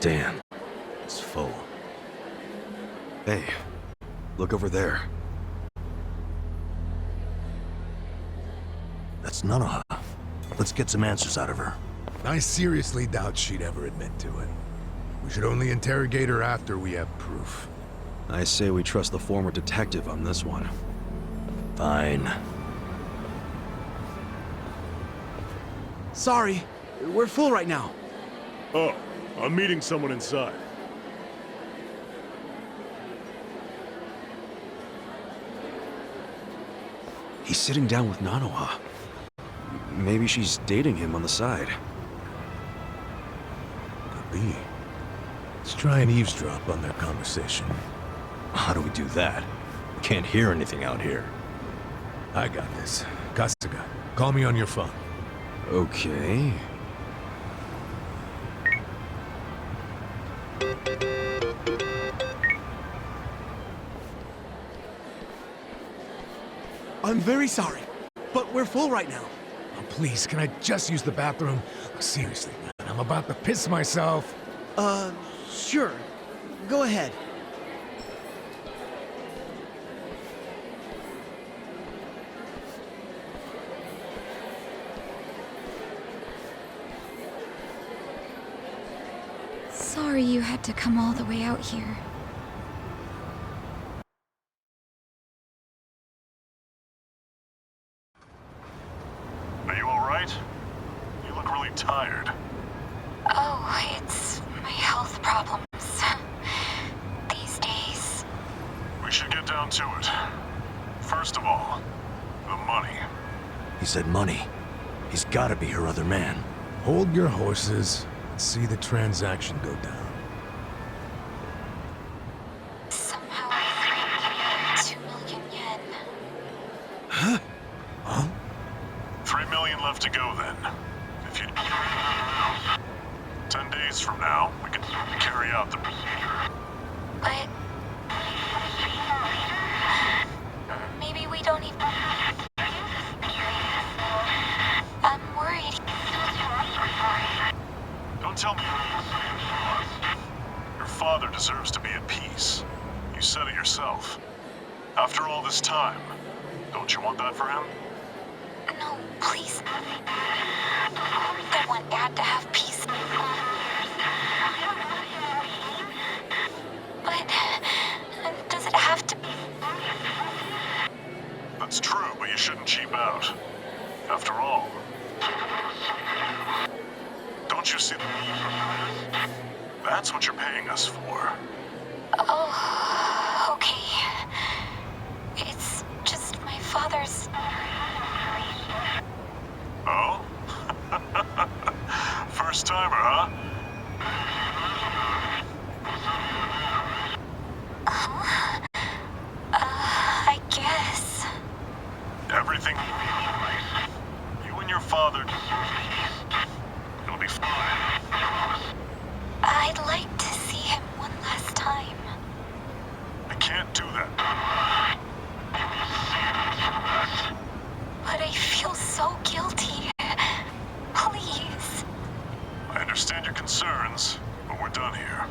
Damn, it's full. Hey, look over there. That's Nanoha. Let's get some answers out of her. I seriously doubt she'd ever admit to it. We should only interrogate her after we have proof. I say we trust the former detective on this one. Fine. Sorry, we're full right now. Oh, I'm meeting someone inside. He's sitting down with Nanoha. Maybe she's dating him on the side. Could be. Let's try and eavesdrop on their conversation. How do we do that? We can't hear anything out here. I got this. Kasuga, call me on your phone. Okay. I'm very sorry, but we're full right now. Oh, please, can I just use the bathroom? Oh, seriously, man, I'm about to piss myself. Sure. Go ahead. Sorry you had to come all the way out here. Are you alright? You look really tired. Oh, it's my health problems. These days. We should get down to it. First of all, the money. He said money. He's gotta be her other man. Hold your horses and see the transaction go down. Somehow I found 2 million yen. Huh? Huh? 3 million left to go then. If you... 10 days from now, we can carry out the procedure. But... maybe we don't even... I'm worried. Don't tell me. Your father deserves to be at peace. You said it yourself. After all this time, don't you want that for him? No, please. I want Dad to have peace. But... does it have to be... That's true, but you shouldn't cheap out. After all... Don't you see that? That's what you're paying us for. Oh, okay. It's just my father's... Oh? First timer, huh? Huh? I guess. Everything... You and your father... It'll be fine. I'd like to see him one last time. I can't do that. But I feel so guilty. Please. I understand your concerns, but we're done here.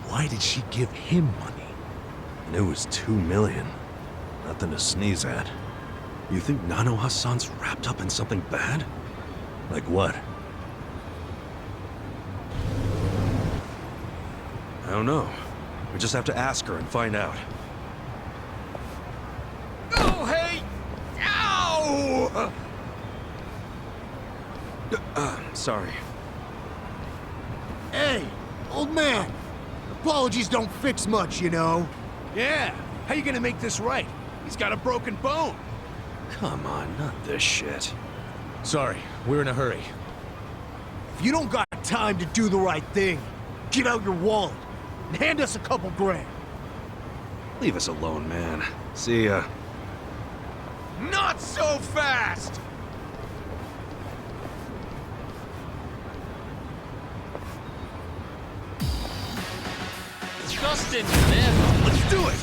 Why did she give him money? And it was 2 million. Nothing to sneeze at. You think Nanoha-san's wrapped up in something bad? Like what? I don't know. We just have to ask her and find out. Oh, hey! Ow! Sorry. Hey, old man. Apologies don't fix much, you know. Yeah, how you gonna make this right? He's got a broken bone. Come on, not this shit. Sorry, we're in a hurry. If you don't got time to do the right thing, get out your wallet and hand us a couple grand. Leave us alone, man. See ya. Not so fast! Justin, man. Let's do it!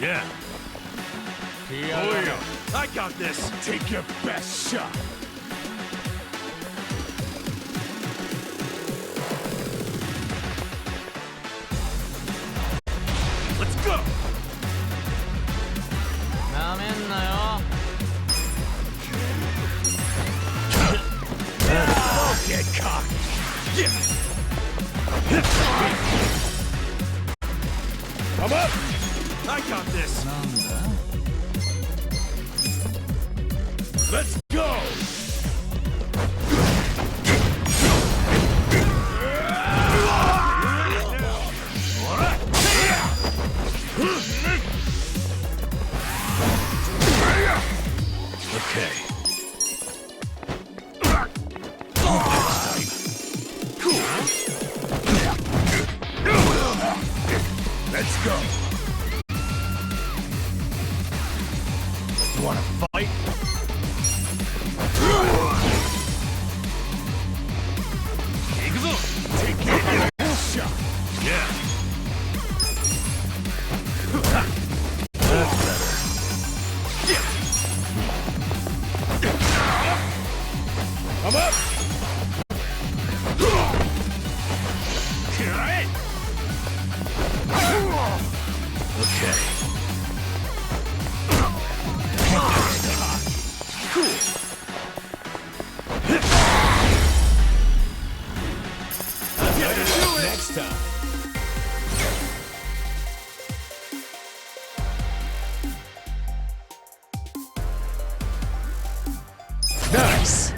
Yeah. Julio, I got this. Take your best shot. Let's go. Don't get cocky. Yeah. Come up. I got this. Let's go. Okay. Let's go. You wanna fight? Take your best shot. Yeah. That's better. Come up. Okay. Next time. Nice.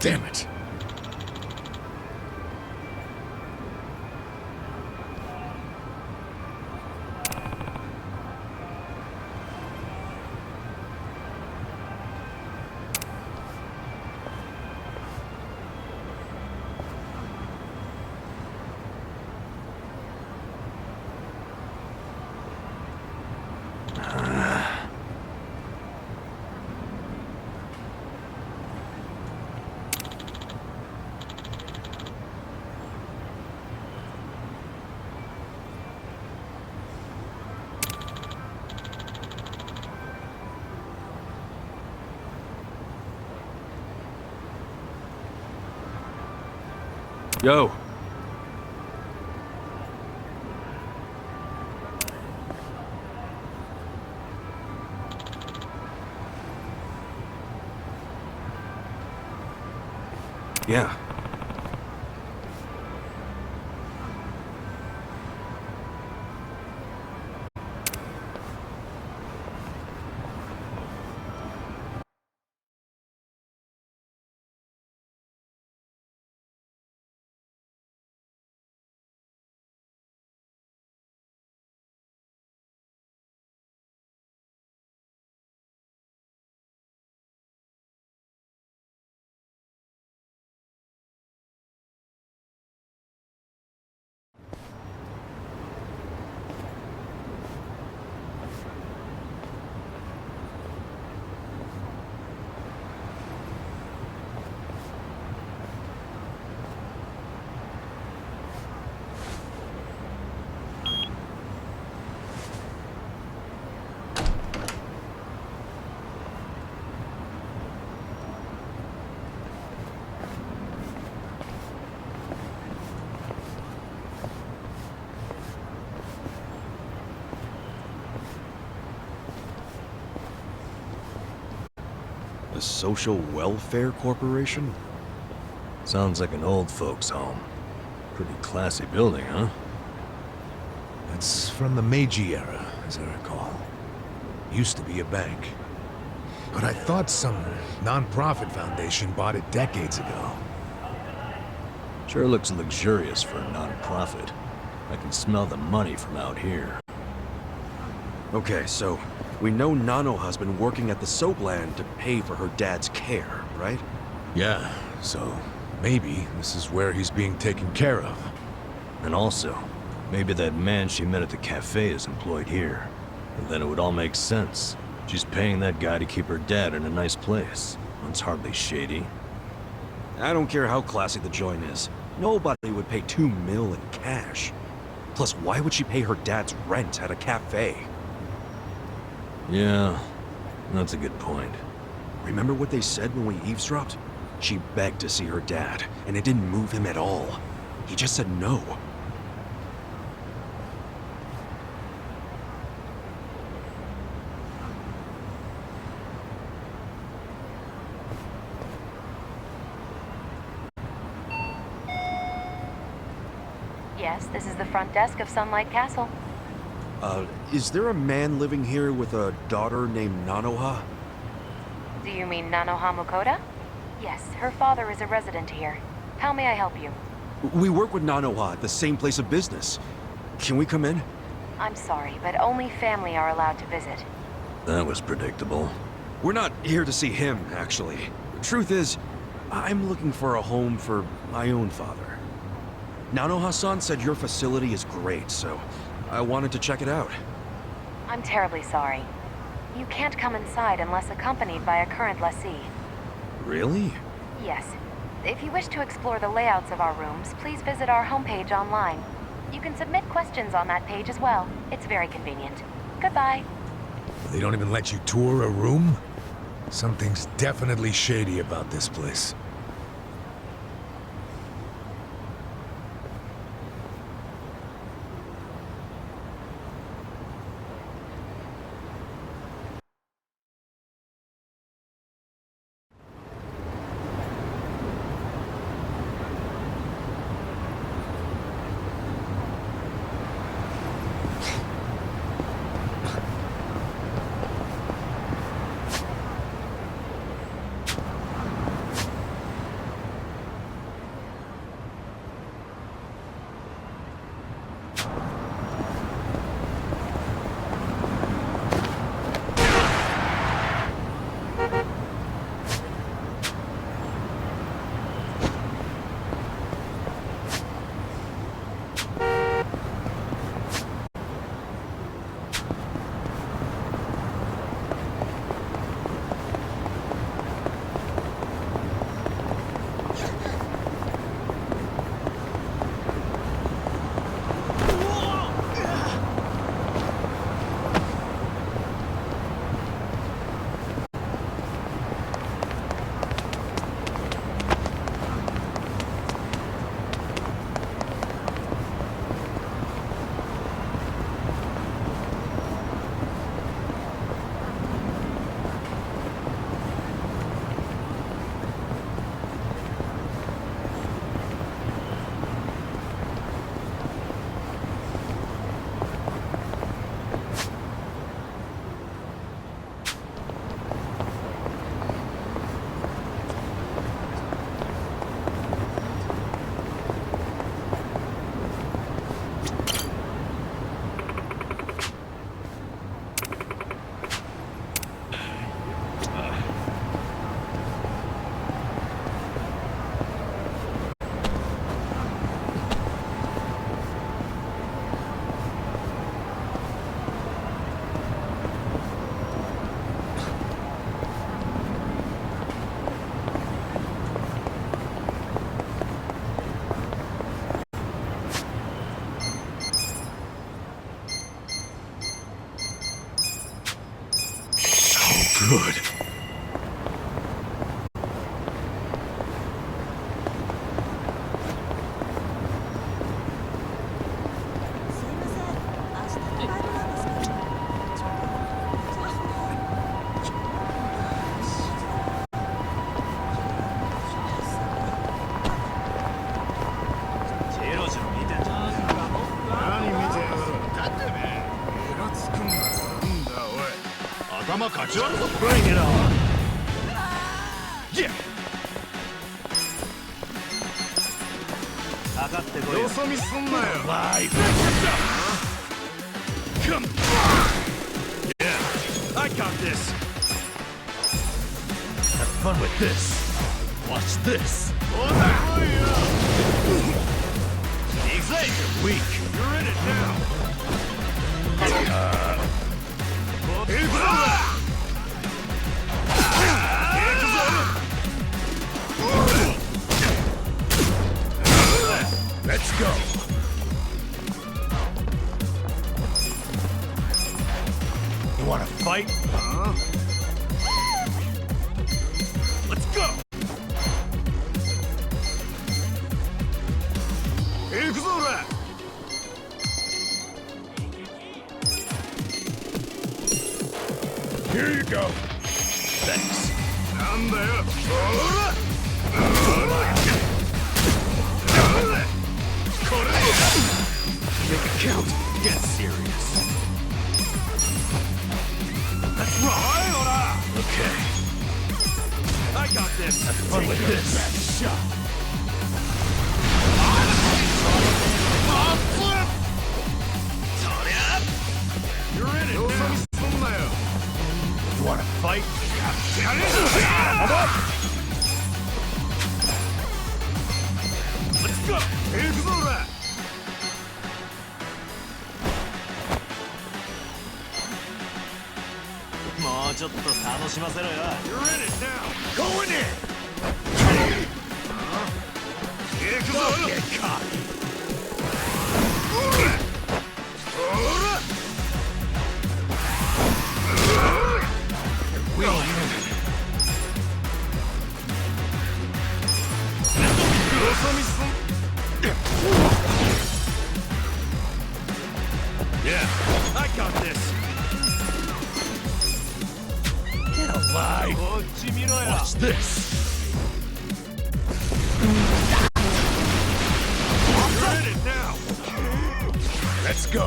Damn it. Yo. Yeah. A social welfare corporation? Sounds like an old folks' home. Pretty classy building, huh? It's from the Meiji era, as I recall. Used to be a bank. But I thought some non-profit foundation bought it decades ago. Sure looks luxurious for a non-profit. I can smell the money from out here. Okay, so we know Nanoha's been working at the soapland to pay for her dad's care, right? Yeah, so maybe this is where he's being taken care of. And also, maybe that man she met at the cafe is employed here. And then it would all make sense. She's paying that guy to keep her dad in a nice place. It's hardly shady. I don't care how classy the joint is. Nobody would pay $2 million in cash. Plus, why would she pay her dad's rent at a cafe? Yeah, that's a good point. Remember what they said when we eavesdropped? She begged to see her dad, and it didn't move him at all. He just said no. Yes, this is the front desk of Sunlight Castle. Is there a man living here with a daughter named Nanoha? Do you mean Nanoha Mukoda? Yes, her father is a resident here. How may I help you? We work with Nanoha at the same place of business. Can we come in? I'm sorry, but only family are allowed to visit. That was predictable. We're not here to see him, actually. The truth is, I'm looking for a home for my own father. Nanoha-san said your facility is great, so I wanted to check it out. I'm terribly sorry. You can't come inside unless accompanied by a current lessee. Really? Yes. If you wish to explore the layouts of our rooms, please visit our homepage online. You can submit questions on that page as well. It's very convenient. Goodbye. They don't even let you tour a room? Something's definitely shady about this place. Good. Bring it on! Yeah! よそ見すんなよ Live! Come on! Yeah, I got this! Have fun with this. Watch this. You're weak! You're in it now! Let's go. You wanna fight? Huh? Let's go! Here you go. Thanks. Down there. Make it count. Get serious. That's right. Okay. I got this. Have fun with this. Shot. Flip! You're in it now. You wanna fight? Let's go! Here's the rat! You're in it now! Going in! Don't get cocky! Yeah, I got this. Get alive. Watch this. You're in it now. Let's go.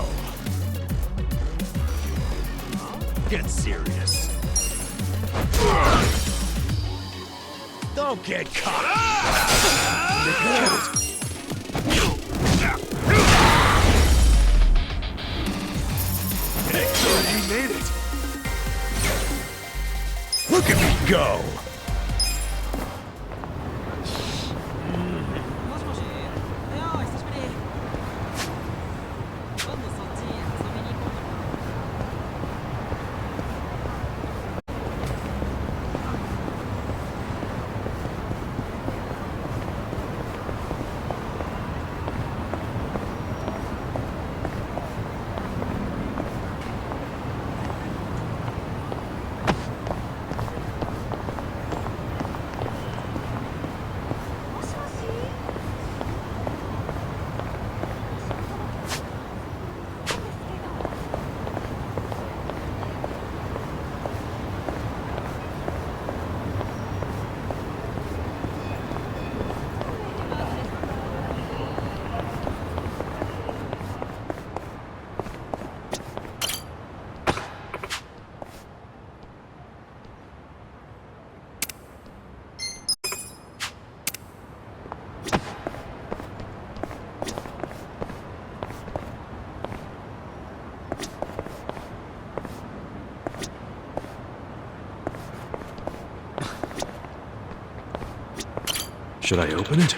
Get serious. Don't get caught. Hey, you made it. Look at me go. Should I open it?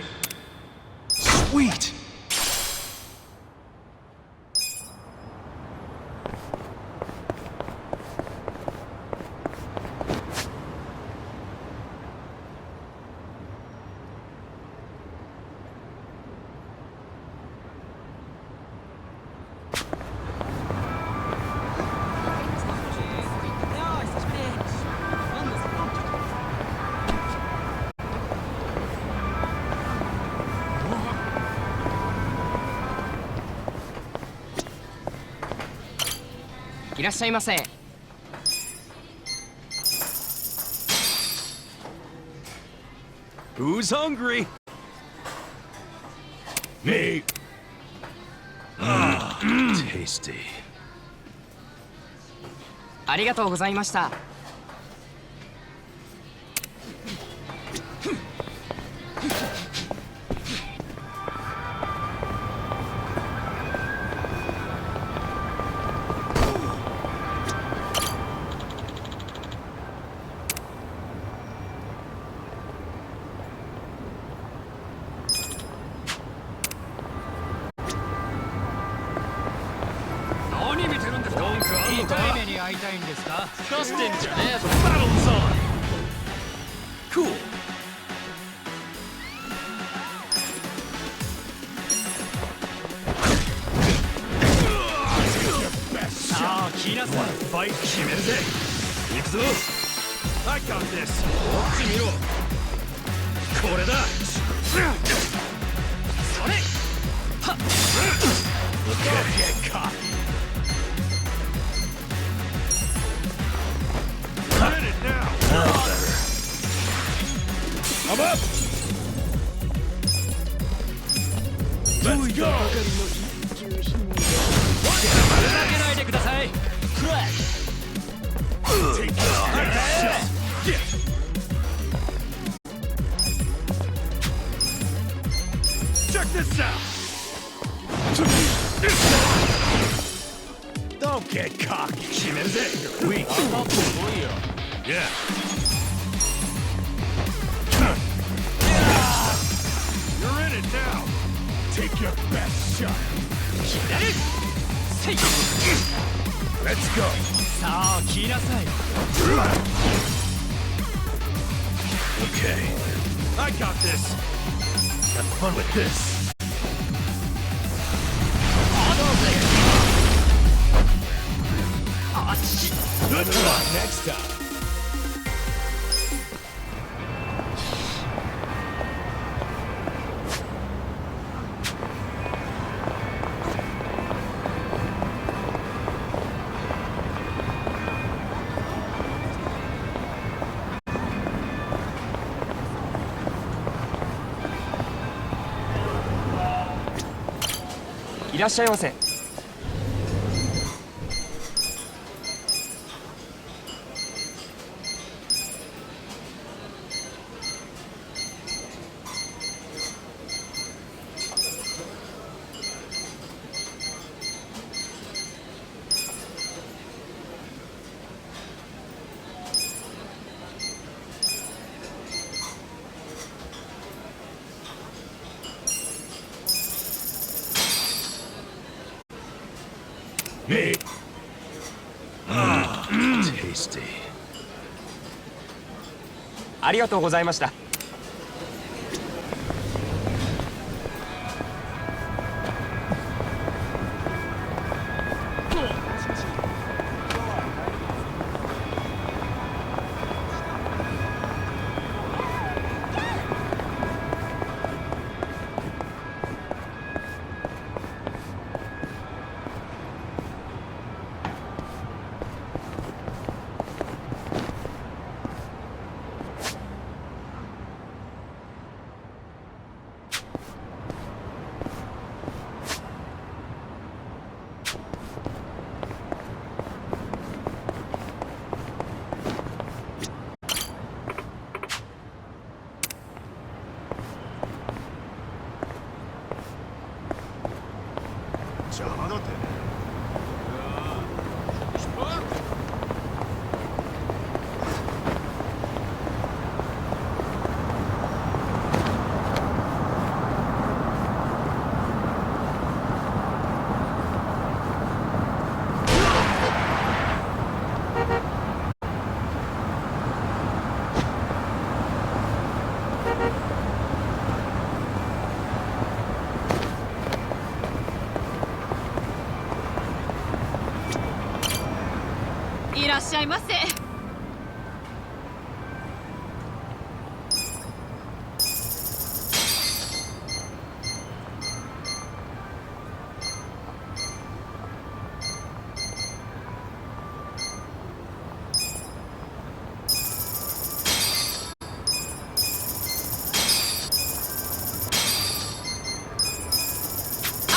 Sweet! Who's hungry? Me. Tasty. ありがとうございました。Battle's on! Cool. 来なさい。ファイト決めるぜ。行くぞ。I got this。こっち見ろ。これだ。それ。はっ。Don't get caught. Get it now. I'm up. Let's go. ふざけないでください。Check this out. Don't get cocky. 決めるぜ。Weak. Yeah. You're in it now. Take your best shot. Let's go. さあ、来なさい。Okay. I got this. Have fun with this. Good luck next time. いらっしゃいませ。Tasty. ありがとうございました。いらっしゃいませ。あ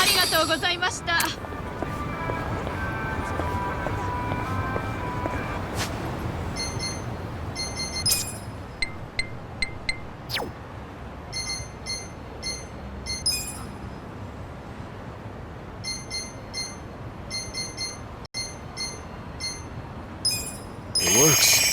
りがとうございました。It works.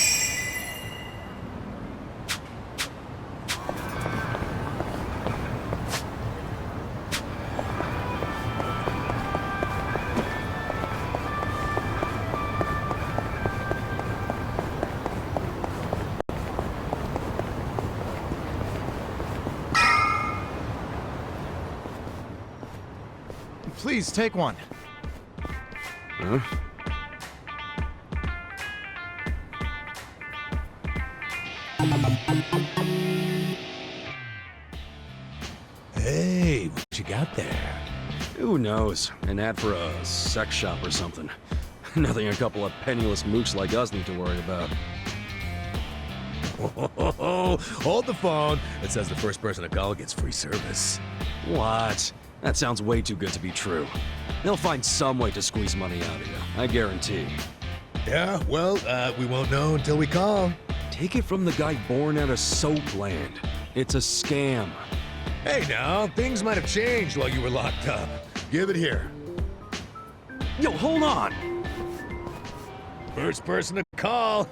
Please take one. Huh? got there? Who knows? An ad for a sex shop or something. Nothing a couple of penniless mooks like us need to worry about. Hold the phone. It says the first person to call gets free service. What? That sounds way too good to be true. They'll find some way to squeeze money out of you, I guarantee. Yeah, well, we won't know until we call. Take it from the guy born out of Soapland. It's a scam. Hey now, things might have changed while you were locked up. Give it here. Yo, hold on! First person to call.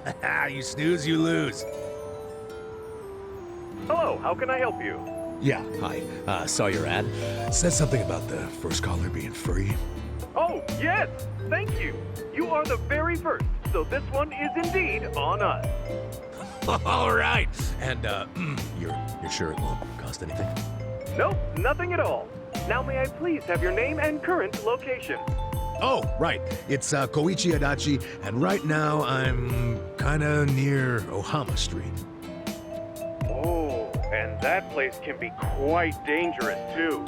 You snooze, you lose. Hello, how can I help you? Yeah, hi. Saw your ad. Says something about the first caller being free. Oh, yes! Thank you! You are the very first, so this one is indeed on us. All right. And, you're sure it won't cost anything? Nope, nothing at all. Now may I please have your name and current location? Oh, right. It's, Koichi Adachi, and right now I'm kinda near Ohama Street. Oh, and that place can be quite dangerous, too.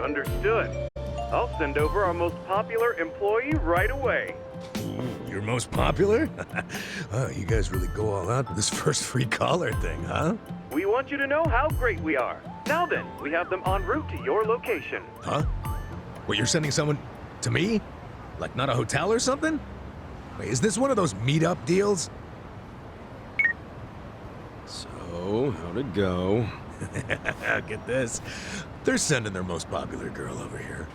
Understood. I'll send over our most popular employee right away. Your most popular? Oh, you guys really go all out with this first free caller thing, huh? We want you to know how great we are. Now then, we have them en route to your location. Huh? Wait, you're sending someone to me? Like not a hotel or something? Wait, is this one of those meet-up deals? So, how'd it go? Get this. They're sending their most popular girl over here.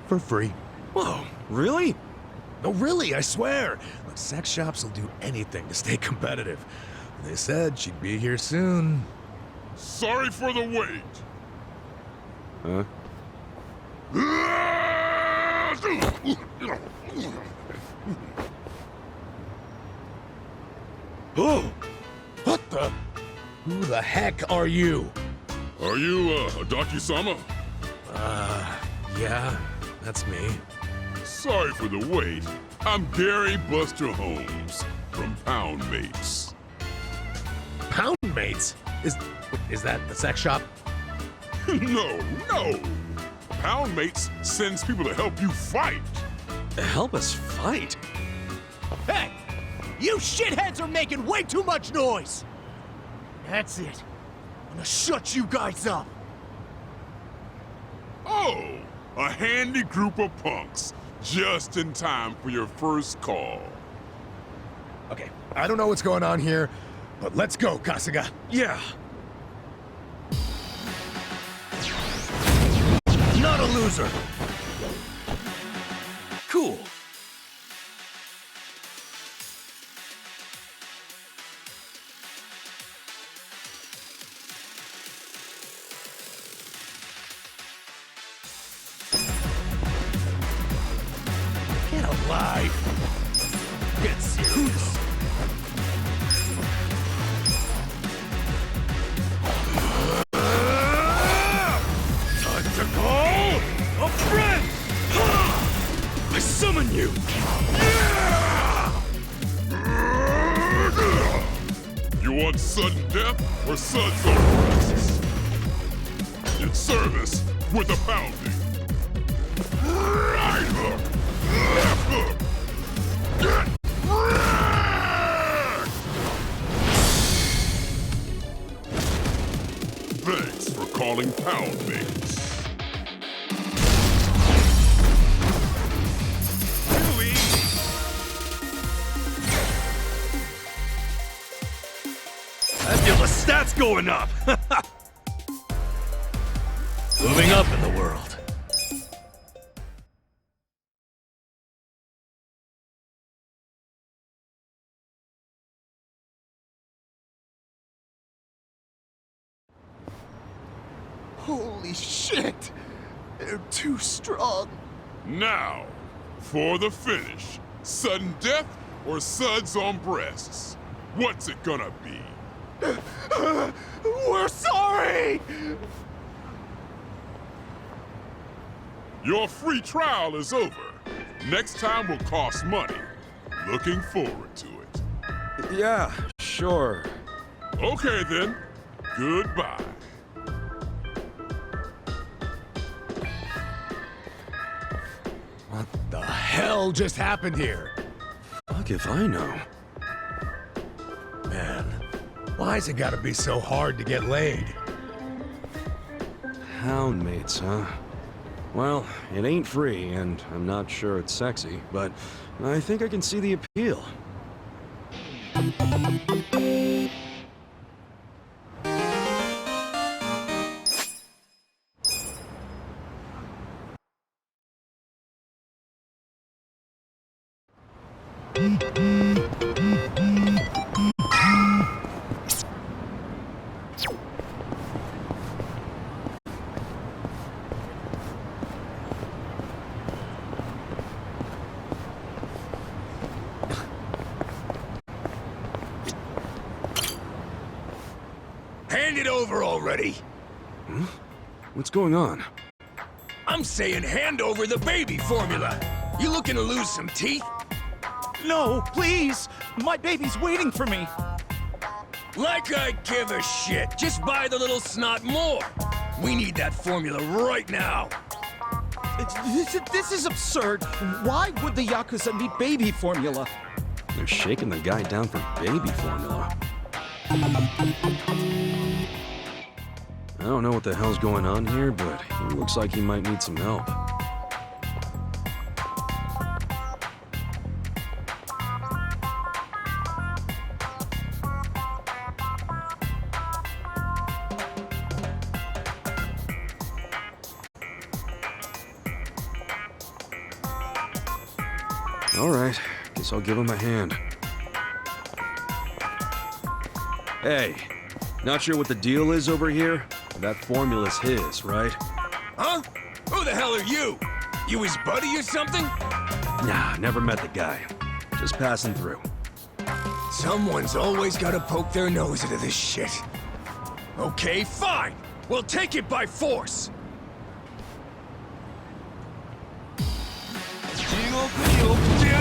For free. Whoa, really? No, really, I swear. Look, sex shops will do anything to stay competitive. They said she'd be here soon. Sorry for the wait. Huh? Oh! What the? Who the heck are you? Are you, Adachi-sama? Yeah, that's me. Sorry for the wait. I'm Gary Buster Holmes from Pound Mates. Pound Mates? Is that the sex shop? No. Pound Mates sends people to help you fight. Help us fight? Hey! You shitheads are making way too much noise! That's it. I'm gonna shut you guys up. Oh, a handy group of punks. Just in time for your first call. Okay, I don't know what's going on here, but let's go, Kasuga. Yeah. Not a loser! Cool. Get alive! Get serious! Time to call a friend! I summon you! You want sudden death or suds on breasts? In service with a pounding. Right hook! Left hook! Get wrecked! Thanks for calling Pound Mates. I feel the stats going up! Moving up in the world. Holy shit! They're too strong. Now, for the finish. Sudden death or suds on breasts? What's it gonna be? We're sorry! Your free trial is over. Next time will cost money. Looking forward to it. Yeah, sure. Okay then. Goodbye. hell just happened here? Fuck if I know. Man, why's it gotta be so hard to get laid? Houndmates, huh? Well, it ain't free, and I'm not sure it's sexy, but I think I can see the appeal. Hand it over already! Hmm? What's going on? I'm saying hand over the baby formula! You looking to lose some teeth? No, please! My baby's waiting for me! Like I give a shit! Just buy the little snot more! We need that formula right now! This is absurd! Why would the Yakuza need baby formula? They're shaking the guy down for baby formula. I don't know what the hell's going on here, but he looks like he might need some help. All right, guess I'll give him a hand. Hey, not sure what the deal is over here? That formula's his, right? Huh? Who the hell are you? You his buddy or something? Nah, never met the guy. Just passing through. Someone's always gotta poke their nose into this shit. Okay, fine! We'll take it by force!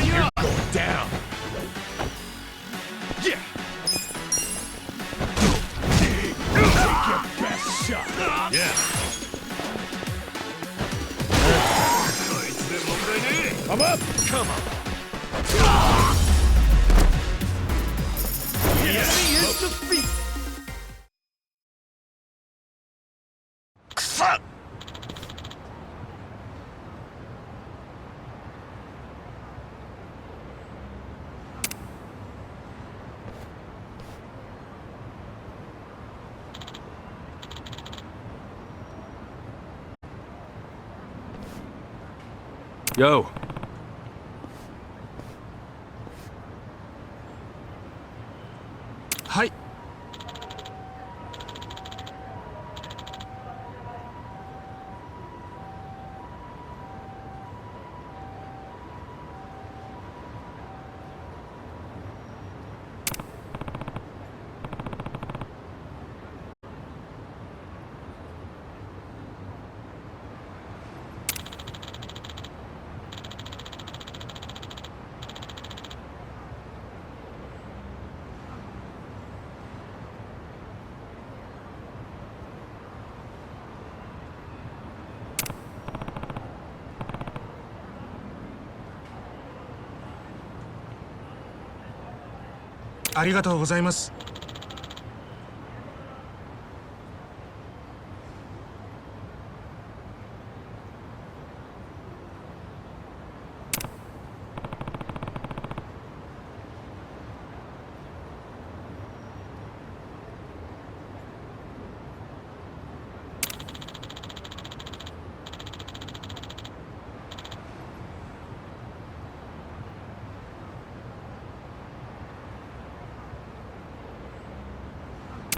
You're going down! Yeah! Take your best shot! Yeah! Come up! Come on! The enemy is defeated! Fuck! Yo. Hi.ありがとうございます。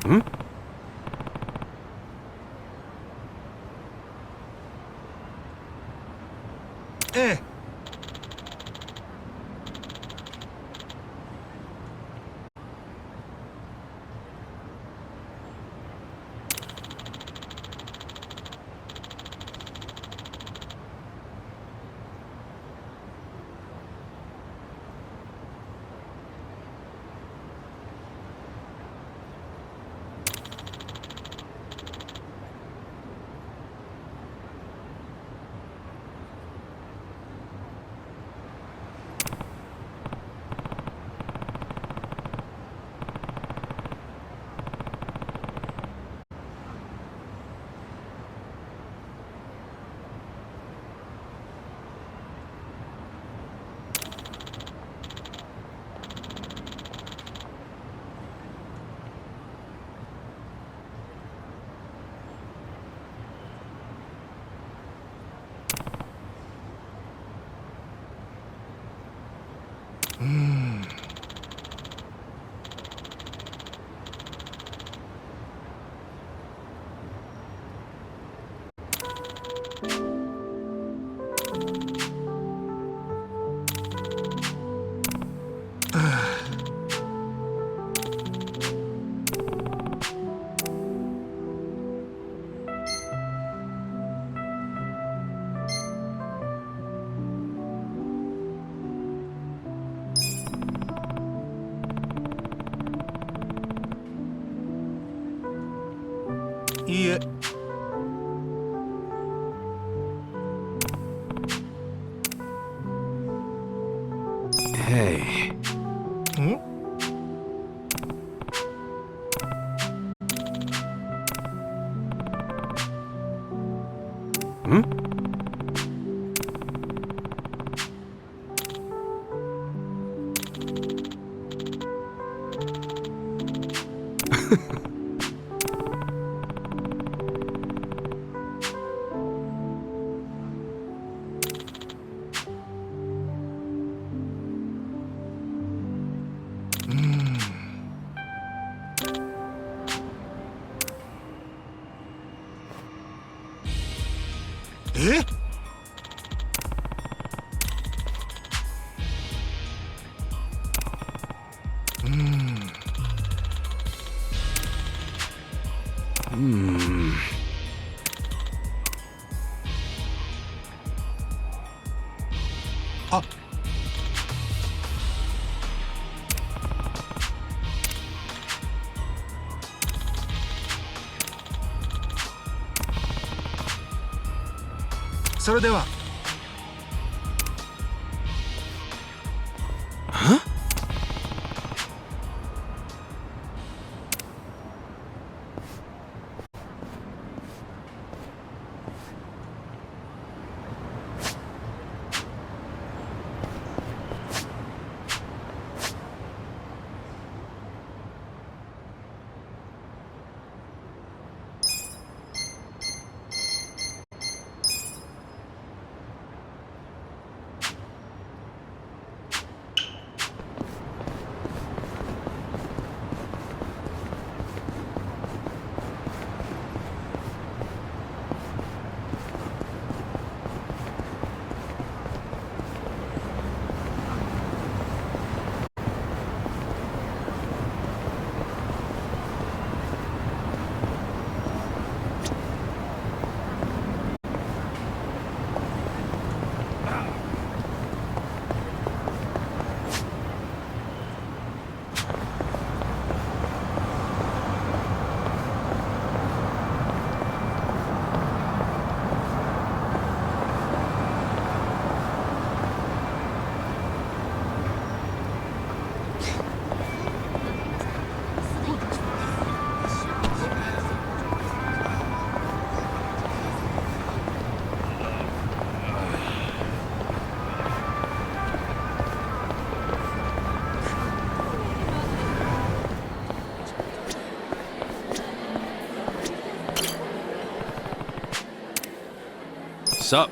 Hmm?ええ。いいえ。Hey. ん？え？あ。それでは。Sup?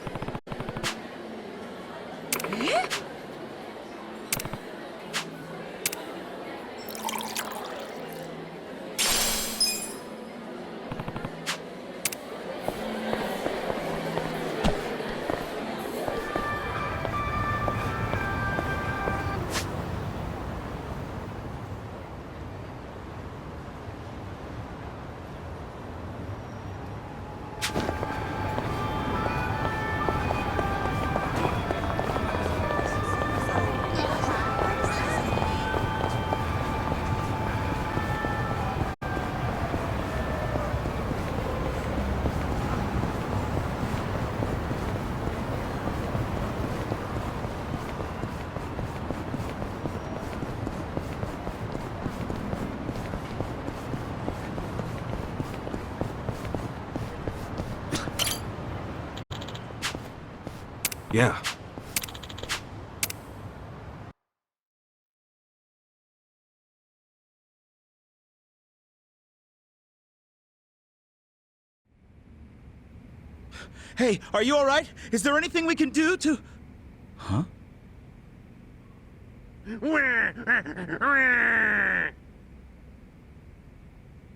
Yeah. Hey, are you all right? Is there anything we can do to... Huh?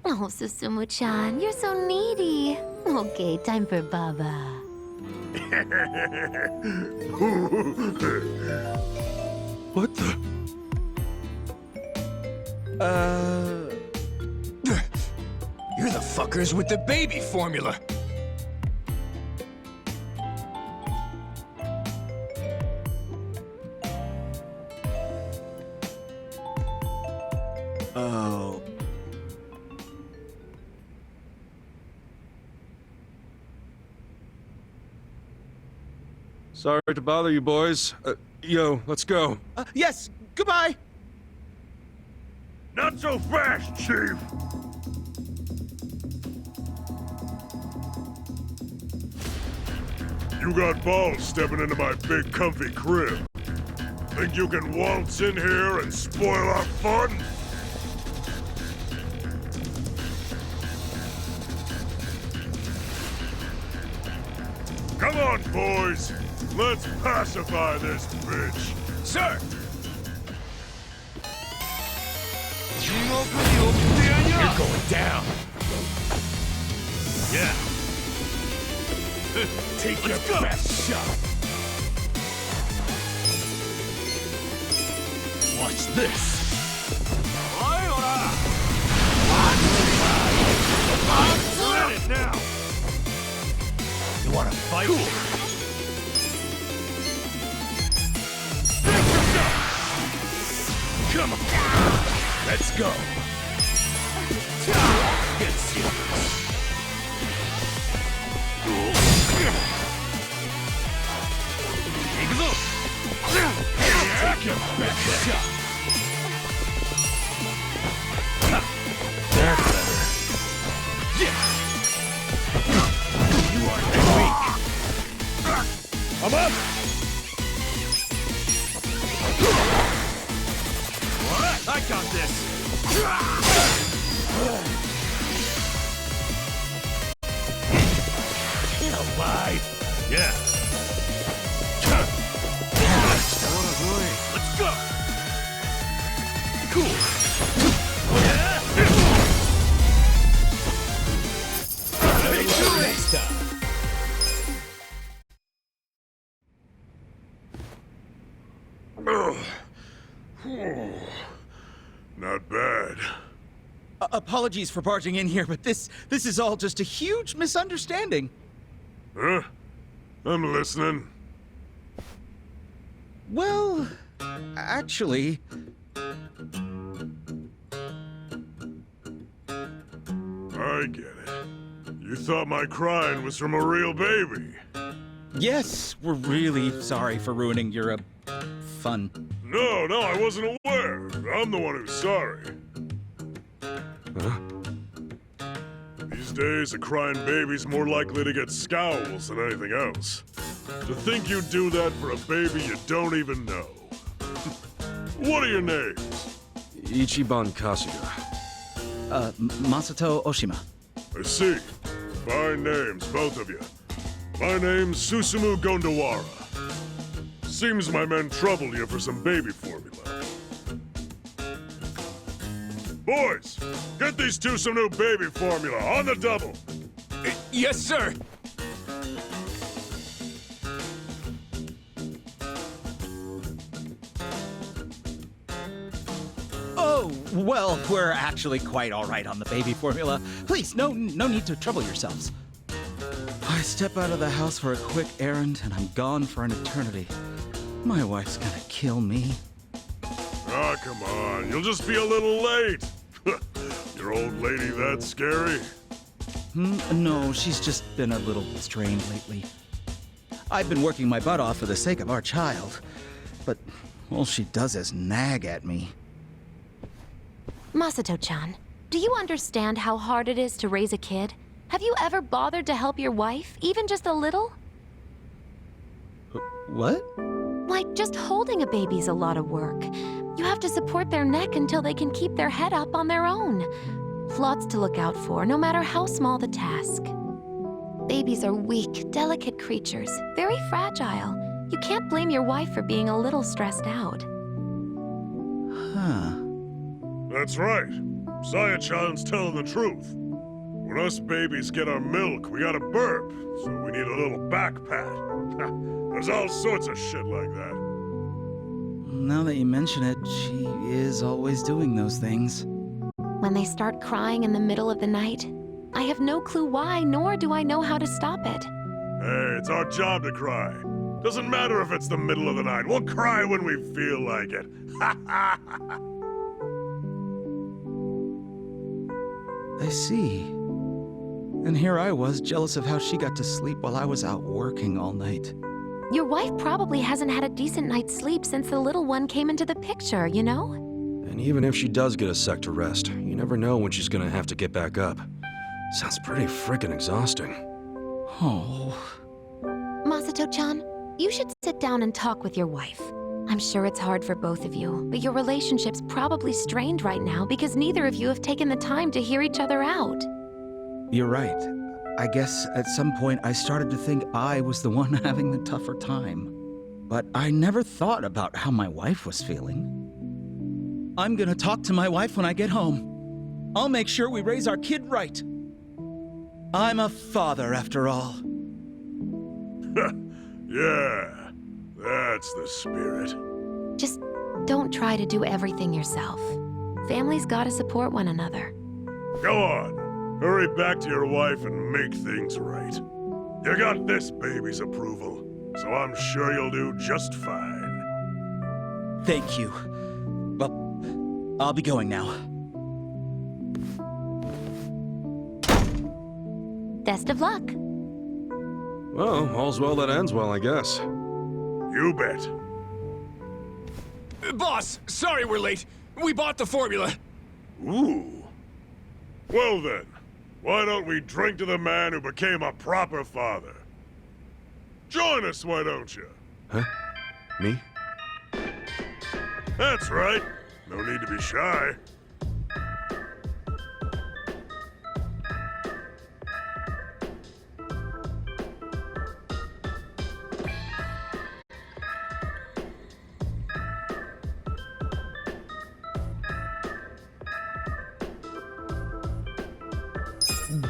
Oh, Susumu-chan, you're so needy. Okay, time for Baba. What the? You're the fuckers with the baby formula. Oh. Sorry to bother you boys. Yo, let's go. Yes, goodbye! Not so fast, Chief! You got balls stepping into my big comfy crib. Think you can waltz in here and spoil our fun? Come on, boys! Let's pacify this bitch! Sir! You're going down. Yeah. Take your best shot. Watch this. Let it now. You wanna fight? Cool. Come on. Let's go. Get serious. Take your best shot. That's better. You are weak. I'm up! I got this. Alive. Yeah. Let's go. Cool. Next time. Not bad. Apologies for barging in here, but this is all just a huge misunderstanding. Huh? I'm listening. Well, actually... I get it. You thought my crying was from a real baby. Yes, we're really sorry for ruining your, fun. No, I wasn't aware. I'm the one who's sorry. Huh? These days, a crying baby's more likely to get scowls than anything else. To think you'd do that for a baby you don't even know. What are your names? Ichiban Kasuga. Masato Oshima. I see. Fine names, both of you. My name's Susumu Gondawara. Seems my men troubled you for some baby formula. Boys, get these two some new baby formula on the double. Yes, sir. Oh, well, we're actually quite all right on the baby formula. Please, no need to trouble yourselves. I step out of the house for a quick errand, and I'm gone for an eternity. My wife's gonna kill me. Ah, come on. You'll just be a little late. Your old lady that scary? No, she's just been a little strained lately. I've been working my butt off for the sake of our child, but all she does is nag at me. Masato-chan, do you understand how hard it is to raise a kid? Have you ever bothered to help your wife, even just a little? What? Like, just holding a baby's a lot of work. You have to support their neck until they can keep their head up on their own. Lots to look out for, no matter how small the task. Babies are weak, delicate creatures, very fragile. You can't blame your wife for being a little stressed out. Huh. That's right. Saya-chan's telling the truth. When us babies get our milk, we gotta burp, so we need a little back pat. There's all sorts of shit like that. Now that you mention it, she is always doing those things. When they start crying in the middle of the night, I have no clue why, nor do I know how to stop it. Hey, it's our job to cry. Doesn't matter if it's the middle of the night. We'll cry when we feel like it. I see. And here I was, jealous of how she got to sleep while I was out working all night. Your wife probably hasn't had a decent night's sleep since the little one came into the picture, you know? And even if she does get a sec to rest, you never know when she's gonna have to get back up. Sounds pretty frickin' exhausting. Oh. Masato-chan, you should sit down and talk with your wife. I'm sure it's hard for both of you, but your relationship's probably strained right now because neither of you have taken the time to hear each other out. You're right. I guess at some point I started to think I was the one having the tougher time. But I never thought about how my wife was feeling. I'm gonna talk to my wife when I get home. I'll make sure we raise our kid right. I'm a father, after all. Yeah, that's the spirit. Just don't try to do everything yourself. Families gotta support one another. Go on. Hurry back to your wife and make things right. You got this baby's approval, so I'm sure you'll do just fine. Thank you. Well, I'll be going now. Best of luck. Well, all's well that ends well, I guess. You bet. Boss, sorry we're late. We bought the formula. Ooh. Well then, why don't we drink to the man who became a proper father? Join us, why don't you? Huh? Me? That's right. No need to be shy.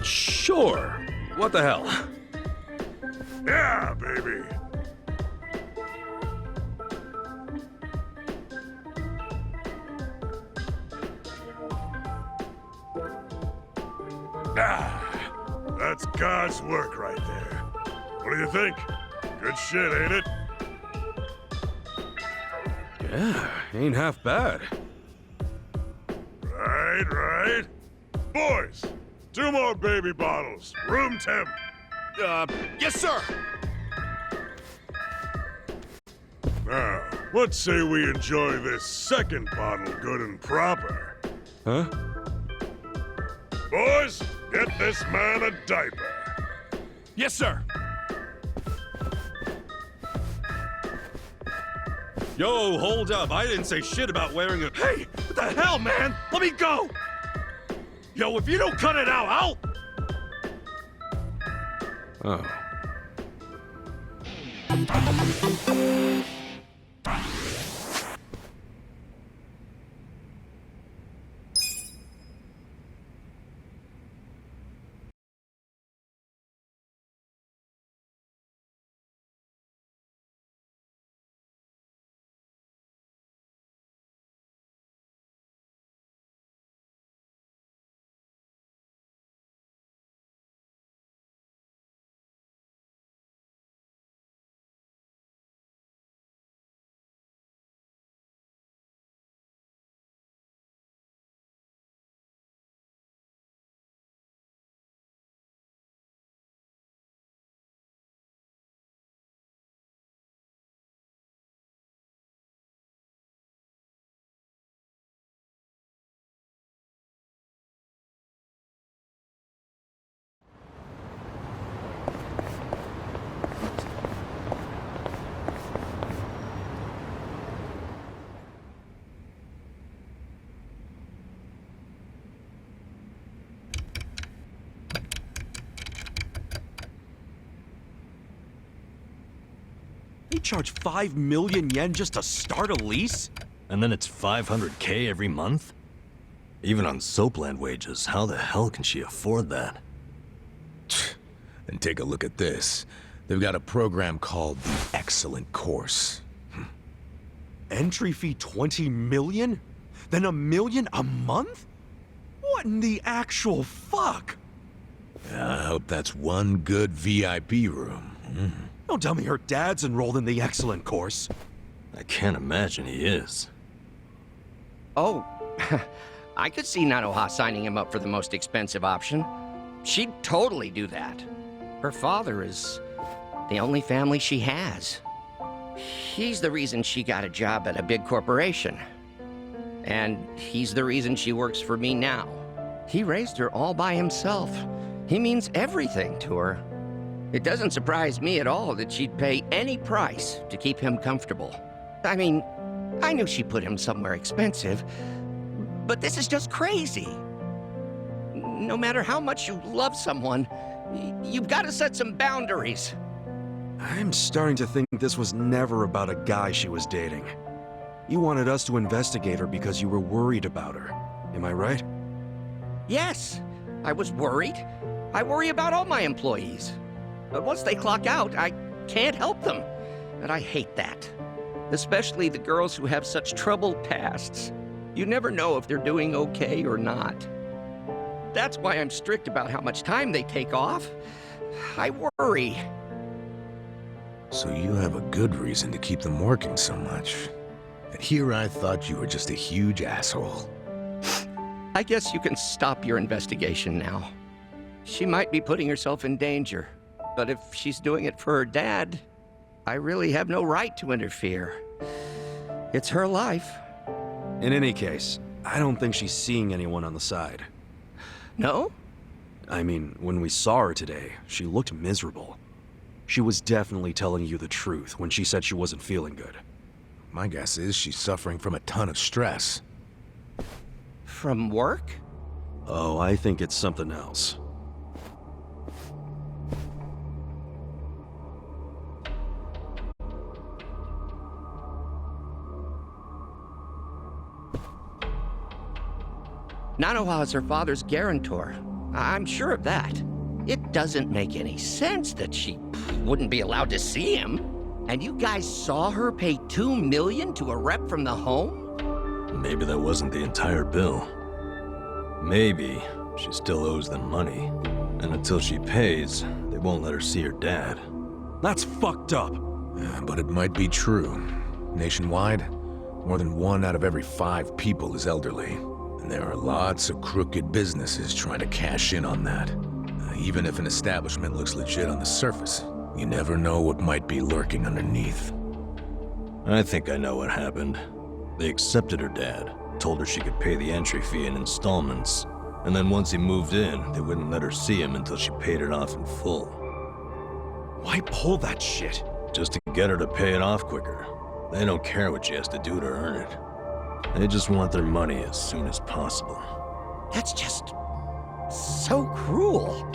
Sure. What the hell? Yeah, baby. Ah, that's God's work right there. What do you think? Good shit, ain't it? Yeah, ain't half bad. Right. Boys, 2 more baby bottles. Room temp. Yes, sir. Now, let's say we enjoy this second bottle good and proper. Huh? Boys, get this man a diaper. Yes, sir. Yo, hold up. I didn't say shit about wearing a... Hey! What the hell, man? Let me go! Yo, if you don't cut it out, I'll... Oh. They charge 5 million yen just to start a lease? And then it's 500K every month? Even on Soapland wages, how the hell can she afford that? And take a look at this. They've got a program called the Excellent Course. Entry fee 20 million? Then $1 million a month? What in the actual fuck? I hope that's one good VIP room. Don't tell me her dad's enrolled in the Excellent Course. I can't imagine he is. Oh, I could see Nanoha signing him up for the most expensive option. She'd totally do that. Her father is the only family she has. He's the reason she got a job at a big corporation. And he's the reason she works for me now. He raised her all by himself. He means everything to her. It doesn't surprise me at all that she'd pay any price to keep him comfortable. I mean, I knew she put him somewhere expensive, but this is just crazy. No matter how much you love someone, you've got to set some boundaries. I'm starting to think this was never about a guy she was dating. You wanted us to investigate her because you were worried about her. Am I right? Yes, I was worried. I worry about all my employees. But once they clock out, I can't help them. And I hate that. Especially the girls who have such troubled pasts. You never know if they're doing okay or not. That's why I'm strict about how much time they take off. I worry. So you have a good reason to keep them working so much. And here I thought you were just a huge asshole. I guess you can stop your investigation now. She might be putting herself in danger. But if she's doing it for her dad, I really have no right to interfere. It's her life. In any case, I don't think she's seeing anyone on the side. No? I mean, when we saw her today, she looked miserable. She was definitely telling you the truth when she said she wasn't feeling good. My guess is she's suffering from a ton of stress. From work? Oh, I think it's something else. Nanoha is her father's guarantor. I'm sure of that. It doesn't make any sense that she wouldn't be allowed to see him. And you guys saw her pay $2 million to a rep from the home? Maybe that wasn't the entire bill. Maybe she still owes them money. And until she pays, they won't let her see her dad. That's fucked up. But it might be true. Nationwide, more than 1 out of every 5 people is elderly. And there are lots of crooked businesses trying to cash in on that. Even if an establishment looks legit on the surface, you never know what might be lurking underneath. I think I know what happened. They accepted her dad, told her she could pay the entry fee in installments, and then once he moved in, they wouldn't let her see him until she paid it off in full. Why pull that shit? Just to get her to pay it off quicker. They don't care what she has to do to earn it. They just want their money as soon as possible. That's just so cruel.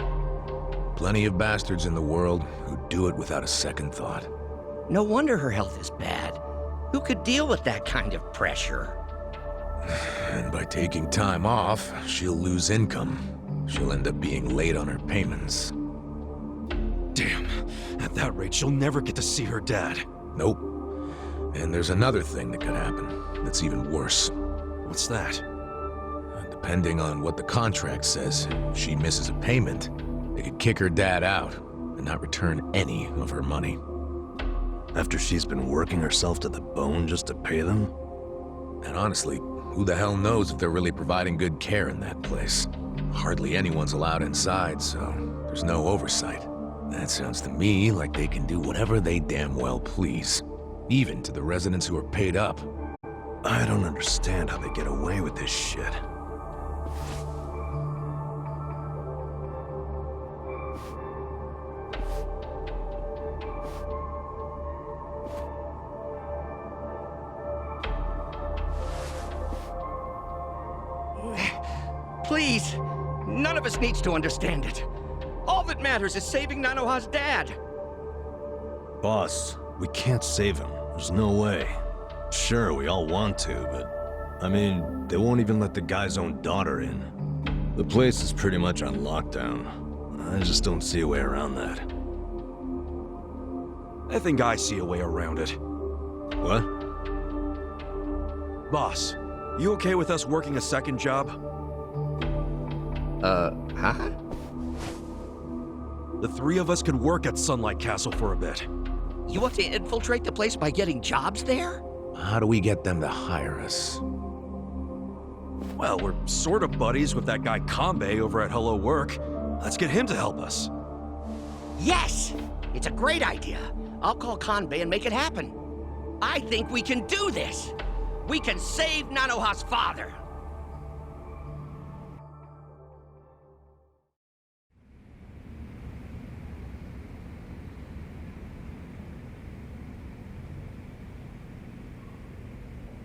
Plenty of bastards in the world who do it without a second thought. No wonder her health is bad. Who could deal with that kind of pressure? And by taking time off, she'll lose income. She'll end up being late on her payments. Damn. At that rate, she'll never get to see her dad. Nope. And there's another thing that could happen that's even worse. What's that? Depending on what the contract says, if she misses a payment, they could kick her dad out and not return any of her money. After she's been working herself to the bone just to pay them? And honestly, who the hell knows if they're really providing good care in that place? Hardly anyone's allowed inside, so there's no oversight. That sounds to me like they can do whatever they damn well please. Even to the residents who are paid up. I don't understand how they get away with this shit. Please, none of us needs to understand it. All that matters is saving Nanoha's dad. Boss, we can't save him. There's no way. Sure, we all want to, but... I mean, they won't even let the guy's own daughter in. The place is pretty much on lockdown. I just don't see a way around that. I think I see a way around it. What? Boss, you okay with us working a second job? Huh? The 3 of us could work at Sunlight Castle for a bit. You want to infiltrate the place by getting jobs there? How do we get them to hire us? Well, we're sort of buddies with that guy Kanbei over at Hello Work. Let's get him to help us. Yes! It's a great idea. I'll call Kanbei and make it happen. I think we can do this! We can save Nanoha's father!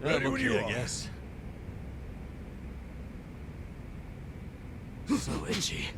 Ready when you I are. guess. So itchy.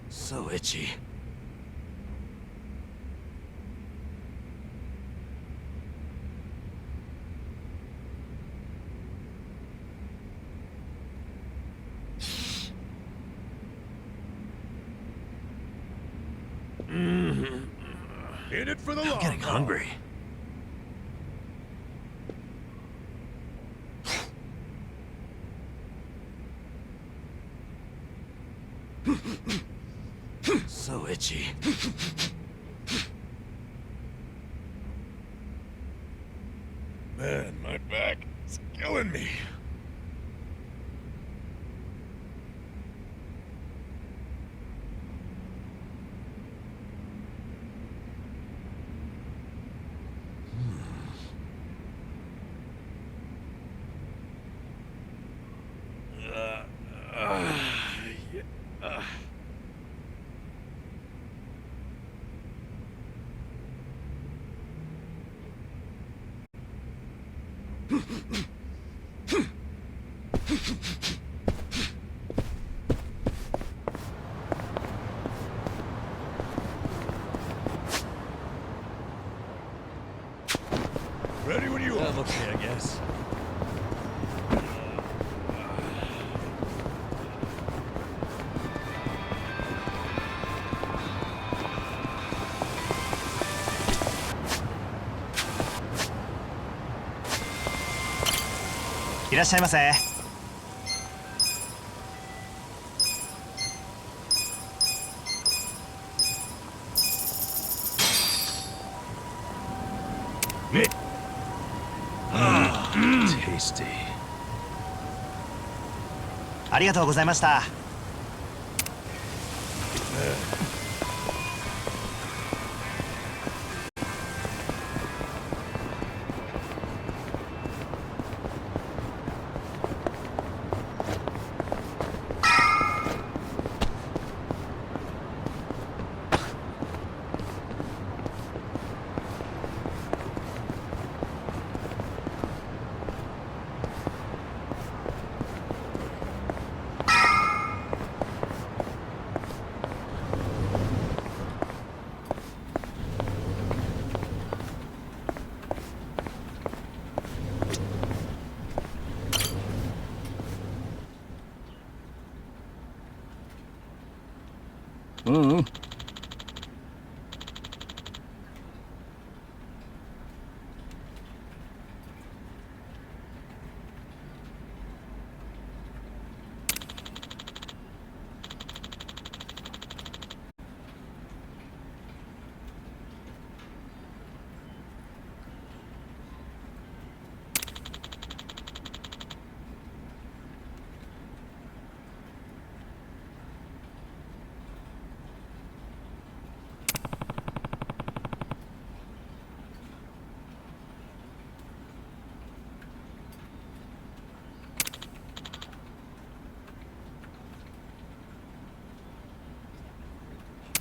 So itchy. In it for the long I'm getting haul. hungry. So itchy. Man, my back is killing me. Ready when you are. I'm okay, I guess.いらっしゃいませ。Tasty. ありがとうございました。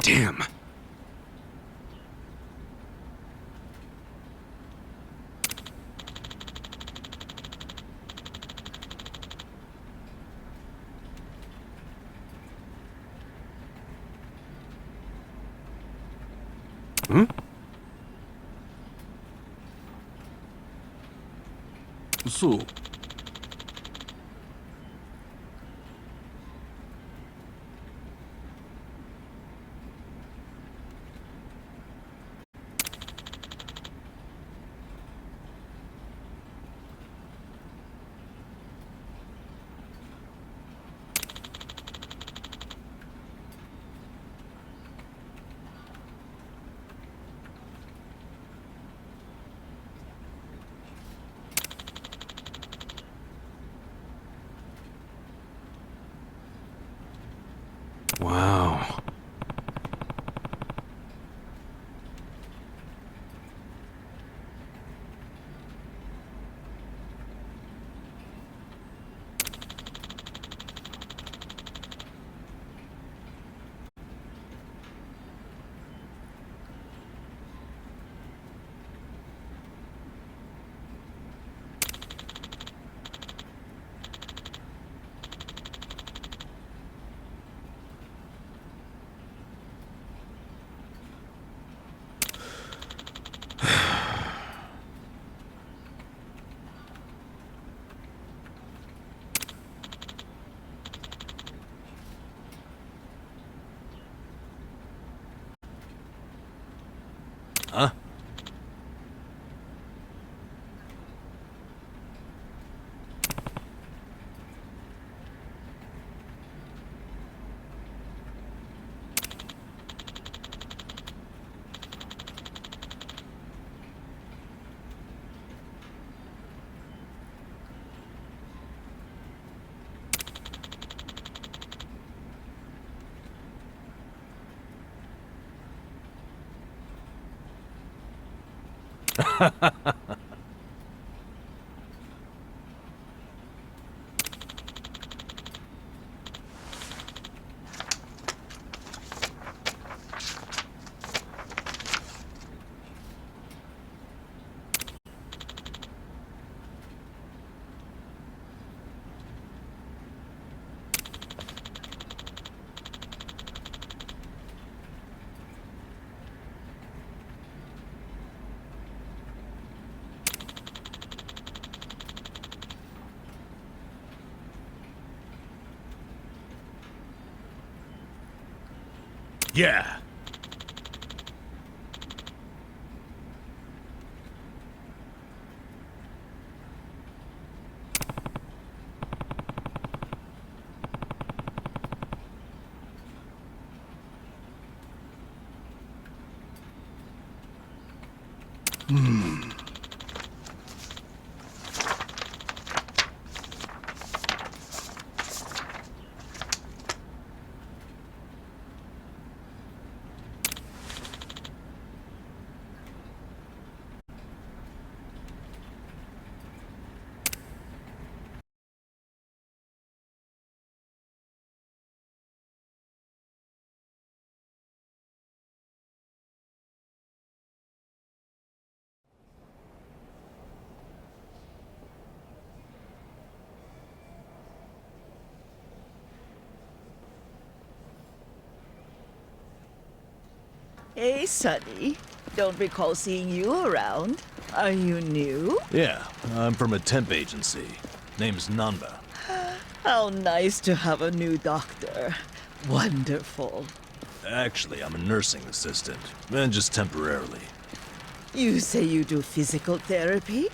Damn. Hmm? So. Huh? Yeah. Hey, Sonny. Don't recall seeing you around. Are you new? Yeah, I'm from a temp agency. Name's Nanba. How nice to have a new doctor. Wonderful. Actually, I'm a nursing assistant, and just temporarily. You say you do physical therapy?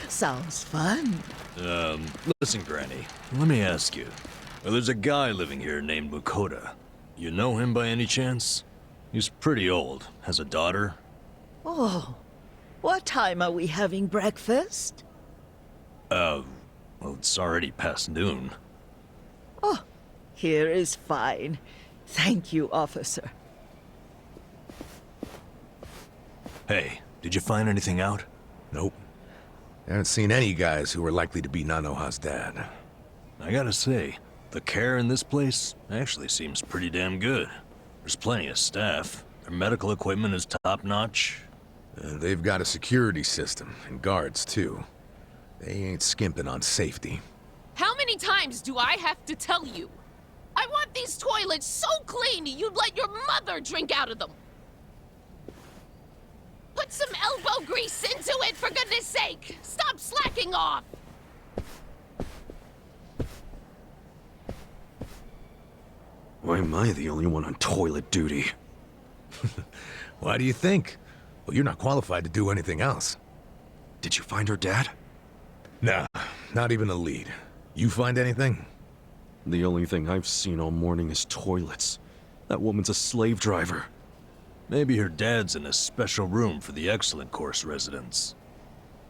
Sounds fun. Listen, Granny, let me ask you. There's a guy living here named Mukoda. You know him by any chance? He's pretty old, has a daughter. Oh, what time are we having breakfast? Well, it's already past noon. Oh, here is fine. Thank you, officer. Hey, did you find anything out? Nope. Haven't seen any guys who are likely to be Nanoha's dad. I gotta say, the care in this place actually seems pretty damn good. There's plenty of staff. Their medical equipment is top-notch. They've got a security system, and guards, too. They ain't skimping on safety. How many times do I have to tell you? I want these toilets so clean you'd let your mother drink out of them. Put some elbow grease into it, for goodness sake! Stop slacking off! Why am I the only one on toilet duty? Why do you think? Well, you're not qualified to do anything else. Did you find her dad? Nah, not even a lead. You find anything? The only thing I've seen all morning is toilets. That woman's a slave driver. Maybe her dad's in a special room for the Excellent Course residents.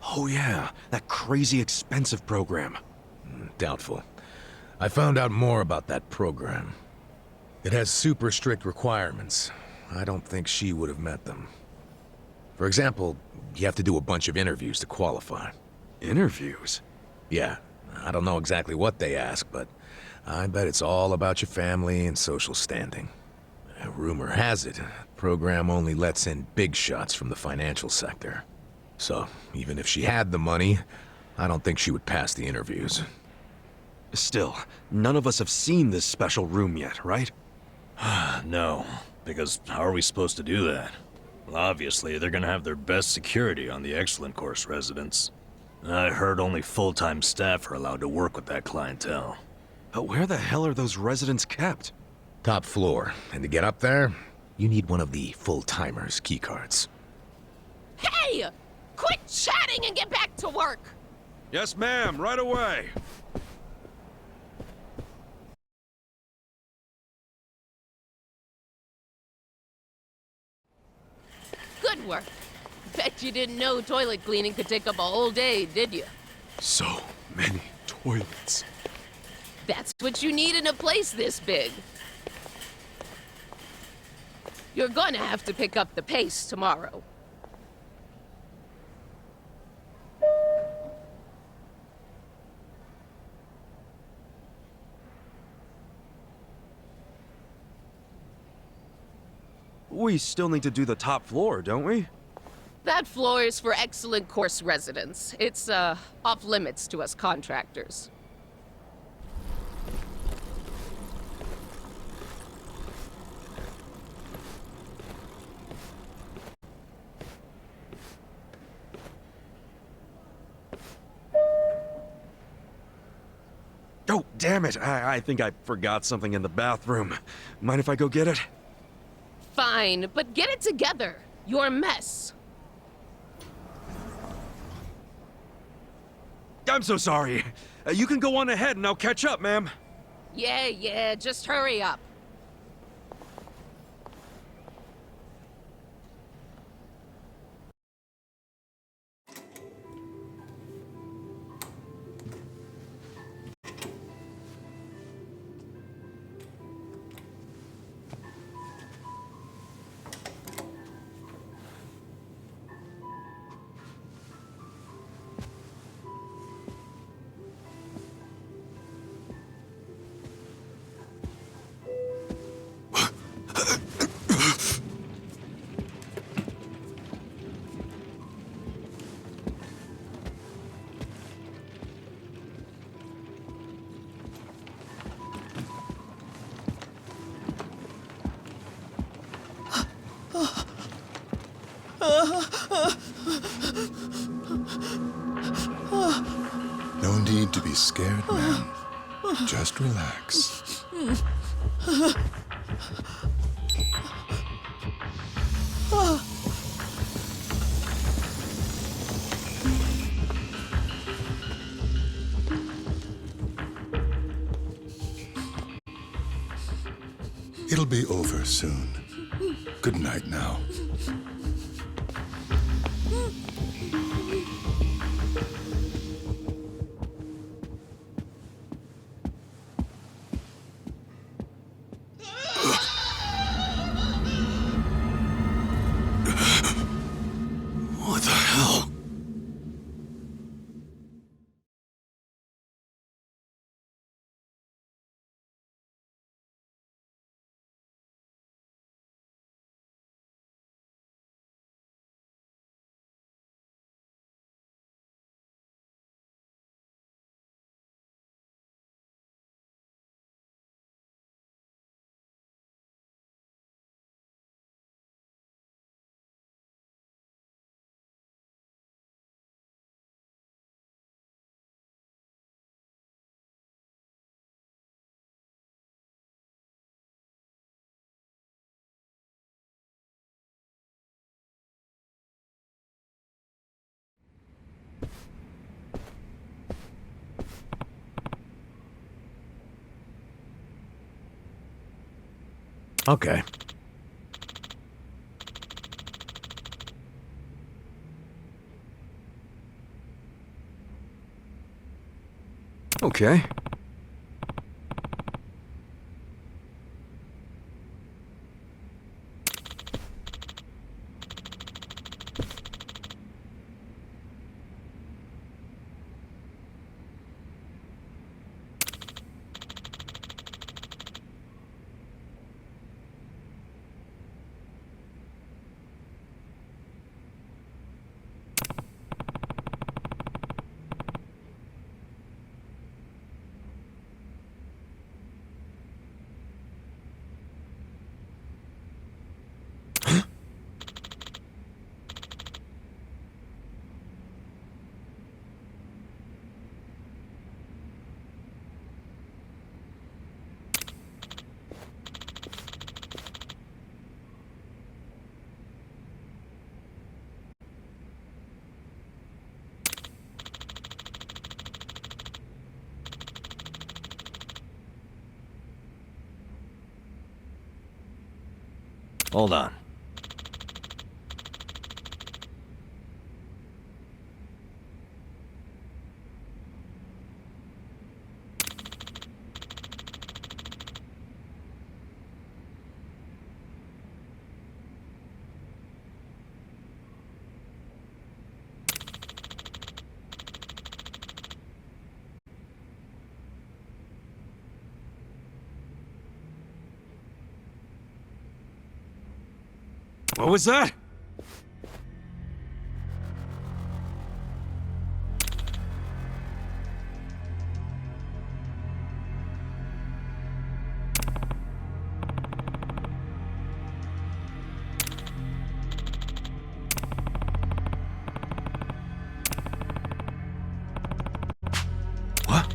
Oh yeah, that crazy expensive program. Doubtful. I found out more about that program. It has super strict requirements. I don't think she would have met them. For example, you have to do a bunch of interviews to qualify. Interviews? Yeah, I don't know exactly what they ask, but I bet it's all about your family and social standing. Rumor has it, the program only lets in big shots from the financial sector. So, even if she had the money, I don't think she would pass the interviews. Still, none of us have seen this special room yet, right? No, because how are we supposed to do that? Well, obviously, they're gonna have their best security on the Excellent Course residents. I heard only full-time staff are allowed to work with that clientele. But where the hell are those residents kept? Top floor, and to get up there, You need one of the full-timers keycards. Hey! Quit chatting and get back to work! Yes, ma'am, right away. Good work. Bet you didn't know toilet cleaning could take up a whole day, did you? So many toilets. That's what you need in a place this big. You're gonna have to pick up the pace tomorrow. We still need to do the top floor, don't we? That floor is for excellent course residents. It's, off limits to us contractors. Oh, damn it. I think I forgot something in the bathroom. Mind if I go get it? Fine, but get it together. You're a mess. I'm so sorry. You can go on ahead and I'll catch up, ma'am. Yeah, just hurry up. No need to be scared, ma'am. Just relax. It'll be over soon. Good night now. What the hell? Okay. Okay. Hold on. What was that? What?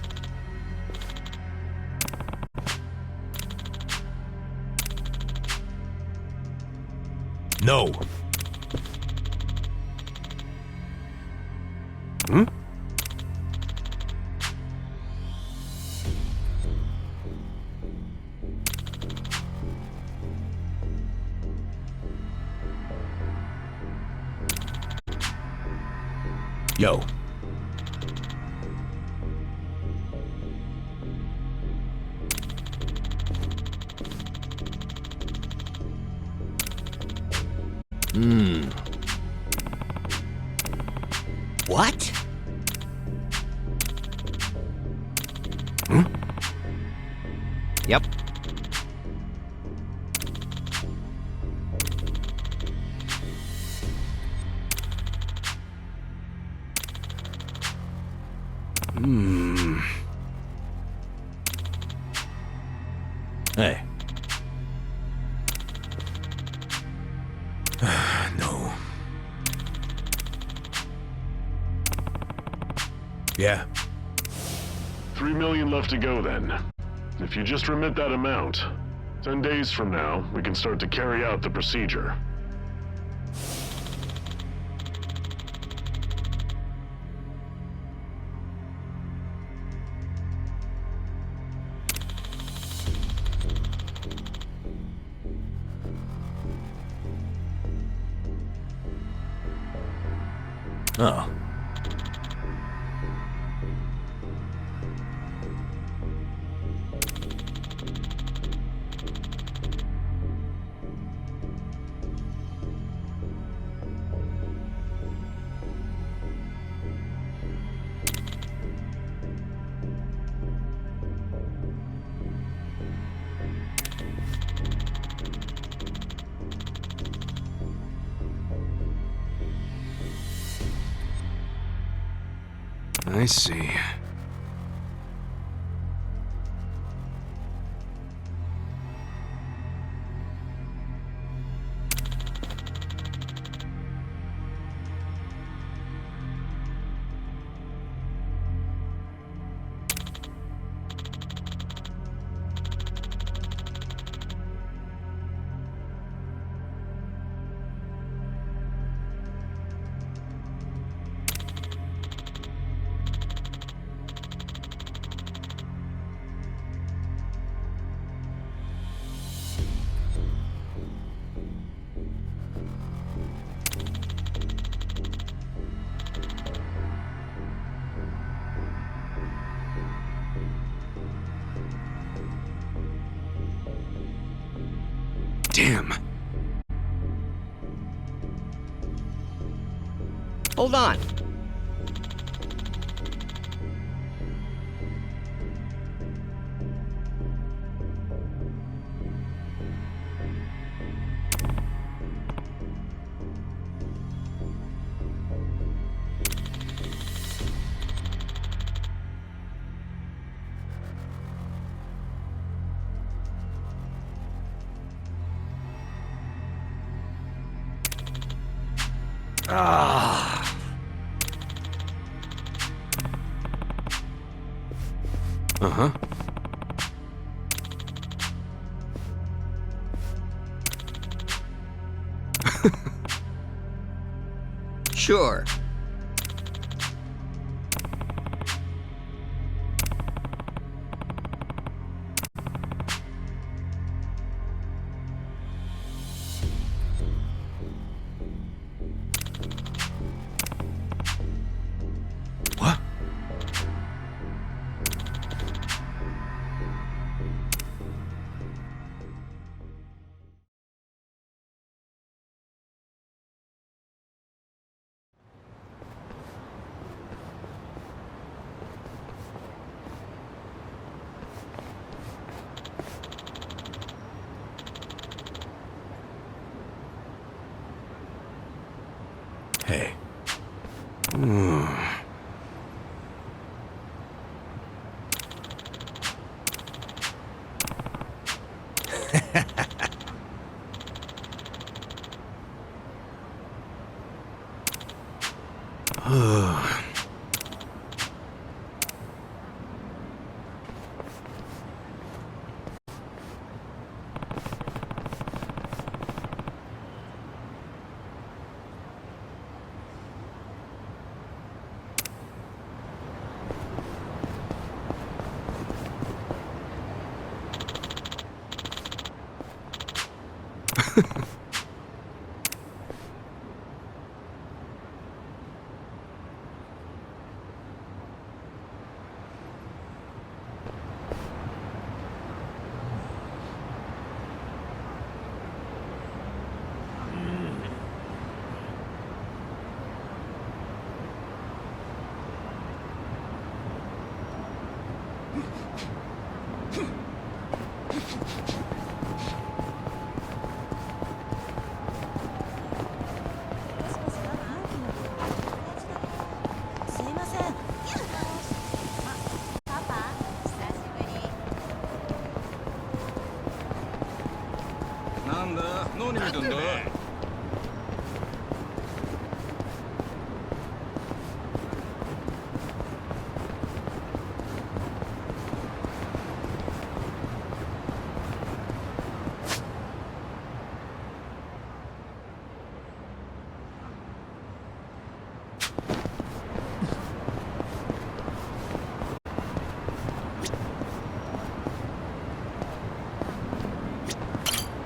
No. Hmm? Yo. What? Hmm? Yep. Hey. No. Yeah. 3 million left to go then. If you just remit that amount, 10 days from now, we can start to carry out the procedure. Oh. I see. Damn. Hold on. Ah. Uh-huh. Sure. Hey.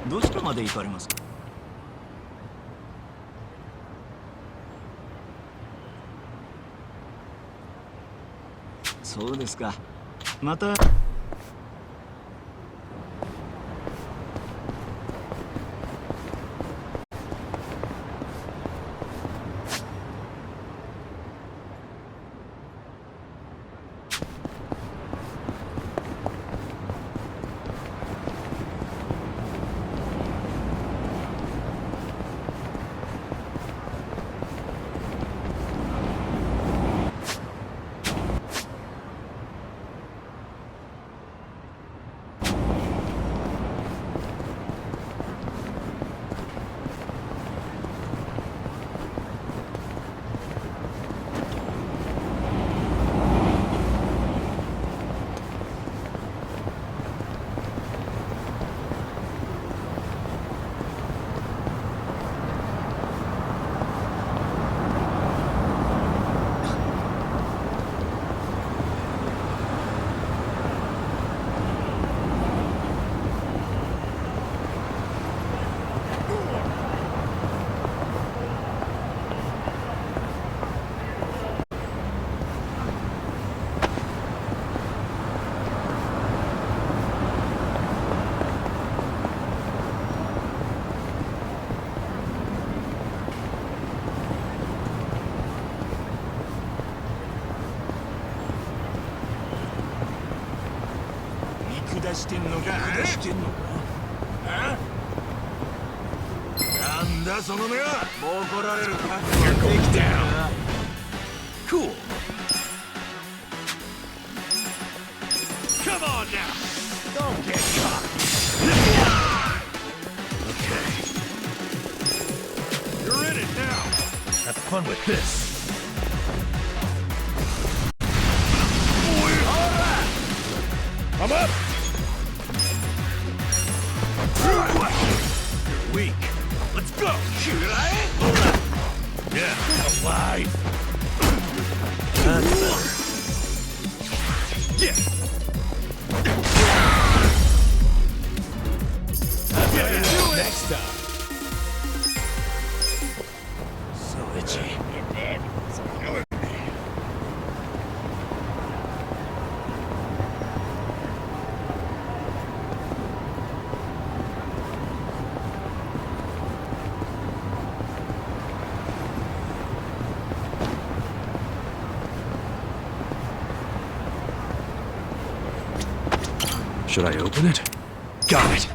どちらまで行かれますか？そうですか。また。してんのか？してんのか？なんだその目は。怒られる覚悟ができたよ。Cool. Come on now. Don't get caught. Okay. You're in it now. Have fun with this. All right. I'm up. You're weak. Let's go! Shoot, yeah, alive! Yeah! I'll get it next time! So itchy. You're dead. So killing me. Should I open it? Got it!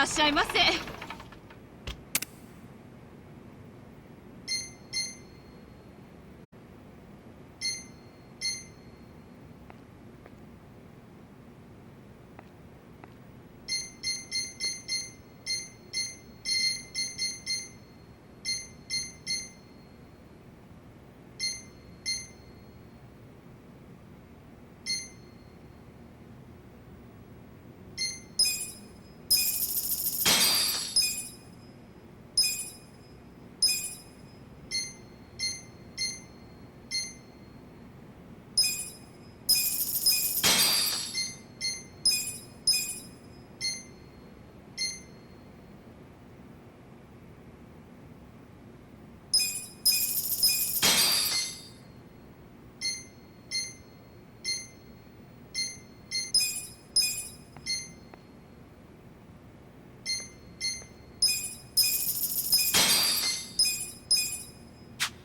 らっしゃいませ。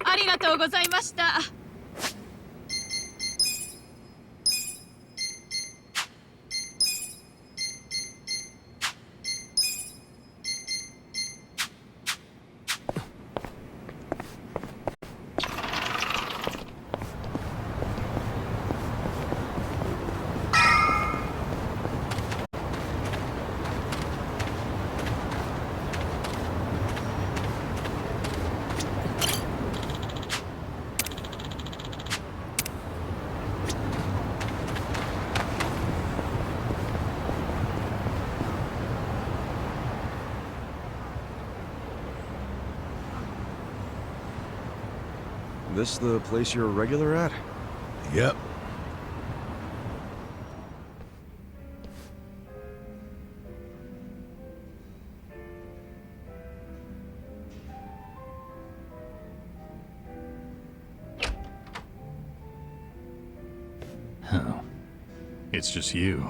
ありがとうございました。This the place you're a regular at? Yep. Oh. It's just you.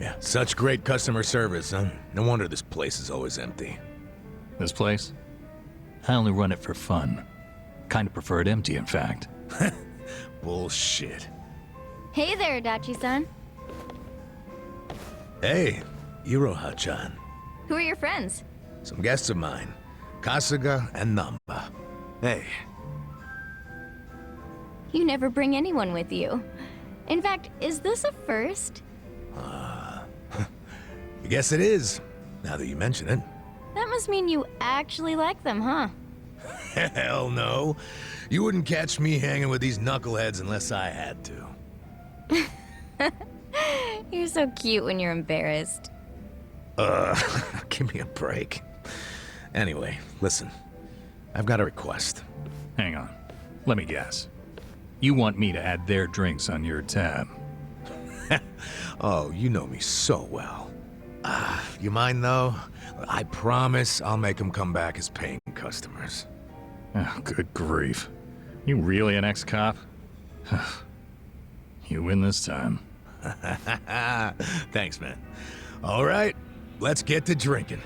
Yeah, such great customer service, huh? No wonder this place is always empty. This place? I only run it for fun. Kind of prefer it empty, in fact. Bullshit. Hey there, Dachi-san. Hey, Iroha-chan. Who are your friends? Some guests of mine. Kasuga and Namba. Hey. You never bring anyone with you. In fact, is this a first? I guess it is, now that you mention it. That must mean you actually like them, huh? Hell no. You wouldn't catch me hanging with these knuckleheads unless I had to. You're so cute when you're embarrassed. Give me a break. Anyway, listen. I've got a request. Hang on. Let me guess. You want me to add their drinks on your tab? Oh, you know me so well. You mind though? I promise I'll make them come back as paying customers. Oh, good grief. You really an ex-cop? You win this time. Thanks, man. All right, let's get to drinking.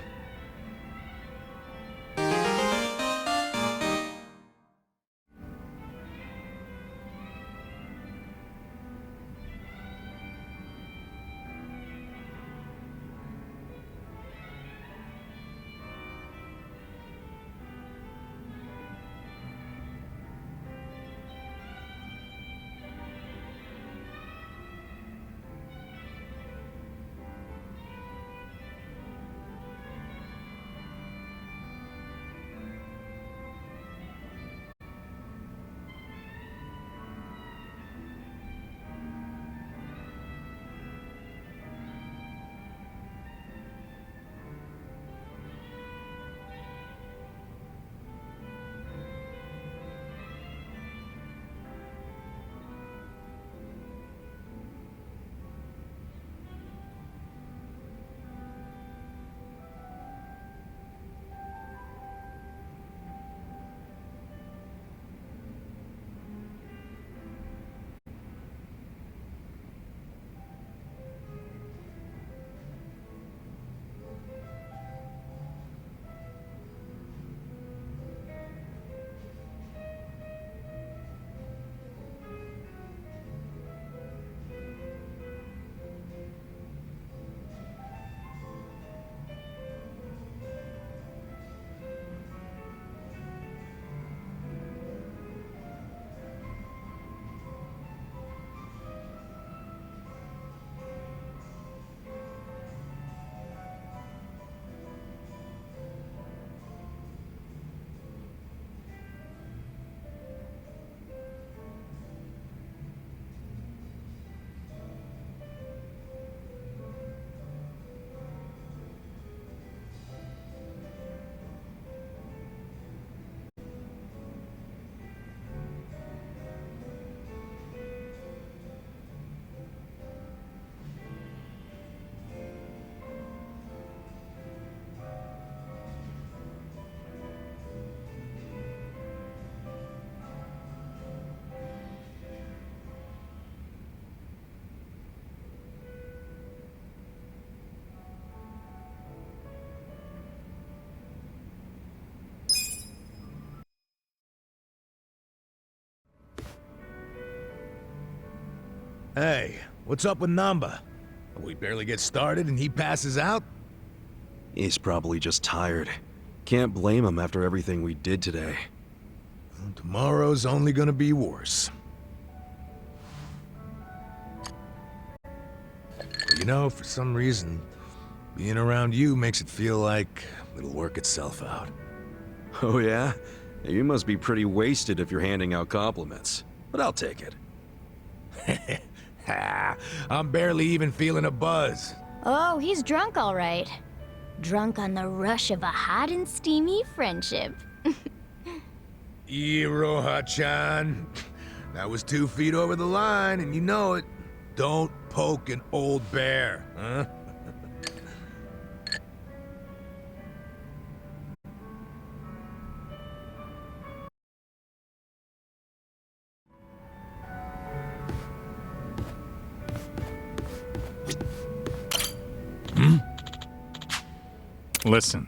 Hey, what's up with Namba? We barely get started and he passes out? He's probably just tired. Can't blame him after everything we did today. Well, tomorrow's only gonna be worse. You know, for some reason, being around you makes it feel like it'll work itself out. Oh yeah? You must be pretty wasted if you're handing out compliments. But I'll take it. I'm barely even feeling a buzz. Oh, he's drunk all right. Drunk on the rush of a hot and steamy friendship. Iroha-chan. That was 2 feet over the line, and you know it. Don't poke an old bear, huh? Listen.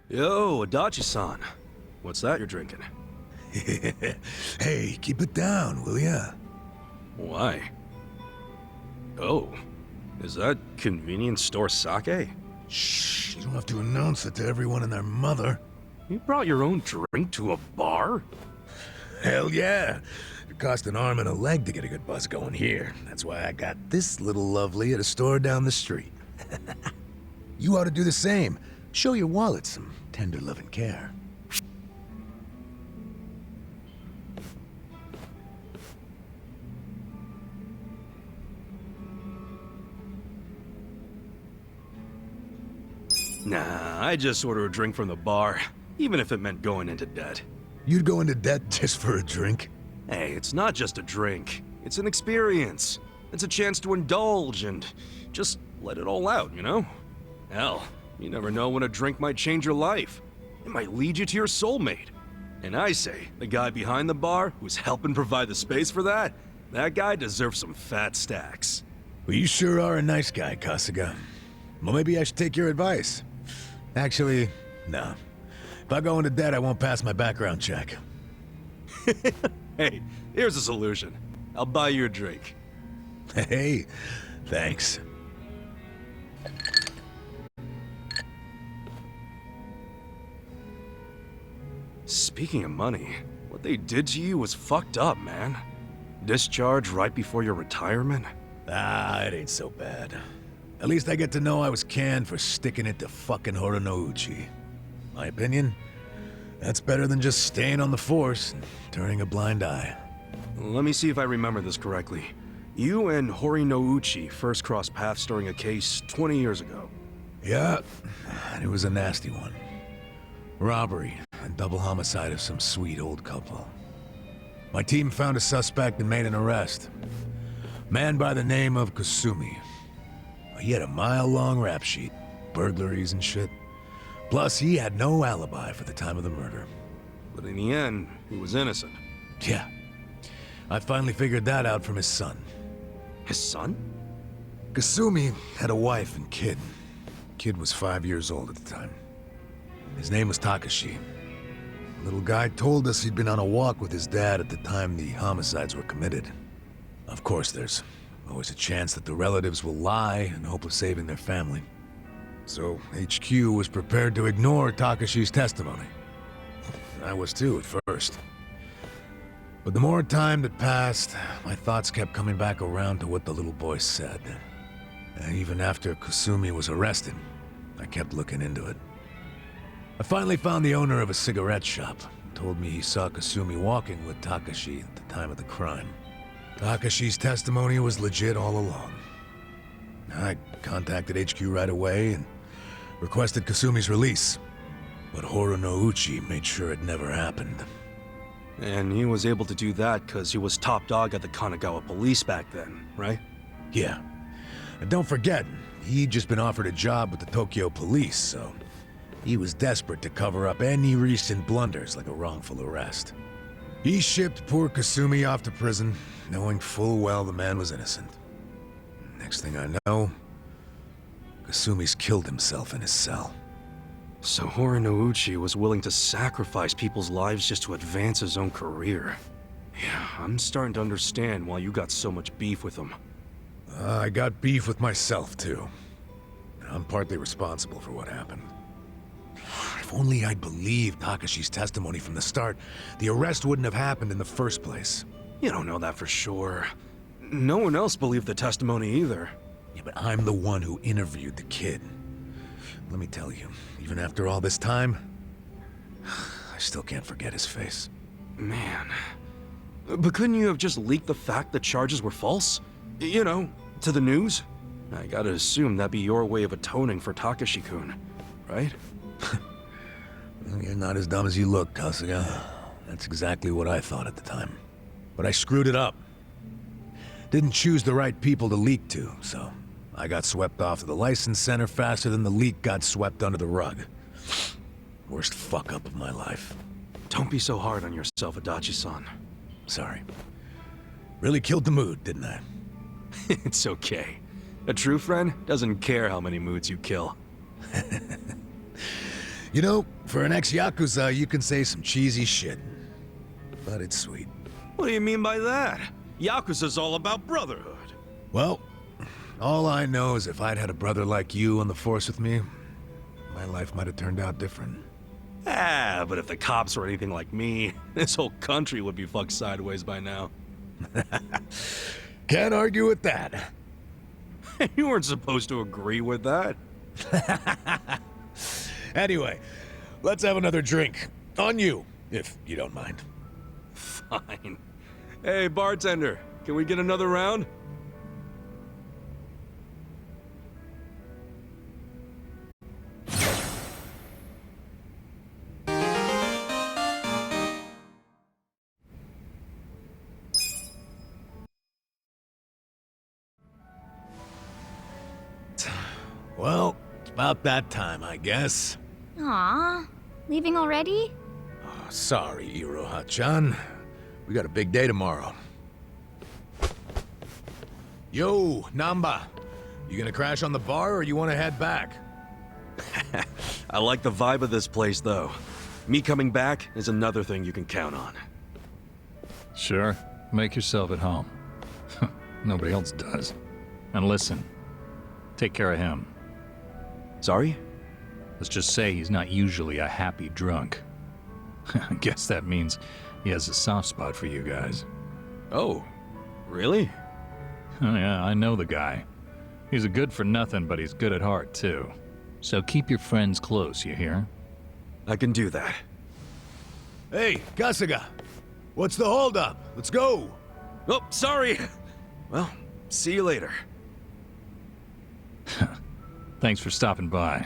Yo, Adachi-san. What's that you're drinking? Hey, keep it down, will ya? Why? Oh, is that convenience store sake? Shh, you don't have to announce it to everyone and their mother. You brought your own drink to a bar? Hell yeah. It cost an arm and a leg to get a good buzz going here. That's why I got this little lovely at a store down the street. You ought to do the same. Show your wallet some tender love and care. Nah, I just order a drink from the bar, even if it meant going into debt. You'd go into debt just for a drink? Hey, it's not just a drink. It's an experience. It's a chance to indulge and just let it all out, you know? Hell, you never know when a drink might change your life. It might lead you to your soulmate. And I say, the guy behind the bar who's helping provide the space for that guy deserves some fat stacks. Well, you sure are a nice guy, Kasuga. Well, maybe I should take your advice. Actually, no. If I go into debt, I won't pass my background check. Hey, here's a solution. I'll buy you a drink. Hey, thanks. Speaking of money, what they did to you was fucked up, man. Discharge right before your retirement? Ah, it ain't so bad. At least I get to know I was canned for sticking it to fucking Horinouchi. My opinion? That's better than just staying on the force and turning a blind eye. Let me see if I remember this correctly. You and Horinouchi first crossed paths during a case 20 years ago. Yeah, it was a nasty one. Robbery and double homicide of some sweet old couple. My team found a suspect and made an arrest. Man by the name of Kasumi. He had a mile-long rap sheet, burglaries and shit. Plus, he had no alibi for the time of the murder. But in the end, he was innocent. Yeah. I finally figured that out from his son. His son? Kasumi had a wife and kid. Kid was 5 years old at the time. His name was Takashi. The little guy told us he'd been on a walk with his dad at the time the homicides were committed. Of course, there's always a chance that the relatives will lie in hope of saving their family. So HQ was prepared to ignore Takashi's testimony. I was too at first. But the more time that passed, my thoughts kept coming back around to what the little boy said. And even after Kasumi was arrested, I kept looking into it. I finally found the owner of a cigarette shop. Told me he saw Kasumi walking with Takashi at the time of the crime. Takashi's testimony was legit all along. I contacted HQ right away and requested Kasumi's release. But Horonouchi made sure it never happened. And he was able to do that because he was top dog at the Kanagawa police back then, right? Yeah. And don't forget, he'd just been offered a job with the Tokyo police, so he was desperate to cover up any recent blunders like a wrongful arrest. He shipped poor Kasumi off to prison, knowing full well the man was innocent. Next thing I know, Kasumi's killed himself in his cell. So Horonouchi was willing to sacrifice people's lives just to advance his own career. Yeah, I'm starting to understand why you got so much beef with him. I got beef with myself, too. I'm partly responsible for what happened. If only I'd believed Takashi's testimony from the start, the arrest wouldn't have happened in the first place. You don't know that for sure. No one else believed the testimony either. Yeah, but I'm the one who interviewed the kid. Let me tell you, even after all this time, I still can't forget his face. Man. But couldn't you have just leaked the fact that charges were false? You know, to the news? I gotta assume that'd be your way of atoning for Takashi-kun, right? You're not as dumb as you look, Kasuga. That's exactly what I thought at the time. But I screwed it up. Didn't choose the right people to leak to, so I got swept off to the license center faster than the leak got swept under the rug. Worst fuck-up of my life. Don't be so hard on yourself, Adachi-san. Sorry. Really killed the mood, didn't I? It's okay. A true friend doesn't care how many moods you kill. You know, for an ex-Yakuza, you can say some cheesy shit. But it's sweet. What do you mean by that? Yakuza's all about brotherhood. Well, all I know is if I'd had a brother like you on the force with me, my life might have turned out different. Ah, but if the cops were anything like me, this whole country would be fucked sideways by now. Can't argue with that. You weren't supposed to agree with that. Anyway, let's have another drink. On you, if you don't mind. Fine. Hey, bartender, can we get another round? Well, it's about that time, I guess. Aw, leaving already? Oh, sorry, Iroha-chan. We got a big day tomorrow. Yo, Namba. You gonna crash on the bar, or you wanna head back? I like the vibe of this place, though. Me coming back is another thing you can count on. Sure. Make yourself at home. Nobody else does. And listen, take care of him. Sorry? Let's just say he's not usually a happy drunk. I guess that means he has a soft spot for you guys. Oh, really? Oh yeah, I know the guy. He's a good for nothing, but he's good at heart, too. So keep your friends close, you hear? I can do that. Hey, Kasuga! What's the holdup? Let's go! Oh, sorry! Well, see you later. Thanks for stopping by.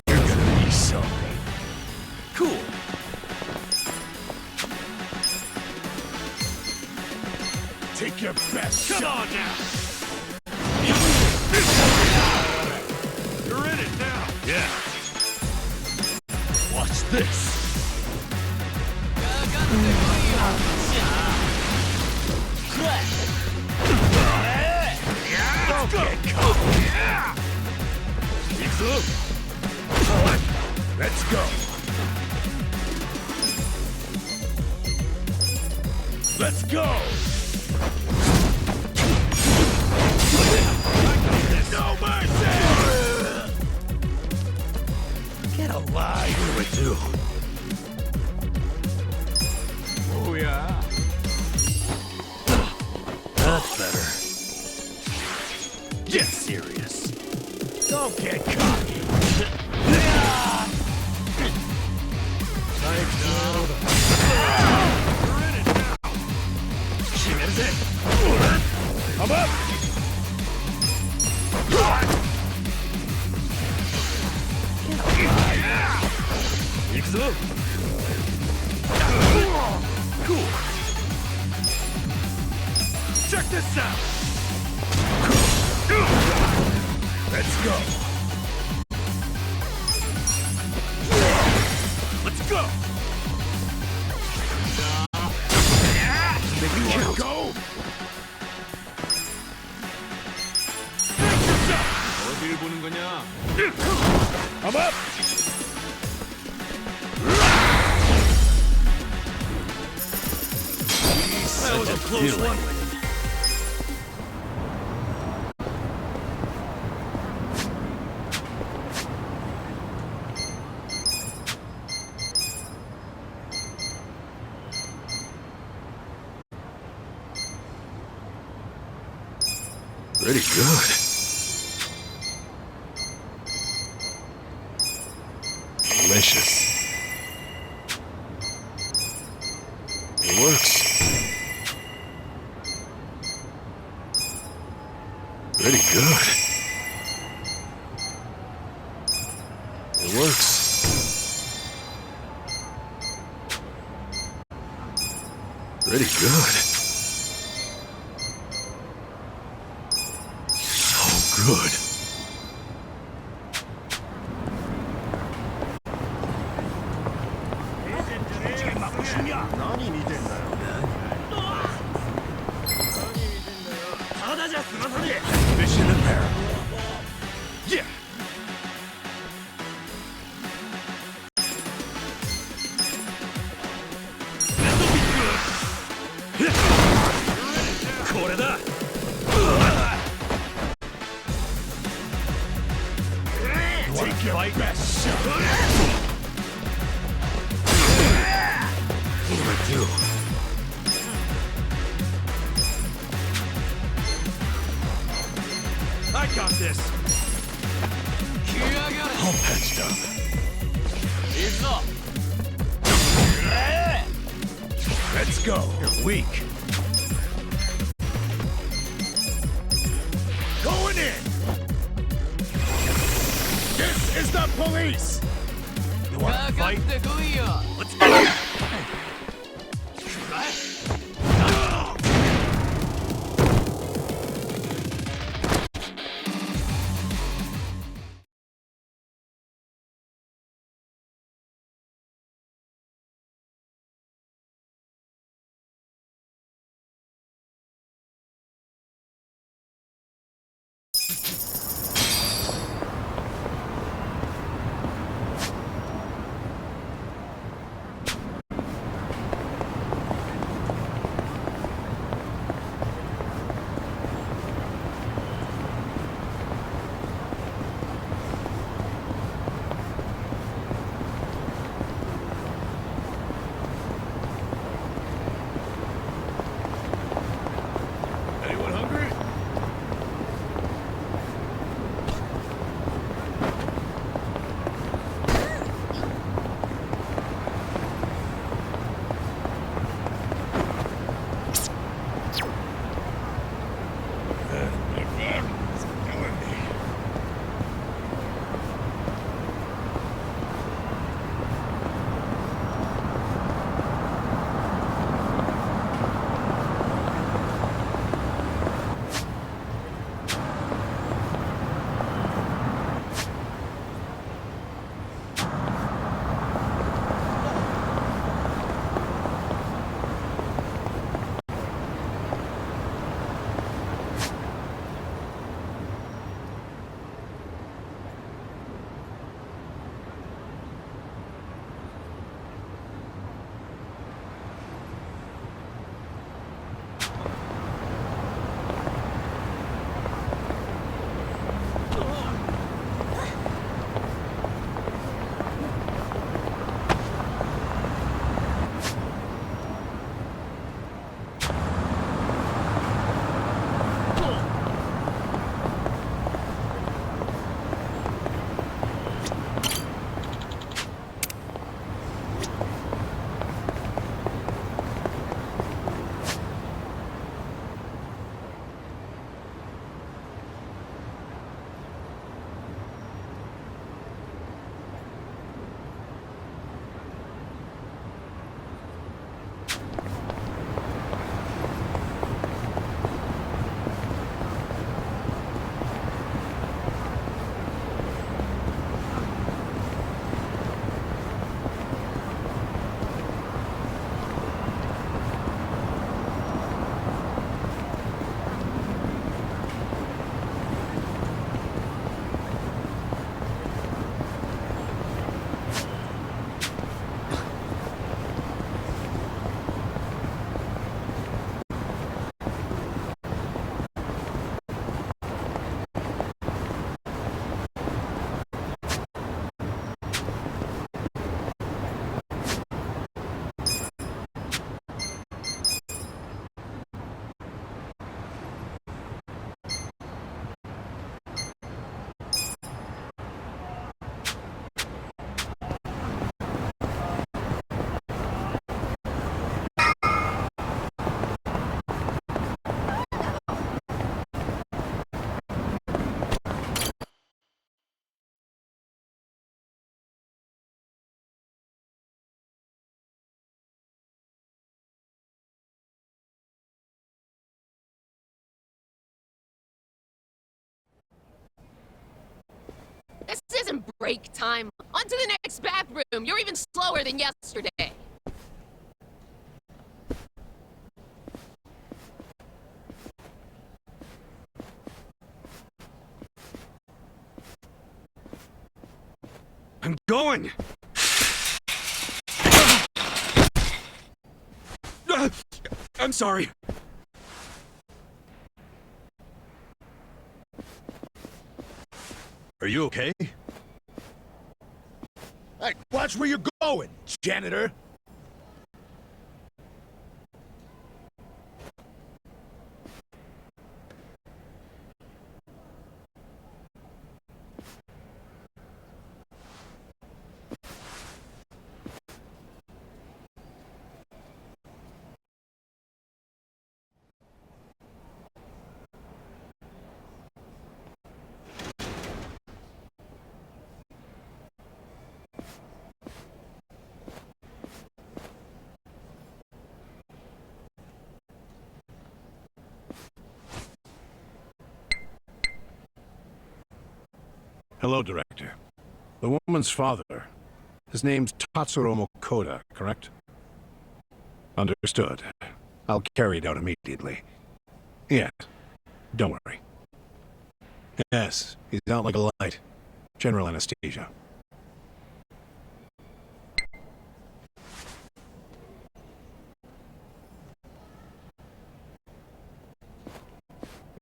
You're gonna be sorry. Cool. Take your best shot. Come on now. You're in it now. Yeah. Watch this. Okay, come on. Let's go. Let's go. No mercy. Get alive. What do I do? Oh yeah. That's better. Get serious. Don't get cocky. I'm up! Yakuza! Cool! Check this out! Let's go! Let's go! You can't go! 어딜 보는 거냐? I'm up! That was a close one. Pretty good. Delicious. It works. Pretty good. It works. Pretty good. So good. Mission apparent. Yeah. This'll be good. これだ. Get my best shot. What do I do? I got this. All patched up. Let's go. You're weak. Going in. This is the police. You want to fight? Let's go. Anyone hungry? My back is killing me. This isn't break time. On to the next bathroom. You're even slower than yesterday. I'm going! I'm sorry. Are you okay? Watch where you're going, janitor! Hello, Director. The woman's father. His name's Tatsuro Mokoda, correct? Understood. I'll carry it out immediately. Yes. Don't worry. Yes, he's out like a light. General anesthesia.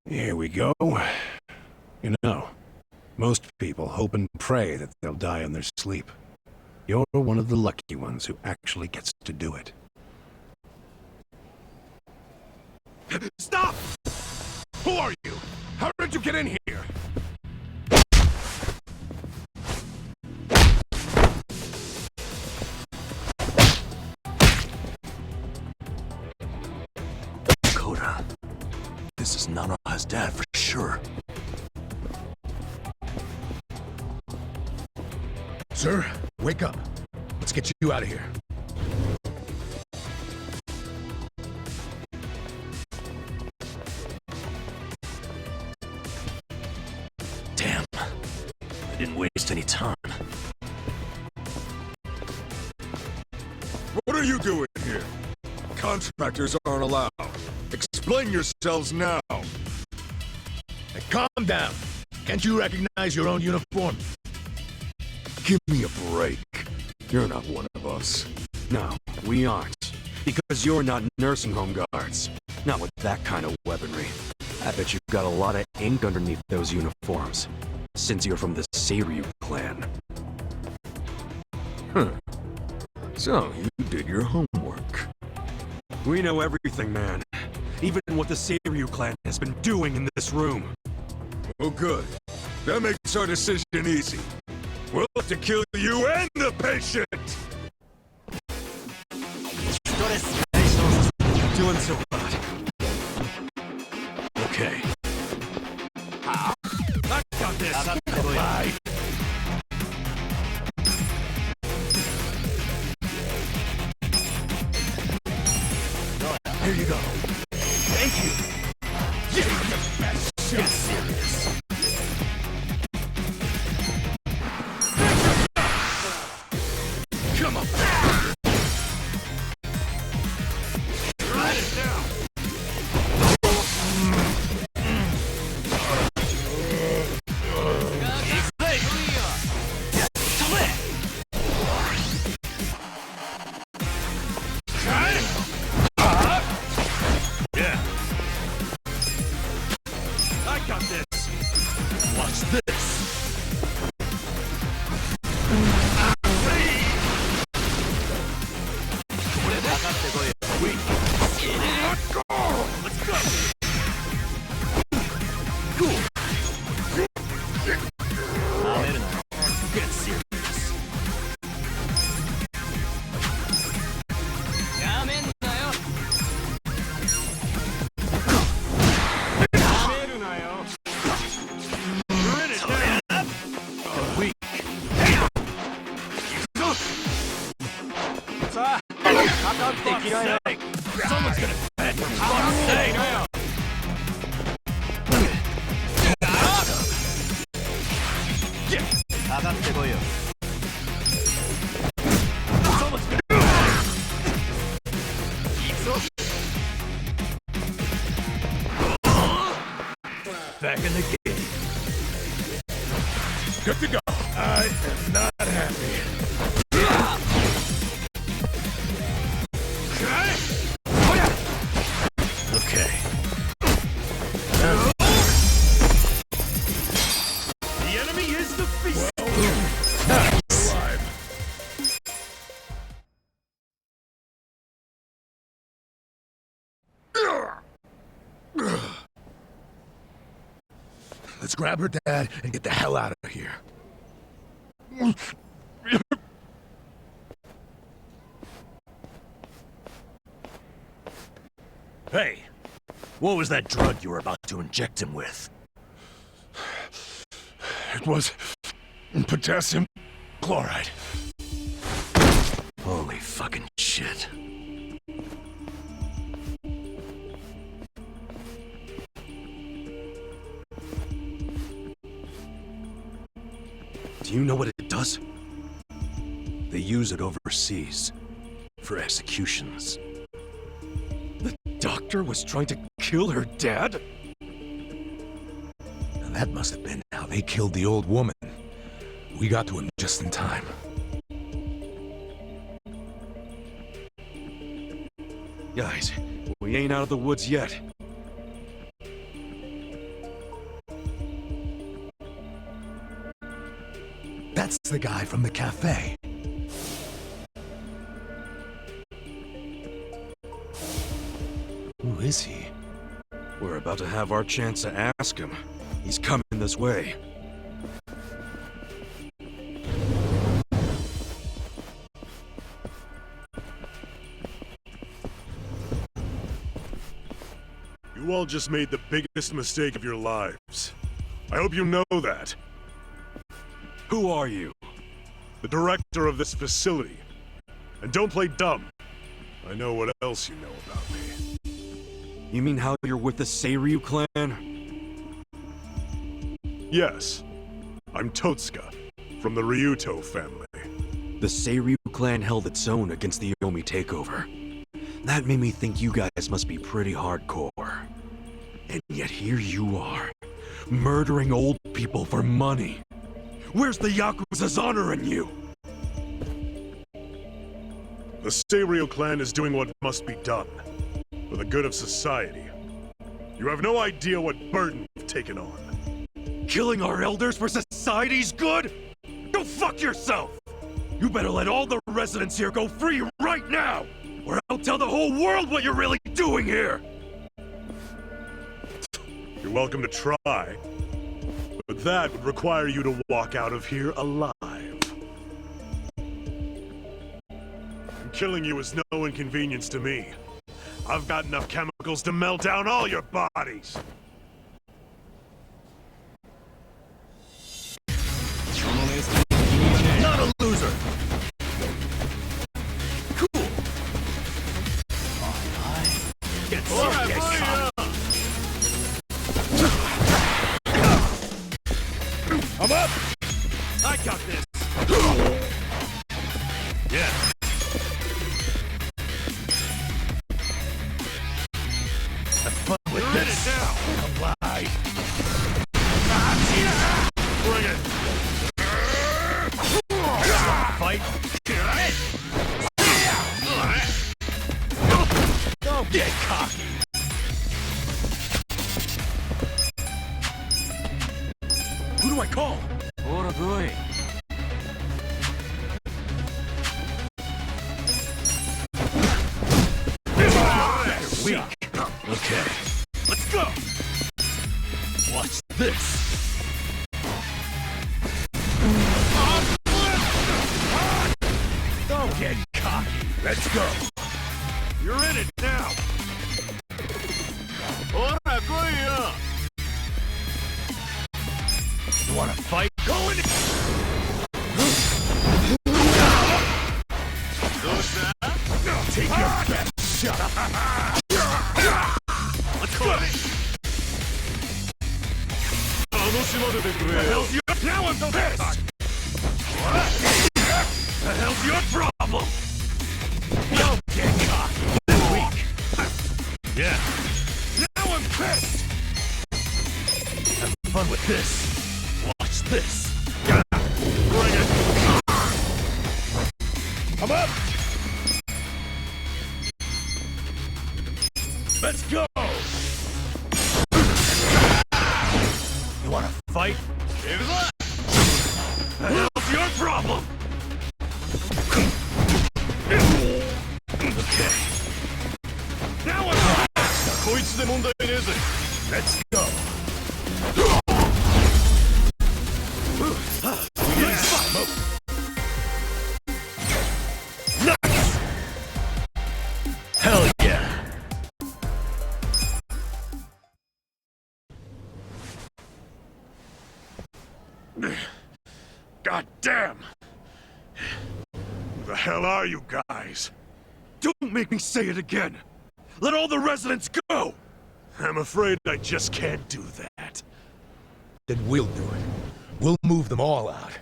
Here we go. You know, most people hope and pray that they'll die in their sleep. You're one of the lucky ones who actually gets to do it. Stop! Who are you? How did you get in here? Koda. This is Nanoha's dad for sure. Sir, wake up. Let's get you out of here. Damn. I didn't waste any time. What are you doing here? Contractors aren't allowed. Explain yourselves now. Hey, calm down. Can't you recognize your own uniform? Give me a break. You're not one of us. No, we aren't. Because you're not nursing home guards. Not with that kind of weaponry. I bet you've got a lot of ink underneath those uniforms. Since you're from the Seiryu clan. Huh. So, you did your homework. We know everything, man. Even what the Seiryu clan has been doing in this room. Oh, good. That makes our decision easy. We'll have to kill you and the patient! Doing so hot. Okay. I got this! Bye. Here you go. Thank you. You're the best shot. Get serious. Come on. Write it down. Yeah. I got this. Watch this. Let's go! Cool. Get serious. やめんなよ。やめるなよ。Write it down. Weak. さあ、かかってきなよ。Someone's gonna bet. Say now. Someone's gonna. Back in the game. Good to go. I am not happy. Okay. The enemy is the feast. Alive. Let's grab her dad and get the hell out of here. Hey, what was that drug you were about to inject him with? It was potassium chloride. Holy fucking shit. Do you know what it does? They use it overseas for executions. The doctor was trying to kill her dad? And that must have been how they killed the old woman. We got to him just in time. Guys, we ain't out of the woods yet. That's the guy from the cafe. Who is he? We're about to have our chance to ask him. He's coming this way. You all just made the biggest mistake of your lives. I hope you know that. Who are you? The director of this facility. And don't play dumb. I know what else you know about me. You mean how you're with the Seiryu clan? Yes. I'm Totsuka, from the Ryuto family. The Seiryu clan held its own against the Yomi takeover. That made me think you guys must be pretty hardcore. And yet here you are, murdering old people for money. Where's the Yakuza's honor in you? The Seiryu clan is doing what must be done, for the good of society. You have no idea what burden you've taken on. Killing our elders for society's good? Go fuck yourself! You better let all the residents here go free right now, or I'll tell the whole world what you're really doing here! You're welcome to try, but that would require you to walk out of here alive. And killing you is no inconvenience to me. I've got enough chemicals to melt down all your bodies. Not a loser! Cool! Get serious! I'm up! I got this! Yeah. Have fun with You're this. In it now! Come by! Bring it! Fight! Don't get cocky! Who do I call? Ora boy. Weak. Okay. Let's go! Watch this! Don't get cocky! Let's go! You're in it now! Ora, koiyo! You wanna fight? Go in! Take your best shot! Let's go! The hell's your... Now I'm pissed! What? The hell's your problem? Don't get cocky! Weak! Yeah! Now I'm pissed! Have fun with this! Watch this! Bring it! I'm up! Let's go! You wanna fight? The hell's your problem? Okay. Now I'm... こいつで問題ねえぜ。Let's go! God damn! Who the hell are you guys? Don't make me say it again! Let all the residents go! I'm afraid I just can't do that. Then we'll do it. We'll move them all out.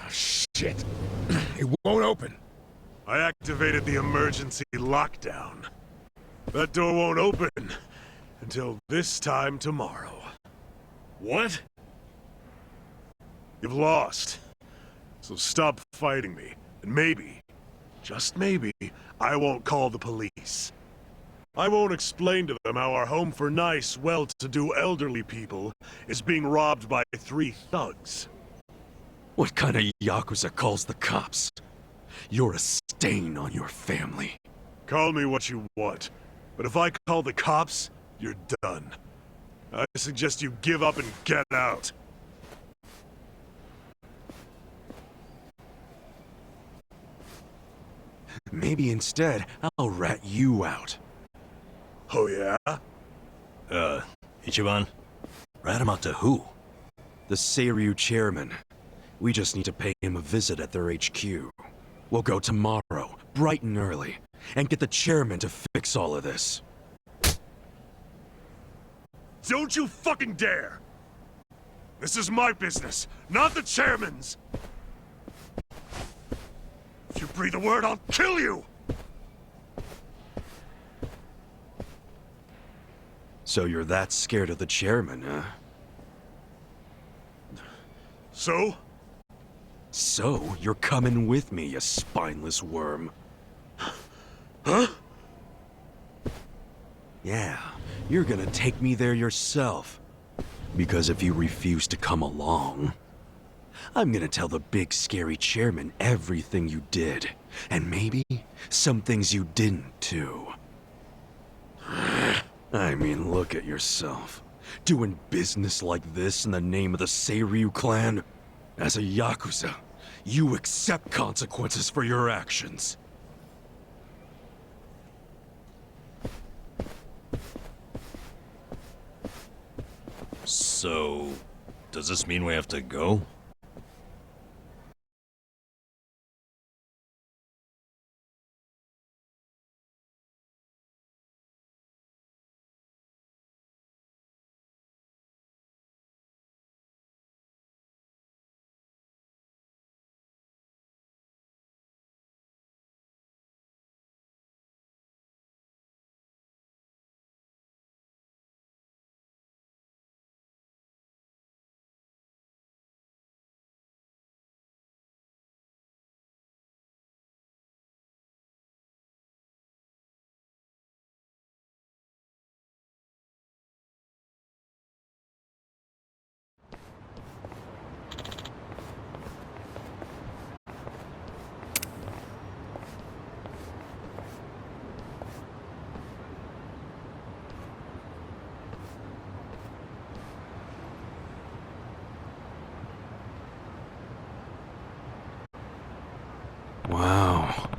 Shit. It won't open. I activated the emergency lockdown. That door won't open until this time tomorrow. What? You've lost. So stop fighting me, and maybe, just maybe, I won't call the police. I won't explain to them how our home for nice, well-to-do elderly people is being robbed by 3 thugs. What kind of Yakuza calls the cops? You're a stain on your family. Call me what you want, but if I call the cops, you're done. I suggest you give up and get out. Maybe instead, I'll rat you out. Oh yeah? Ichiban? Rat him out to who? The Seiryu chairman. We just need to pay him a visit at their HQ. We'll go tomorrow, bright and early, and get the chairman to fix all of this. Don't you fucking dare! This is my business, not the chairman's! If you breathe a word, I'll kill you! So you're that scared of the chairman, huh? So? So, you're coming with me, you spineless worm. Huh? Yeah, you're gonna take me there yourself. Because if you refuse to come along, I'm gonna tell the big scary chairman everything you did. And maybe some things you didn't, too. I mean, look at yourself. Doing business like this in the name of the Seiryu clan? As a Yakuza, you accept consequences for your actions. So, does this mean we have to go? Wow.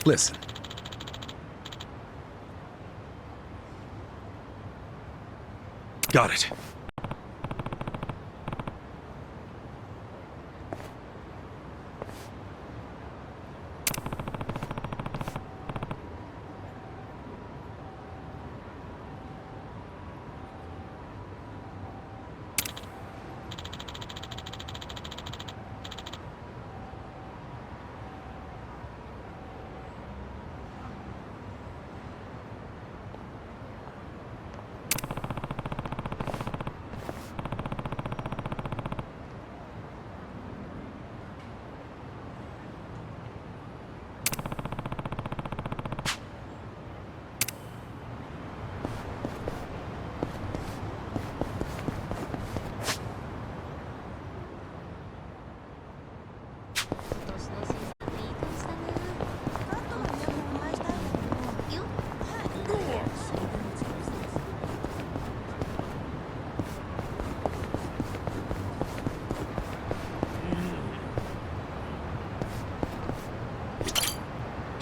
Listen. Got it.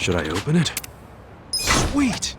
Should I open it? Sweet!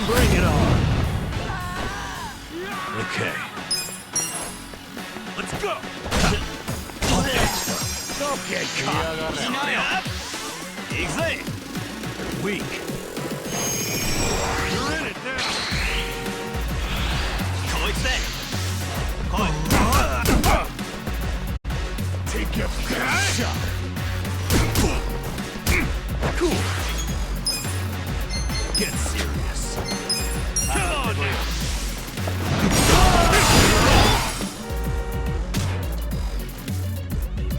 Bring it on. Okay. Let's go. Okay, cop. Easy. Weak. You're in it now. Take your best shot. Cool. Get serious. Come on now.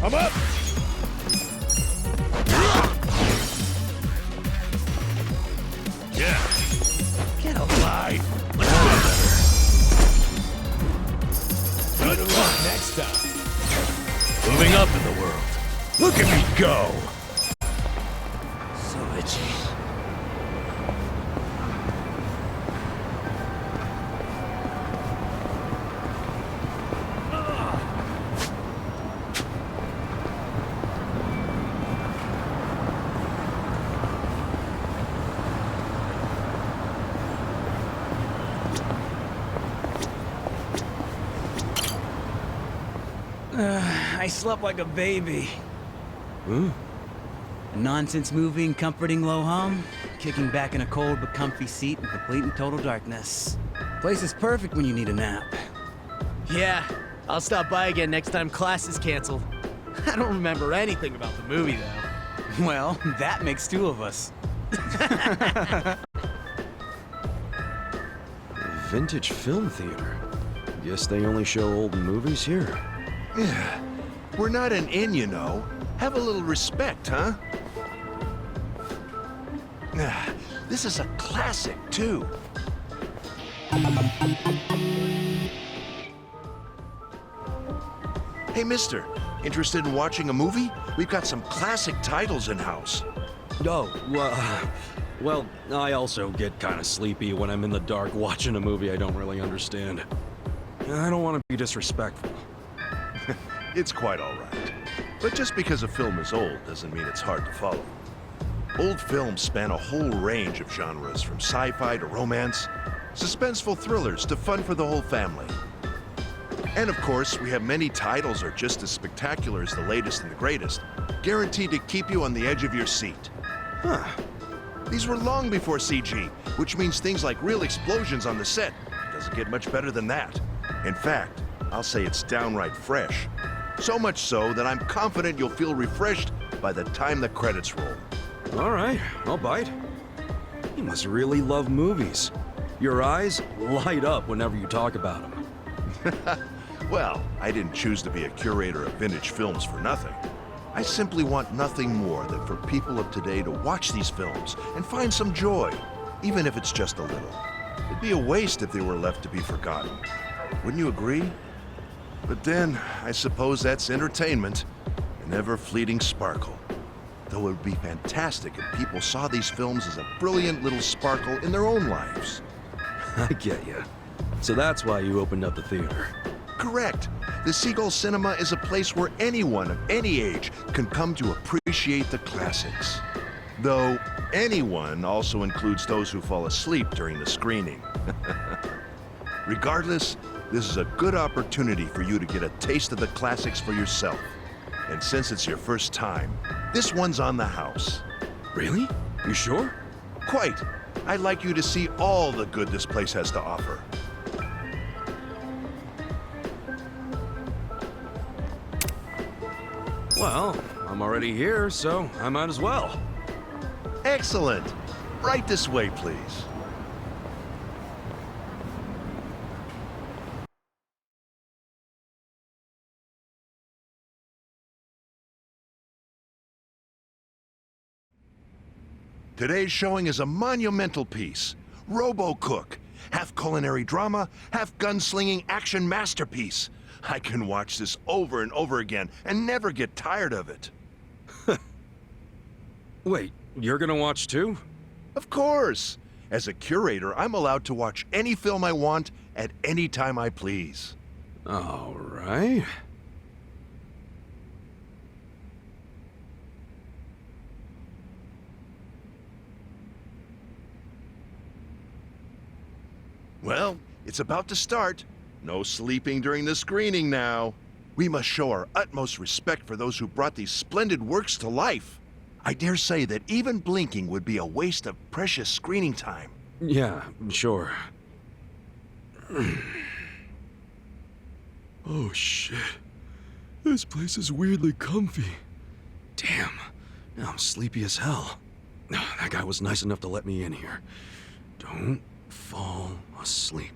I'm up. Yeah. Get alive. Let's go. Good luck next time. Moving up in the world. Look at me go. So itchy. I slept like a baby. Huh? A nonsense movie and comforting low hum, kicking back in a cold but comfy seat in complete and total darkness. Place is perfect when you need a nap. Yeah, I'll stop by again next time class is canceled. I don't remember anything about the movie, though. Well, that makes two of us. Vintage film theater. Guess they only show old movies here. Yeah. We're not an inn, you know. Have a little respect, huh? This is a classic, too. Hey, mister. Interested in watching a movie? We've got some classic titles in-house. Oh, well, I also get kind of sleepy when I'm in the dark watching a movie I don't really understand. I don't want to be disrespectful. It's quite all right. But just because a film is old doesn't mean it's hard to follow. Old films span a whole range of genres, from sci-fi to romance, suspenseful thrillers to fun for the whole family. And of course, we have many titles that are just as spectacular as the latest and the greatest, guaranteed to keep you on the edge of your seat. Huh. These were long before CG, which means things like real explosions on the set. Doesn't get much better than that. In fact, I'll say it's downright fresh. So much so that I'm confident you'll feel refreshed by the time the credits roll. All right, I'll bite. You must really love movies. Your eyes light up whenever you talk about them. Well, I didn't choose to be a curator of vintage films for nothing. I simply want nothing more than for people of today to watch these films and find some joy, even if it's just a little. It'd be a waste if they were left to be forgotten. Wouldn't you agree? But then, I suppose that's entertainment, an ever-fleeting sparkle. Though it would be fantastic if people saw these films as a brilliant little sparkle in their own lives. I get you. So that's why you opened up the theater. Correct. The Seagull Cinema is a place where anyone of any age can come to appreciate the classics. Though anyone also includes those who fall asleep during the screening. Regardless, this is a good opportunity for you to get a taste of the classics for yourself. And since it's your first time, this one's on the house. Really? You sure? Quite. I'd like you to see all the good this place has to offer. Well, I'm already here, so I might as well. Excellent. Right this way, please. Today's showing is a monumental piece. Robo-Cook. Half culinary drama, half gunslinging action masterpiece. I can watch this over and over again and never get tired of it. Wait, you're gonna watch too? Of course. As a curator, I'm allowed to watch any film I want at any time I please. All right. Well, it's about to start. No sleeping during the screening now. We must show our utmost respect for those who brought these splendid works to life. I dare say that even blinking would be a waste of precious screening time. Yeah, sure. Oh shit. This place is weirdly comfy. Damn, now I'm sleepy as hell. That guy was nice enough to let me in here. Don't fall asleep.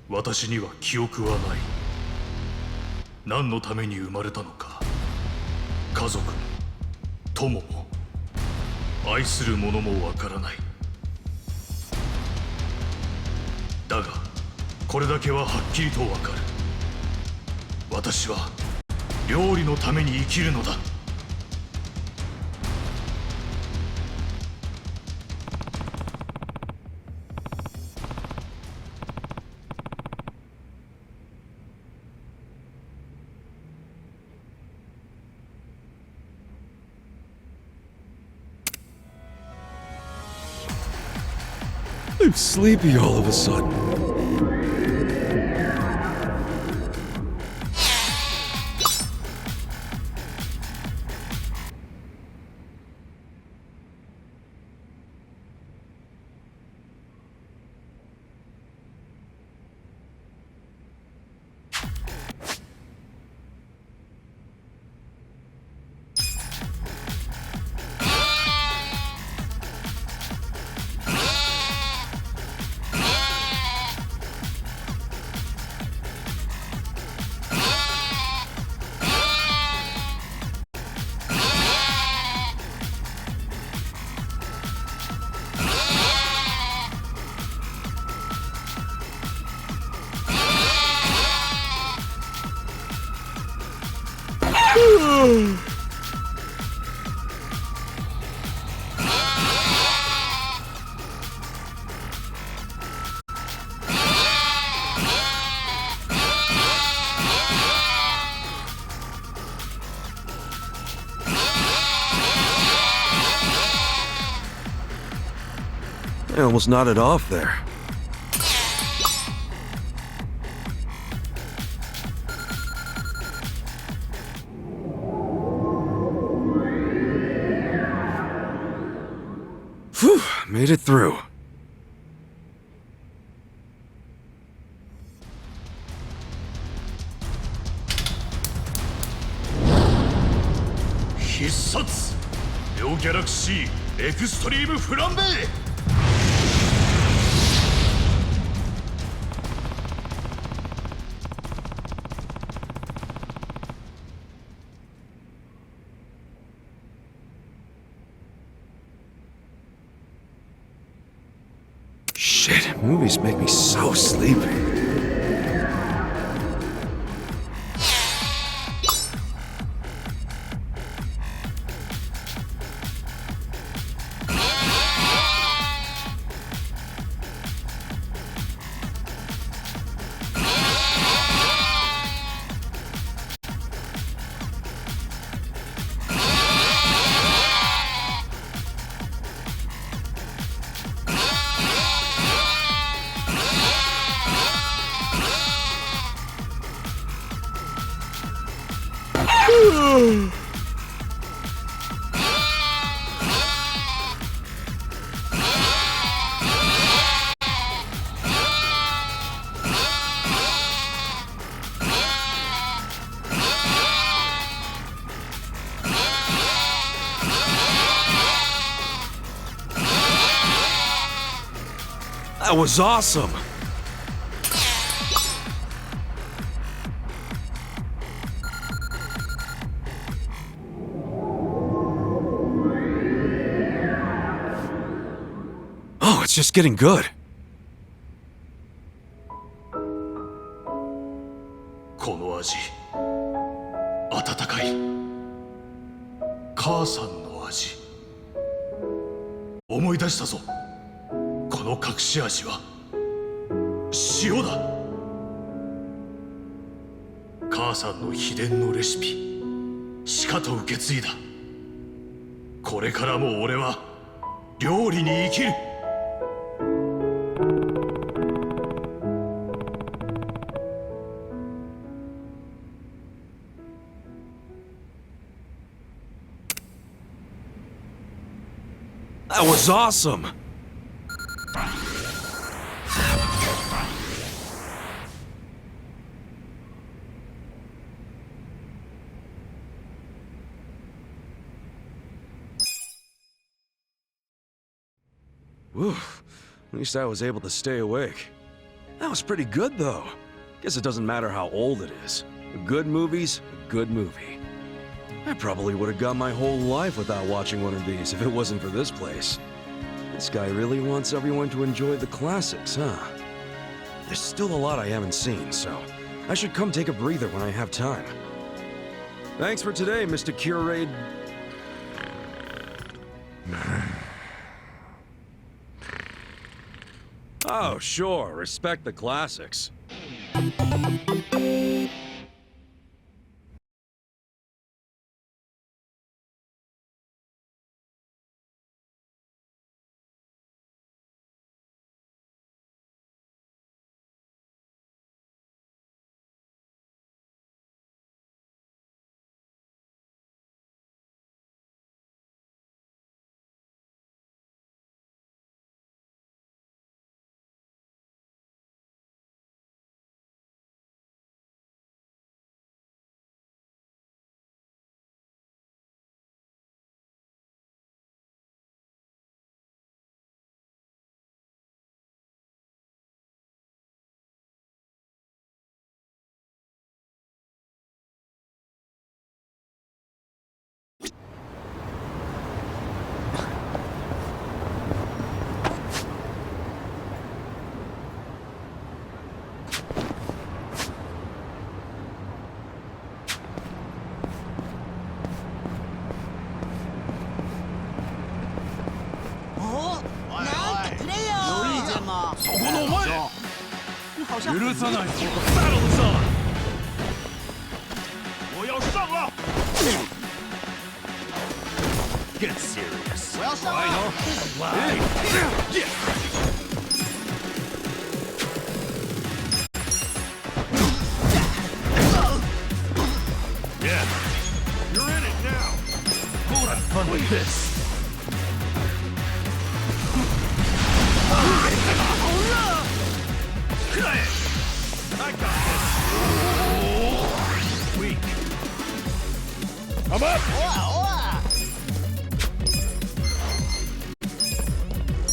私には記憶はない。何のために生まれたのか。家族も友も愛する者もわからない。だがこれだけははっきりとわかる。私は料理のために生きるのだ。I'm sleepy all of a sudden. I almost nodded off there. Whew, made it through. Hissatsu! Neo Galaxy Extreme Flambe! Shit, movies make me so sleepy. That was awesome! Oh, it's just getting good. この味、温かい。母さんの味。思い出したぞ。この隠し味は塩だ。母さんの秘伝のレシピ、しかと受け継いだ。これからも俺は料理に生きる。That was awesome! Whew. At least I was able to stay awake. That was pretty good, though. Guess it doesn't matter how old it is. A good movie's a good movie. I probably would have gone my whole life without watching one of these if it wasn't for this place. This guy really wants everyone to enjoy the classics, huh? There's still a lot I haven't seen, so I should come take a breather when I have time. Thanks for today, Mr. Curate. Oh, sure. Respect the classics. Get serious. Yeah, you're in it now. We'll have fun with this. I got this. Weak. I'm up.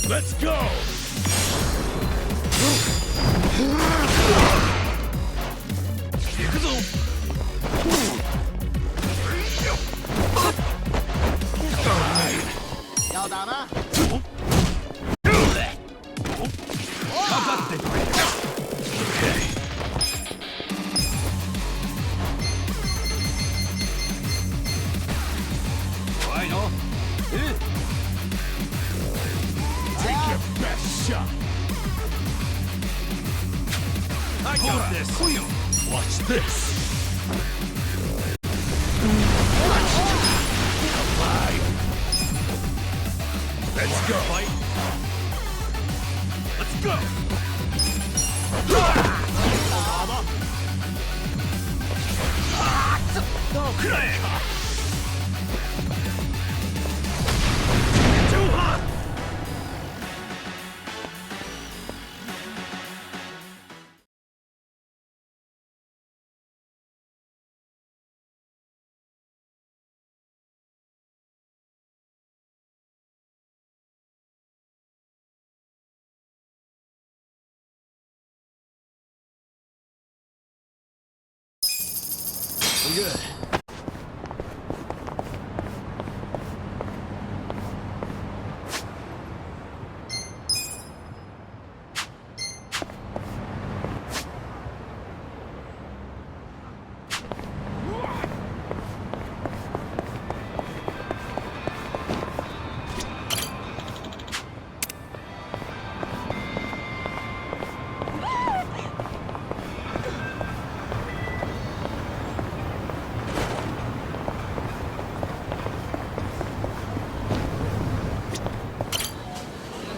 Let's go. I got this. Watch this. Let's go. Let's go. I'm good.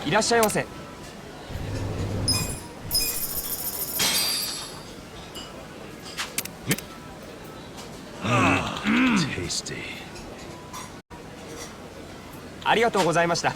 いらっしゃいませ。Tasty. ありがとうございました。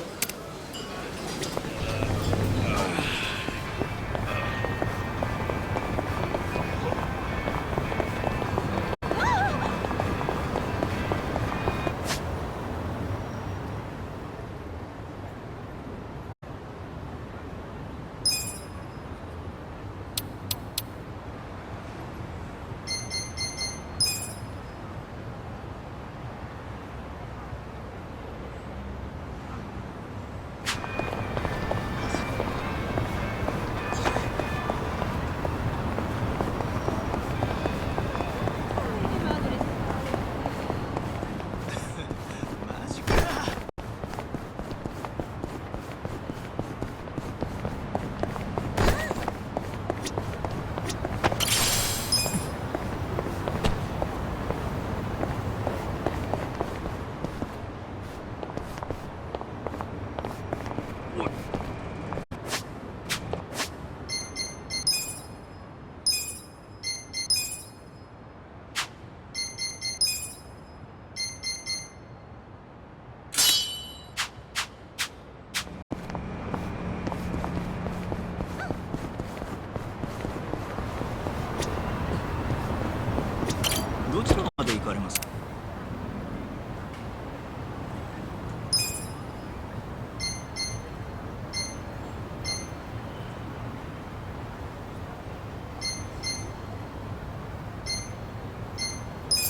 どちらまで行かれますか？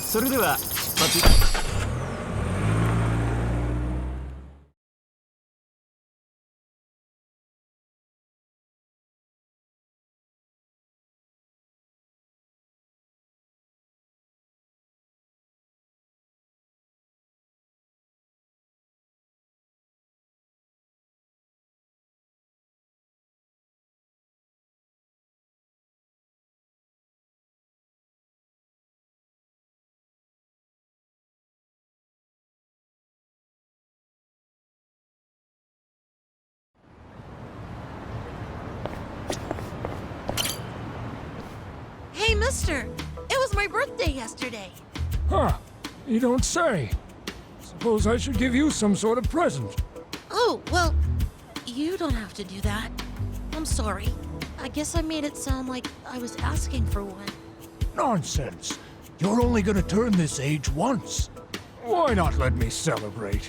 それでは出発。Hey, mister! It was my birthday yesterday. Huh. You don't say. Suppose I should give you some sort of present. Oh, well, you don't have to do that. I'm sorry. I guess I made it sound like I was asking for one. Nonsense. You're only gonna turn this age once. Why not let me celebrate?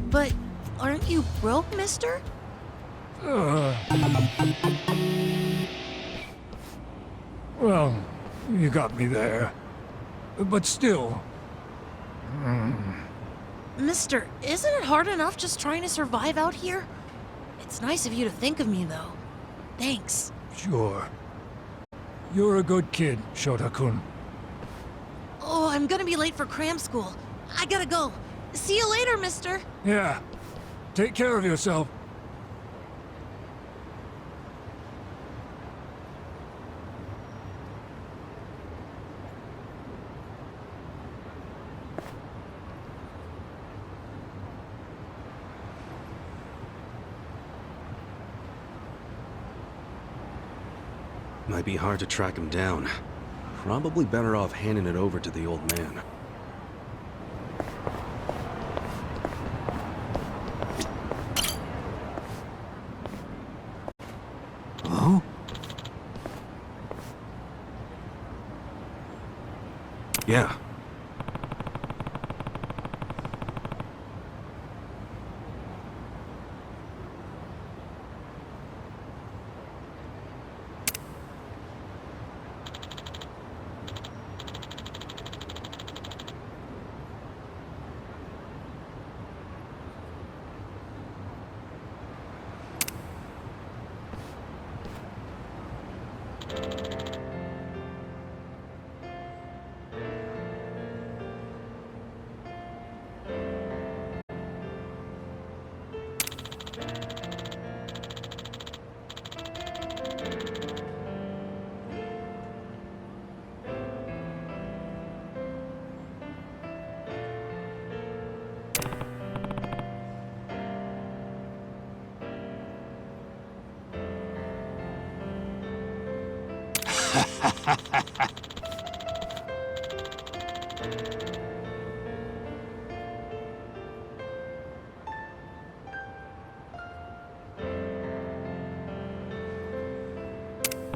But aren't you broke, mister? Well, you got me there. But still... Mister, isn't it hard enough just trying to survive out here? It's nice of you to think of me, though. Thanks. Sure. You're a good kid, Shota-kun. Oh, I'm gonna be late for cram school. I gotta go. See you later, mister. Yeah. Take care of yourself. Might be hard to track him down. Probably better off handing it over to the old man. Yeah.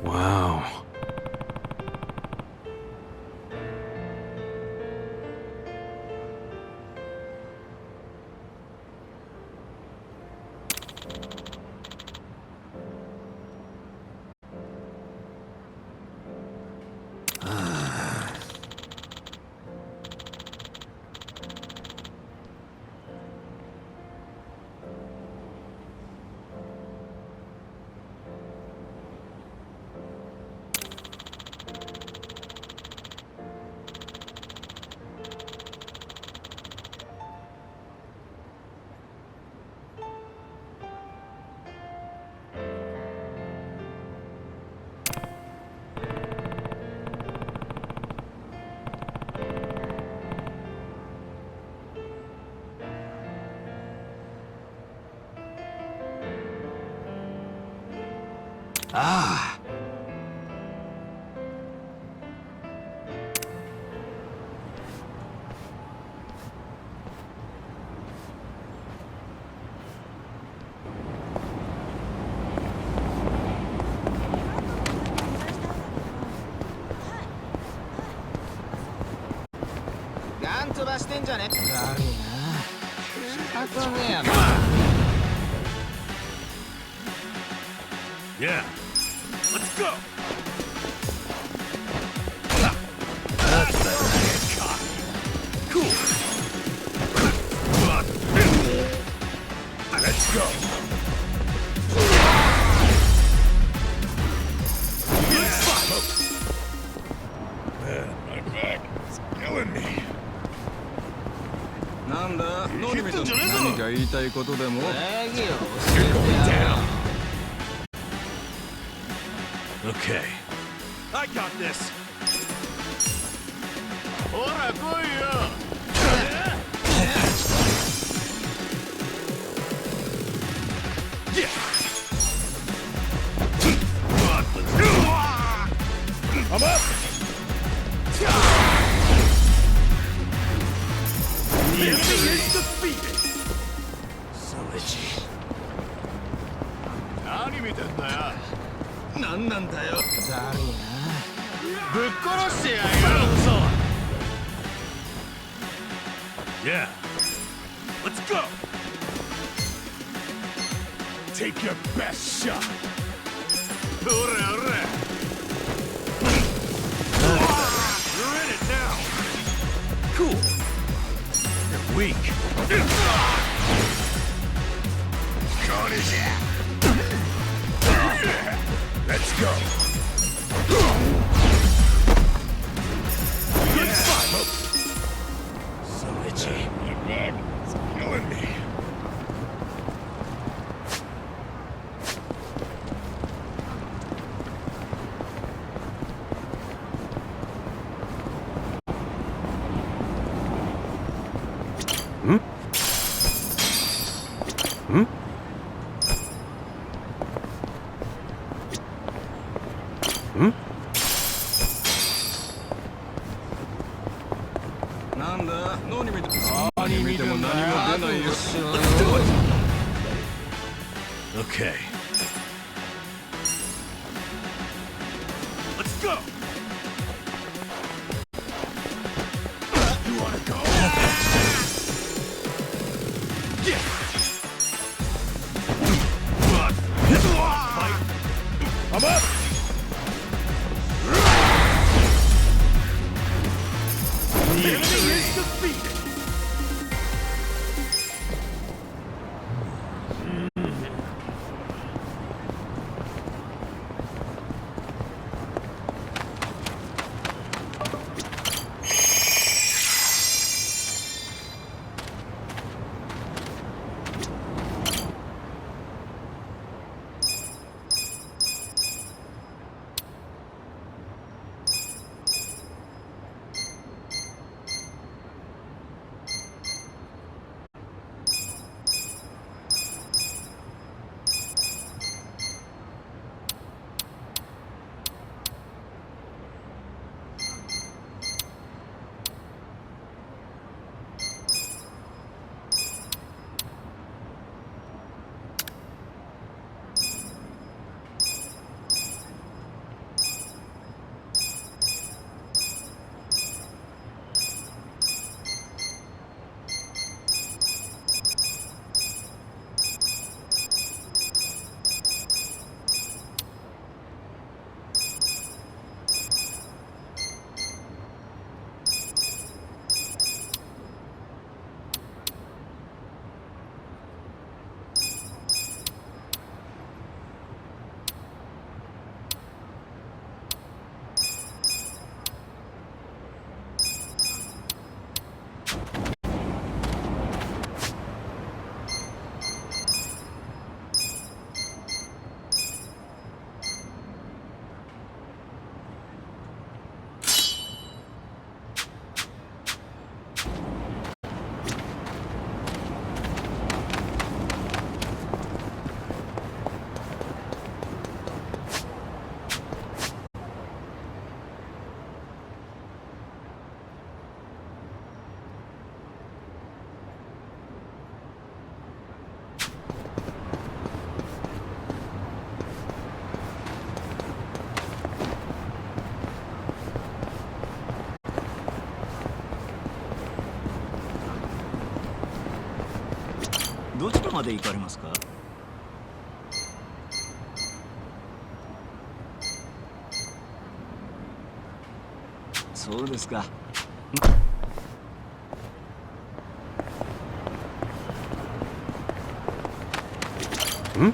Wow. Ah. Yeah. Let's go. Cool. Let's go. Man, my back is killing me. なんだ、ノリミと何か言いたいことでも Okay. I got this. ほら来いよ。I'm up. The enemy is defeated. So itchy. 何見てんだよ。何なんだよ。だるいな。ぶっ殺してやる。Yeah. Let's go. Take your best shot. You're in it now. Cool. You're weak. Let's go. Good fight. So itchy. My back is killing me. Okay. Let's go. どちらまで行かれますか？そうですか。ん？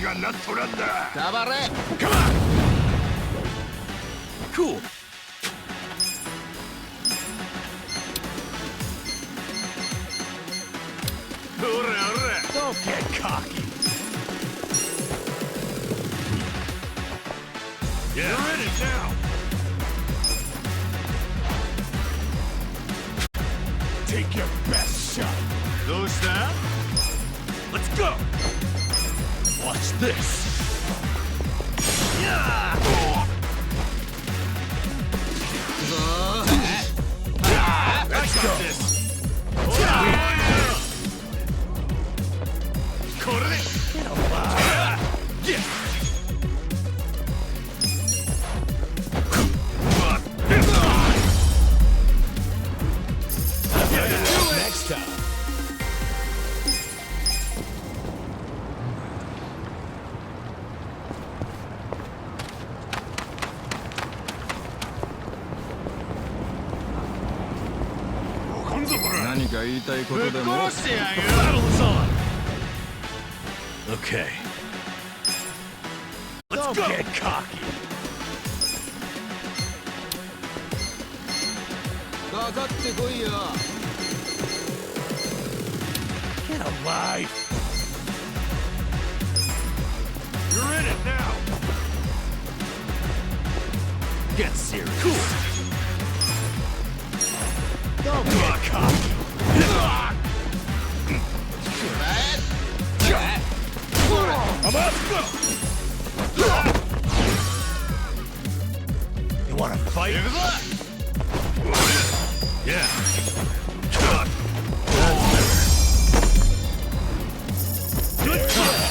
がなっとらんだ。黙れ。Come on. Cool. Don't get cocky. Yeah. You're in it now. Take your best shot. Those that? Let's go. Watch this. Yeah. Let's go. This. Next time. Battle's on. Okay. Let's go. Get cocky. Get alive. it now! Get serious. Cool! Don't be a cop! I'm up! You wanna fight? Yeah. Good cut.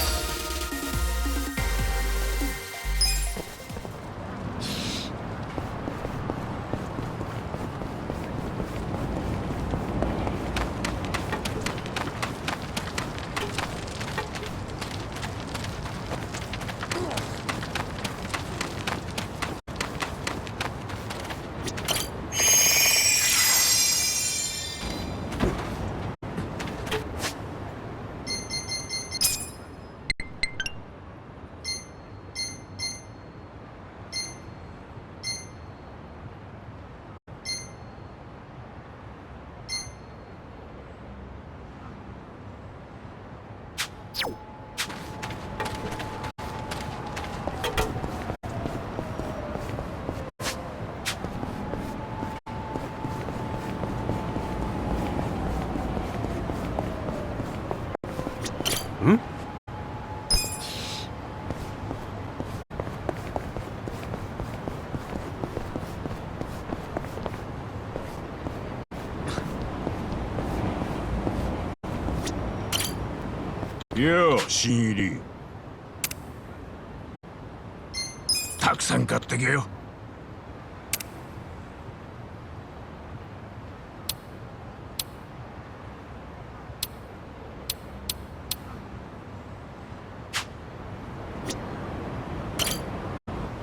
Hmm?よう、新入り。たくさん買ってけよ。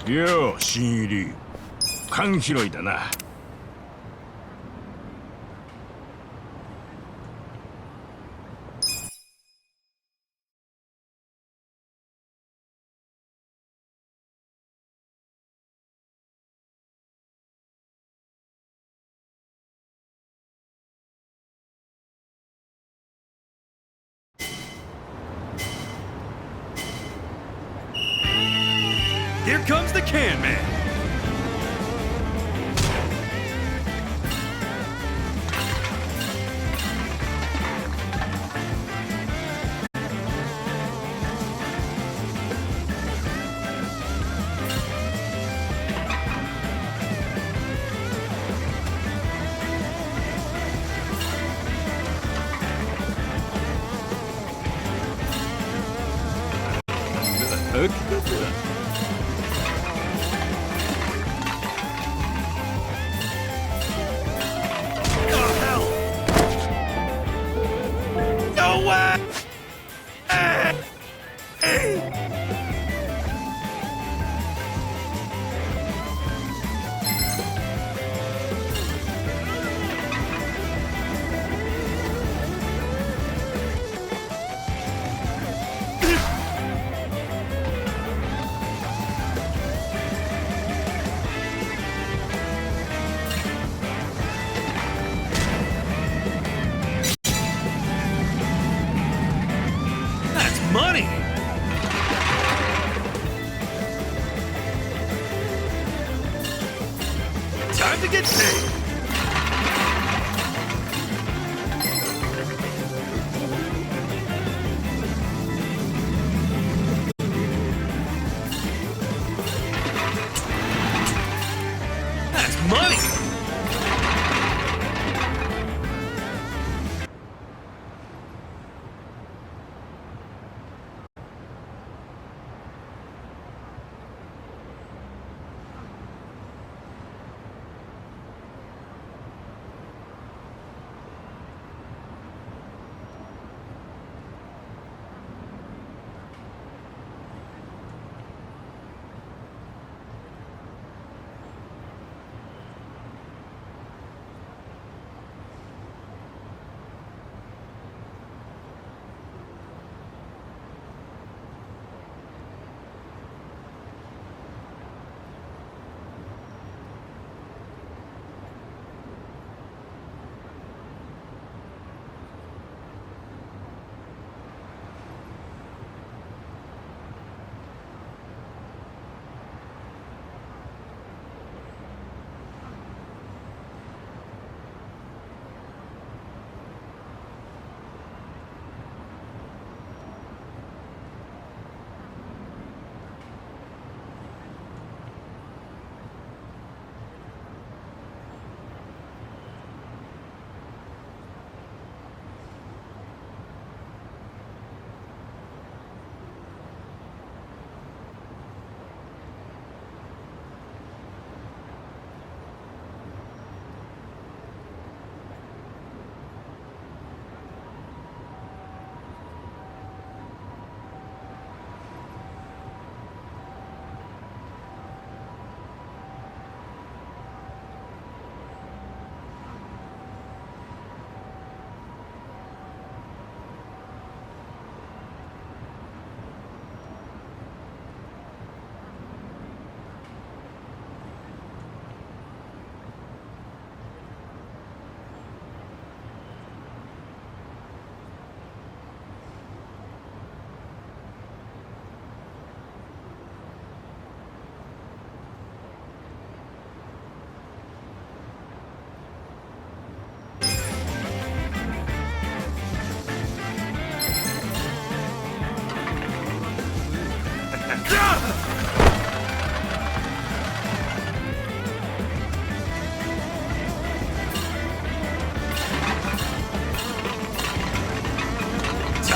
よう、新入り。缶拾いだな。Here comes the can man. No way! Money! Time to get paid! That's money!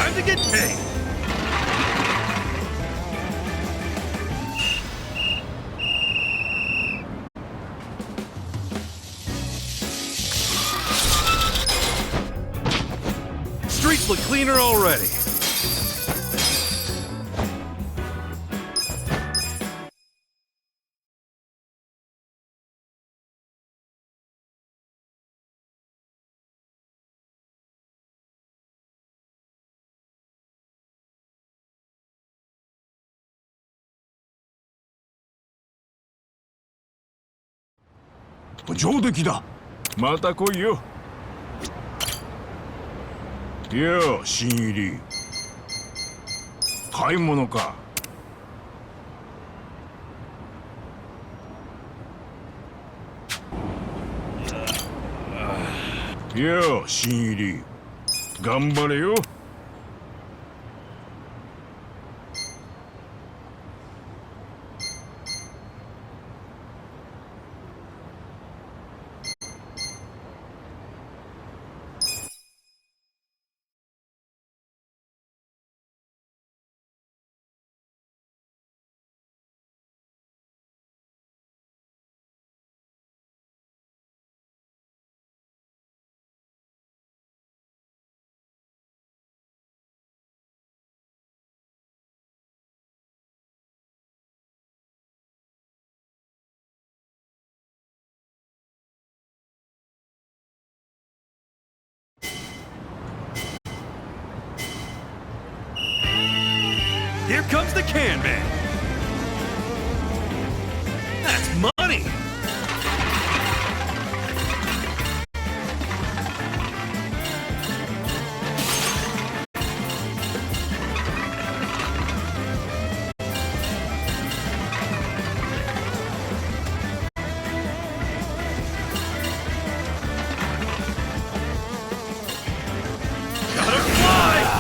Time to get paid! Streets look cleaner already. Sure敵だ。また来いよ。よう、新入り。買い物か。よう、新入り。頑張れよ。Here comes the can man. That's money. Gotta fly!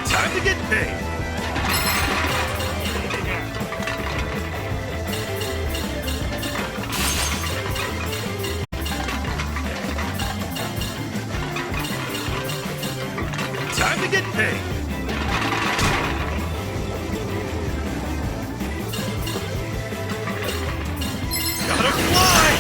Time to get paid. Time to get paid. Gotta fly!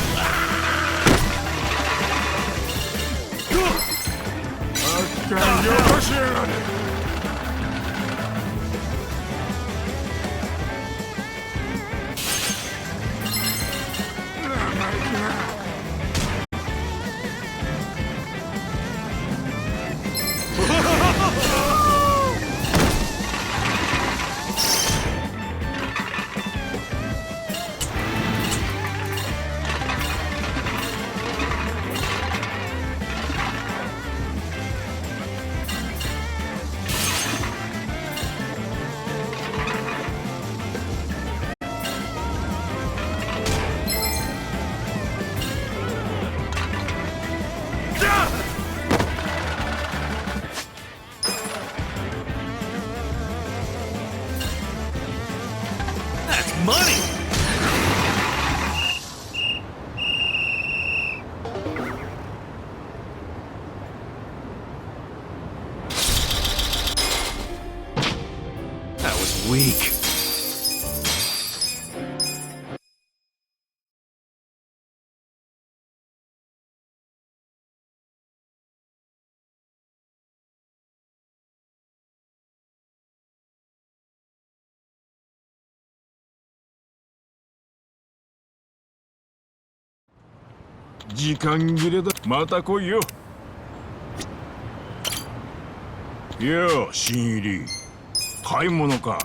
That's money! That was weak. Time切れだ。また来いよ。よう、新入り。買い物か。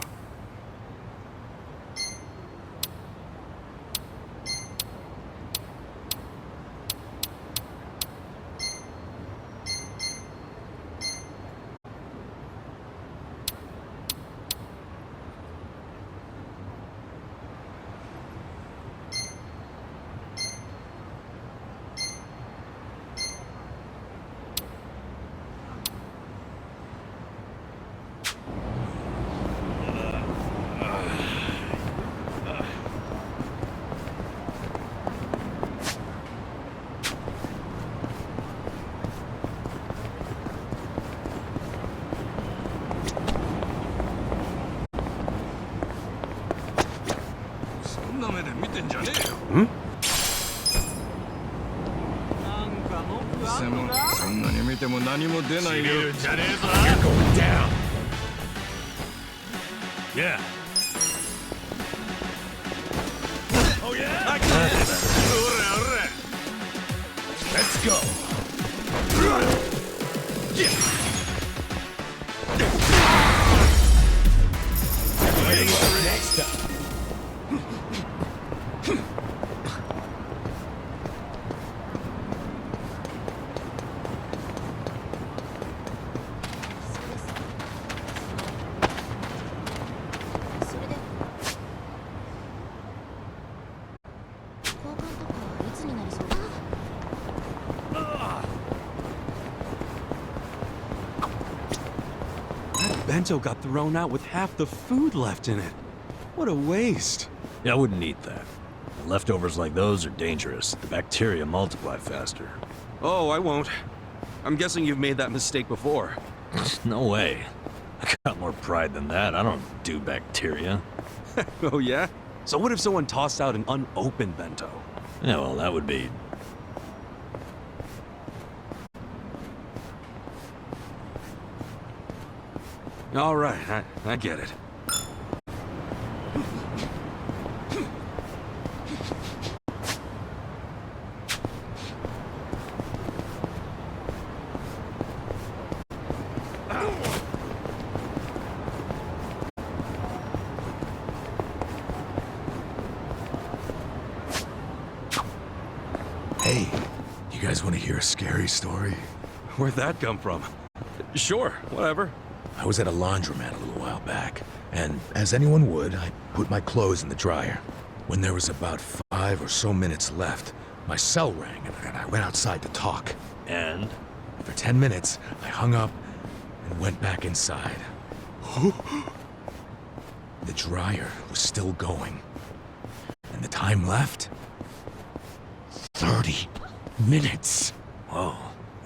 Hmm? そんなに見ても何も出ないよ。You're going down. Yeah. Oh yeah. I got this. Let's go. Next time. That bento got thrown out with half the food left in it. What a waste. Yeah, I wouldn't eat that. Leftovers like those are dangerous. The bacteria multiply faster. Oh, I won't. I'm guessing you've made that mistake before. No way. I got more pride than that. I don't do bacteria. Oh, yeah? So what if someone tossed out an unopened bento? Yeah, well, that would be... All right, I get it. Hey, you guys want to hear a scary story? Where'd that come from? Sure, whatever. I was at a laundromat a little while back, and as anyone would, I put my clothes in the dryer. When there was about 5 or so minutes left, my cell rang, and I went outside to talk. And? For 10 minutes, I hung up and went back inside. The dryer was still going, and the time left? 30 minutes. Whoa,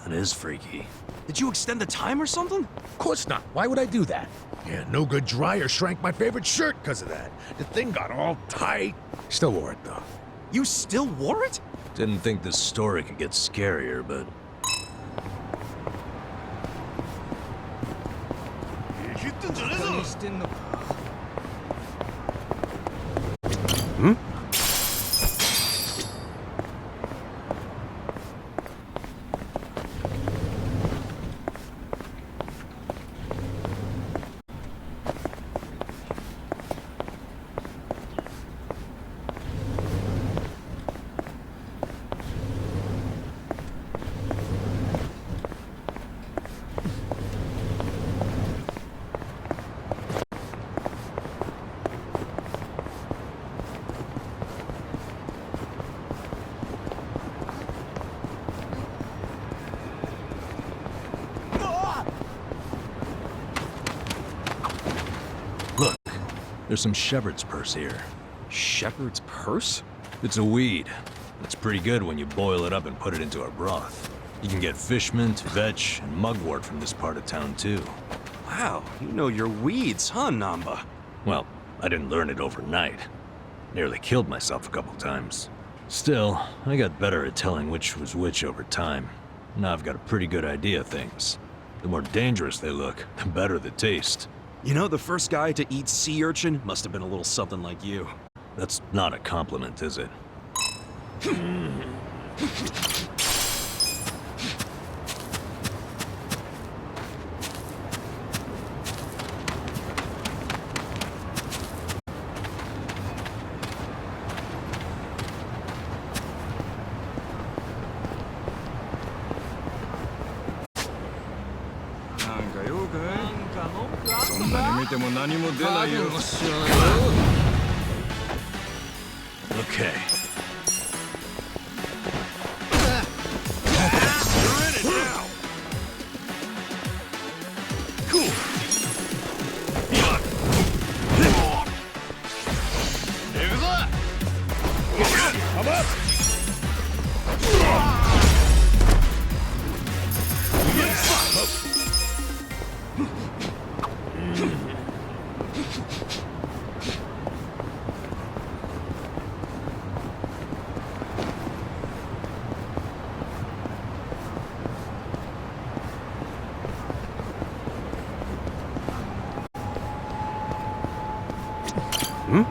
that is freaky. Did you extend the time or something? Of course not. Why would I do that? Yeah, no good dryer shrank my favorite shirt because of that. The thing got all tight. Still wore it, though. You still wore it? Didn't think this story could get scarier, but... Hmm? There's some shepherd's purse here. Shepherd's purse? It's a weed. It's pretty good when you boil it up and put it into a broth. You can get fish mint, vetch, and mugwort from this part of town, too. Wow, you know your weeds, huh, Namba? Well, I didn't learn it overnight. Nearly killed myself a couple times. Still, I got better at telling which was which over time. Now I've got a pretty good idea of things. The more dangerous they look, the better the taste. You know, the first guy to eat sea urchin must have been a little something like you. That's not a compliment, is it? Okay. You're in it now. Cool. Come up. Hmm?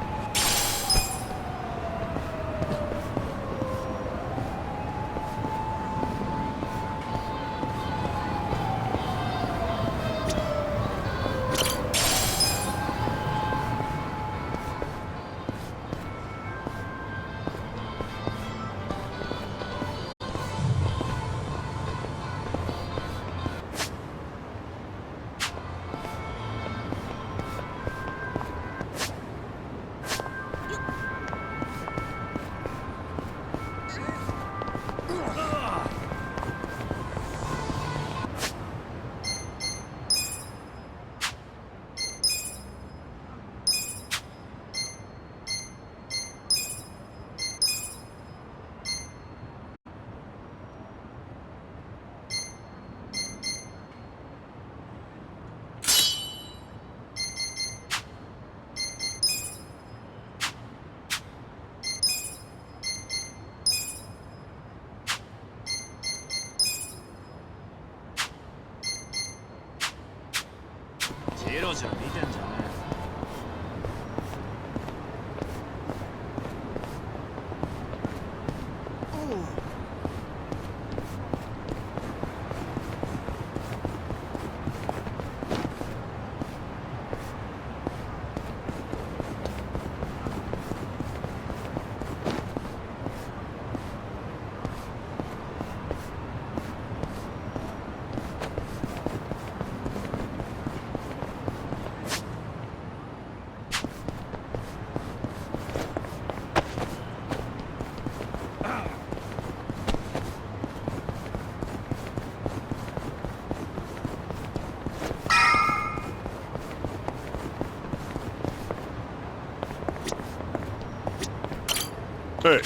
Hey.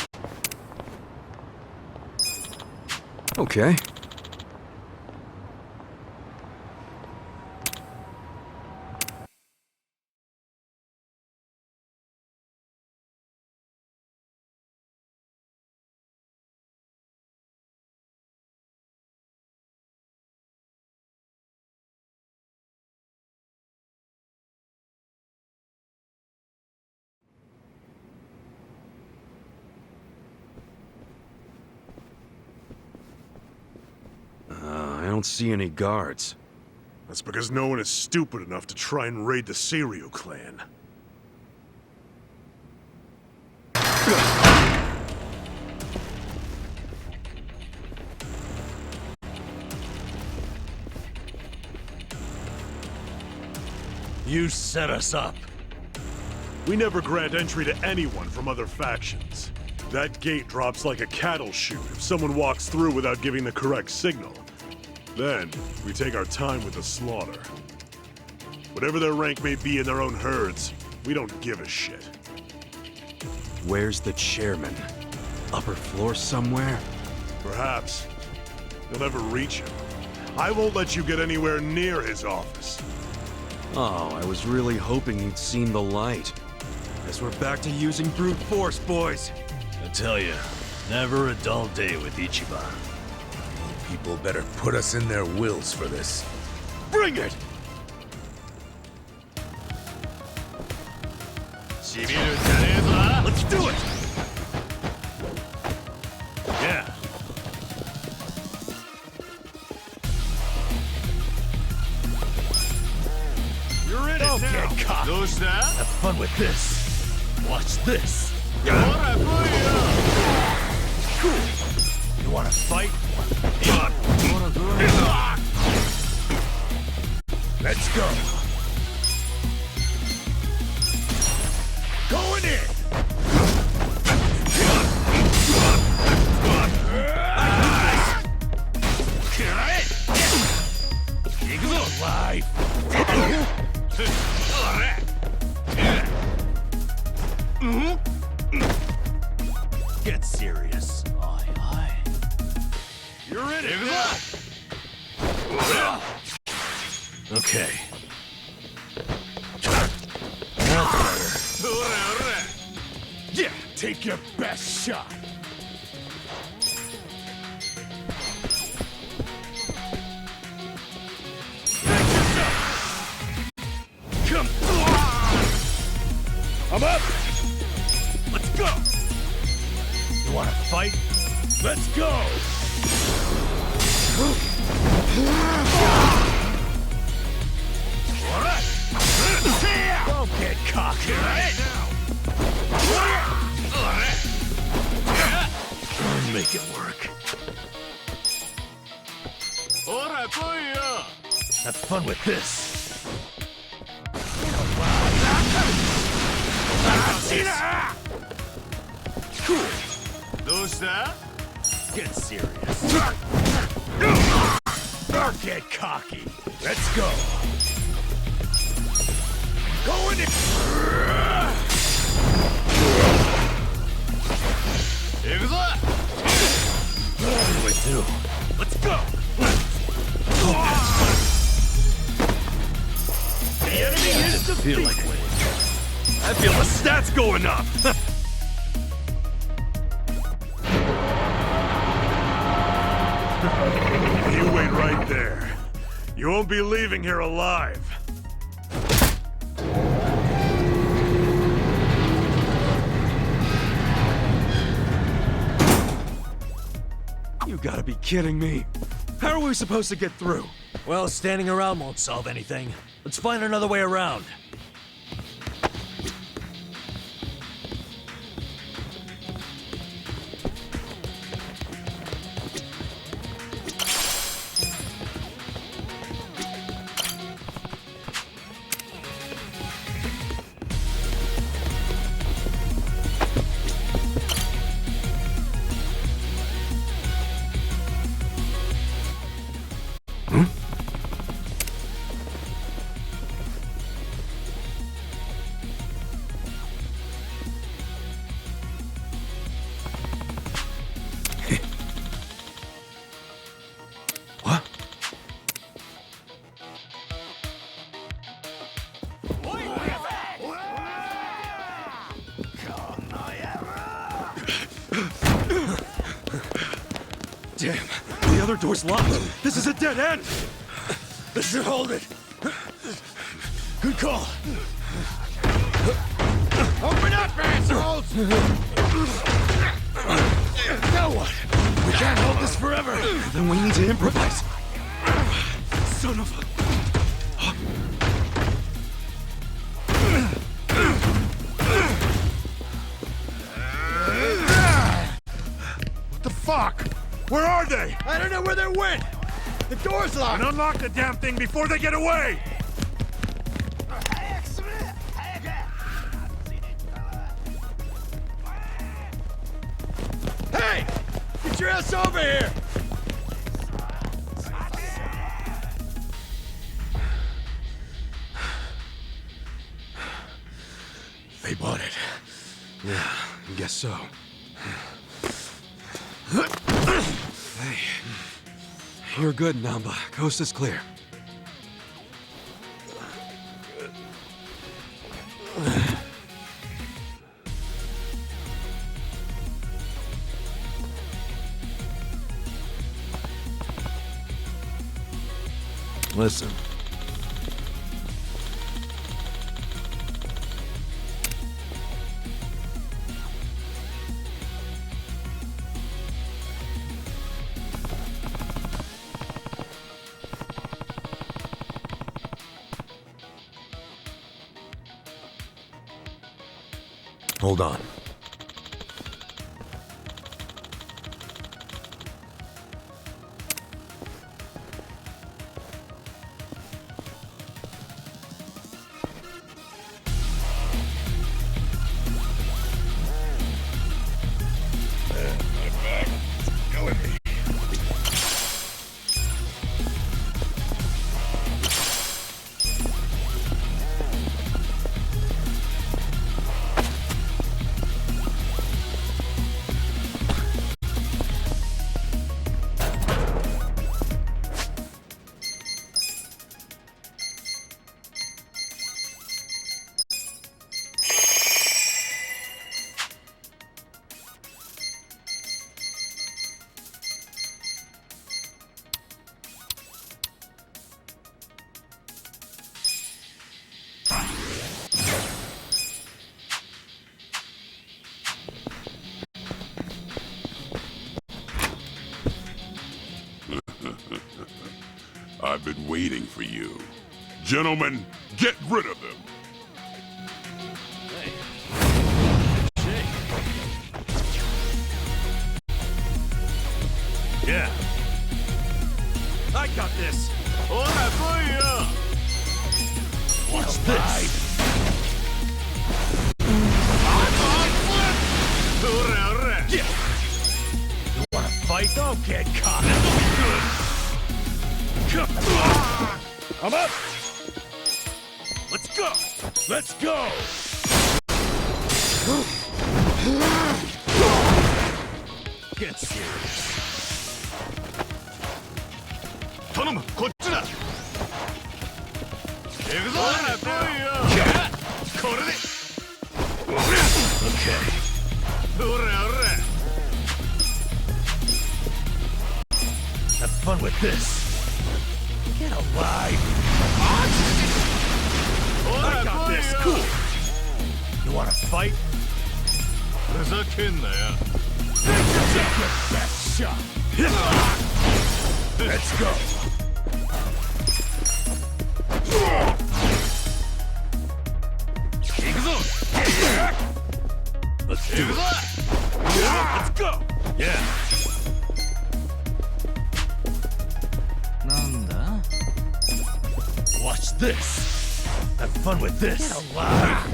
Okay. I don't see any guards. That's because no one is stupid enough to try and raid the Seiryu clan. You set us up. We never grant entry to anyone from other factions. That gate drops like a cattle chute if someone walks through without giving the correct signal. Then, we take our time with the slaughter. Whatever their rank may be in their own herds, we don't give a shit. Where's the chairman? Upper floor somewhere? Perhaps. You'll never reach him. I won't let you get anywhere near his office. Oh, I was really hoping you'd seen the light. Guess we're back to using brute force, boys. I tell you, never a dull day with Ichiban. People better put us in their wills for this. Bring it! Let's do it! Yeah. You're in it now. Get caught. Have fun with this. Watch this. Cool. You wanna fight? Let's go. Going in. Alive. Get serious. Aye, aye. You're in it now. Okay. Yeah, take your best shot. Come. I'm up! Let's go! You wanna fight? Let's go! Alright! Don't get cocky, right? Make it work. Have fun with this. Cool. Get serious. Don't get cocky. Let's go. Going in. What do I do? Let's go. The enemy is defeated. I feel the stats going up. You wait right there. You won't be leaving here alive. You gotta be kidding me. How are we supposed to get through? Well, standing around won't solve anything. Let's find another way around. Damn, the other door's locked. This is a dead end. This should hold it. Good call. Open up, assholes! Now what? We can't hold this forever. Then we need to improvise. Son of a... What the fuck? Where are they? I don't know where they went. The door's locked. And unlock the damn thing before they get away. Hey! Get your ass over here! They bought it. Yeah, I guess so. Hey. You're good, Namba. Coast is clear. Listen. Hold on. I've been waiting for you. Gentlemen, get rid of him. Yeah. I got this. Watch this. Yeah. You wanna fight? Don't get caught. I'm up. Let's go. Let's go. Get serious. 頼む、こっちだ。行くぞ。ほら来いよ。これで。Okay. ほらほら。Have fun with this. Get alive. I got this. Cool. You wanna fight? ふざけんなよ。Take your best shot. Let's go. Let's do it. Let's go. Yeah. Nanda? Watch this. Have fun with this. Get alive.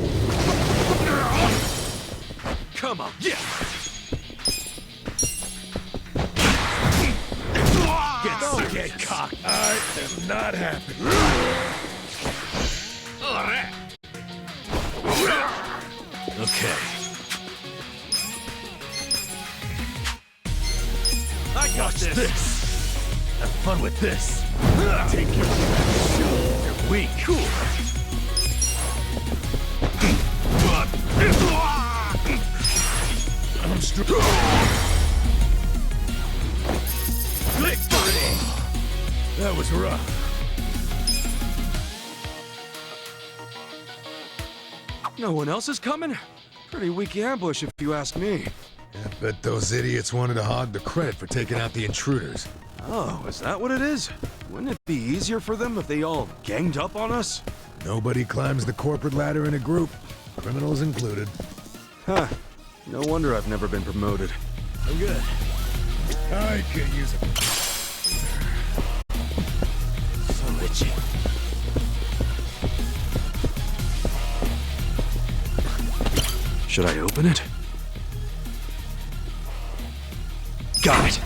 Come on. Yeah. Don't get cocked. I am not happy. Okay. I got this. Have fun with this. Take your best shot. You're weak. Cool. I'm strong. Victory! That was rough. No one else is coming? Pretty weak ambush if you ask me. I bet those idiots wanted to hog the credit for taking out the intruders. Oh, is that what it is? Wouldn't it be easier for them if they all ganged up on us? Nobody climbs the corporate ladder in a group, criminals included. Huh. No wonder I've never been promoted. I'm good. I could use a... So itchy. Should I open it? Got it!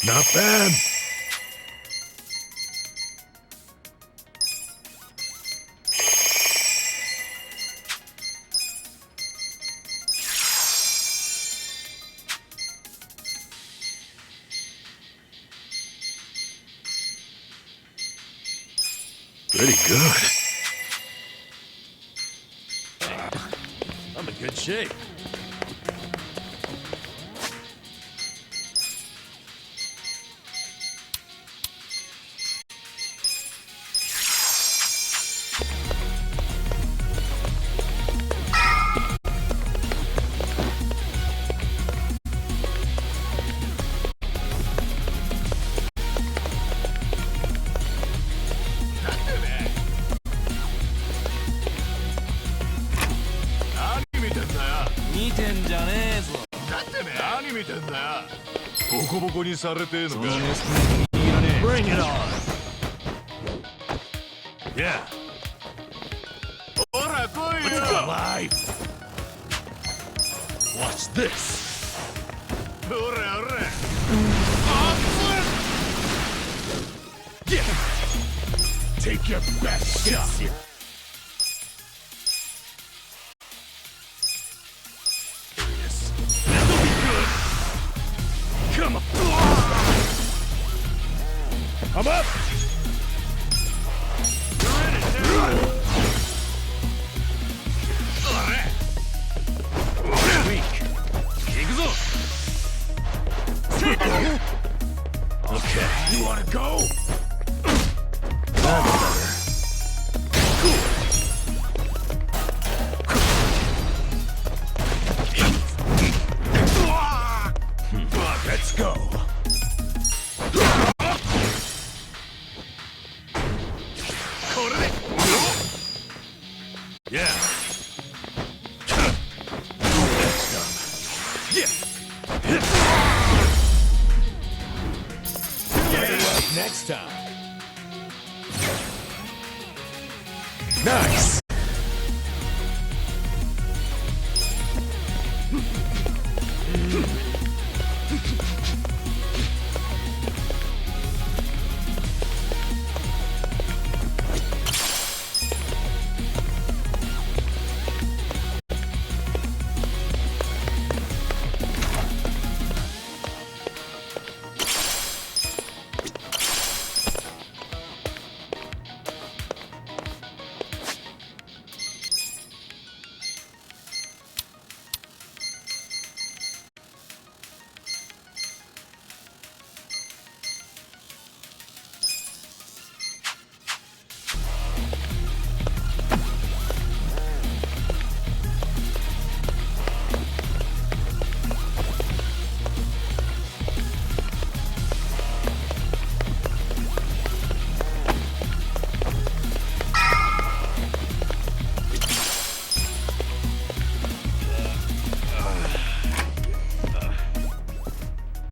Not bad. Pretty good. I'm in good shape. Bring it on. Yeah. Let's go. Live. Watch this. Yeah. Take your best shot. This'll be good. Come on. I'm up. You're in it now. Weak. Okay. You wanna go? That's better. Cool. Let's go. Yeah. Next up. Yeah. Next time. Nice.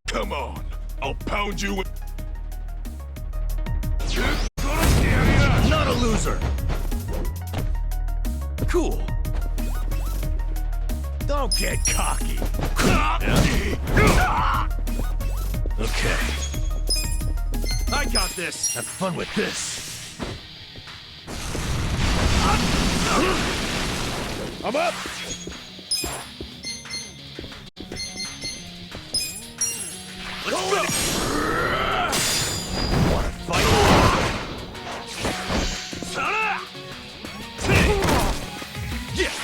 Come on, I'll pound you with... Not a loser! Cool. Don't get cocky. Okay. I got this. Have fun with this. I'm up! Let's go! Wanna fight? Yeah!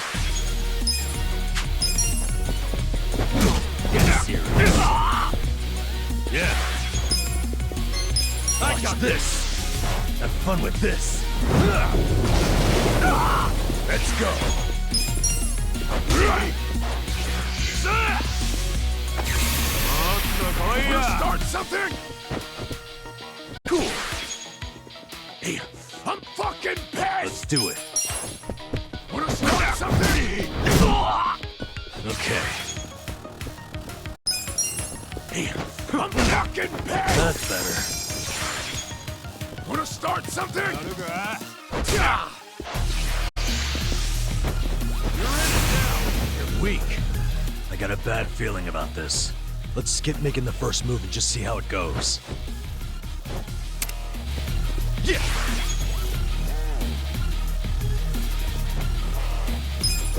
Get serious. Yeah! I got this! Have fun with this! Let's go! Wanna start something? Cool. Hey, I'm fucking pissed! Let's do it. Wanna start something? Okay. Hey, I'm fucking pissed! That's better. Wanna start something? You're in it now! You're weak. I got a bad feeling about this. Let's skip making the first move and just see how it goes. Yeah!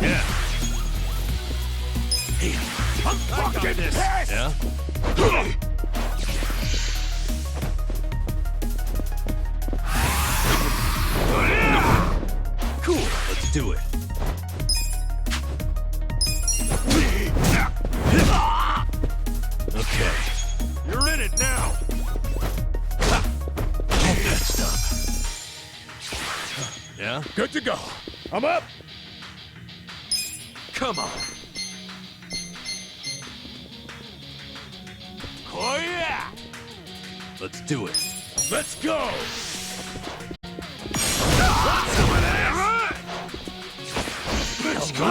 Yeah! Hey, I'm fucking pissed! Yeah? do it. Okay. You're in it now! All patched up. Yeah? Good to go. I'm up. Come on! Oh yeah! Let's do it. Let's go! Want some of that? Let's go!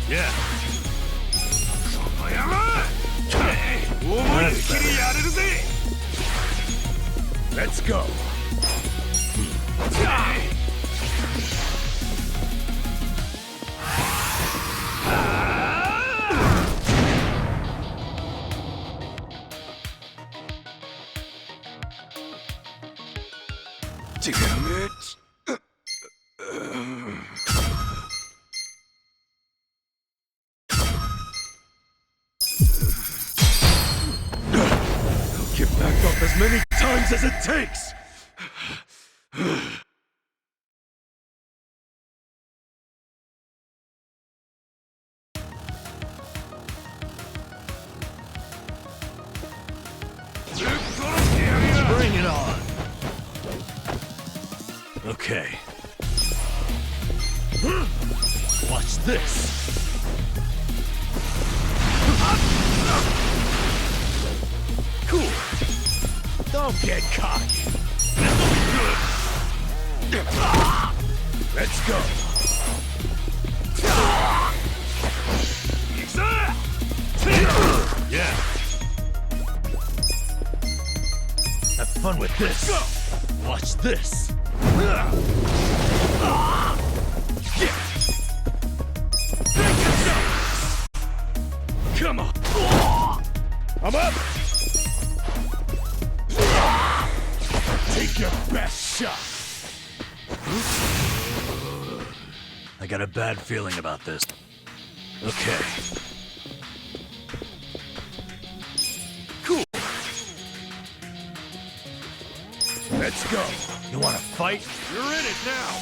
Yeah. That's better. Let's go. Damn it! I'll get back up as many times as it takes! Bring it on! Okay. Watch this! Cool! Don't get cocky! Let's go! Yeah! Have fun with this! Watch this! Come on! I'm up! Take your best shot! I got a bad feeling about this. Okay. Cool! Let's go! You wanna fight? You're in it now!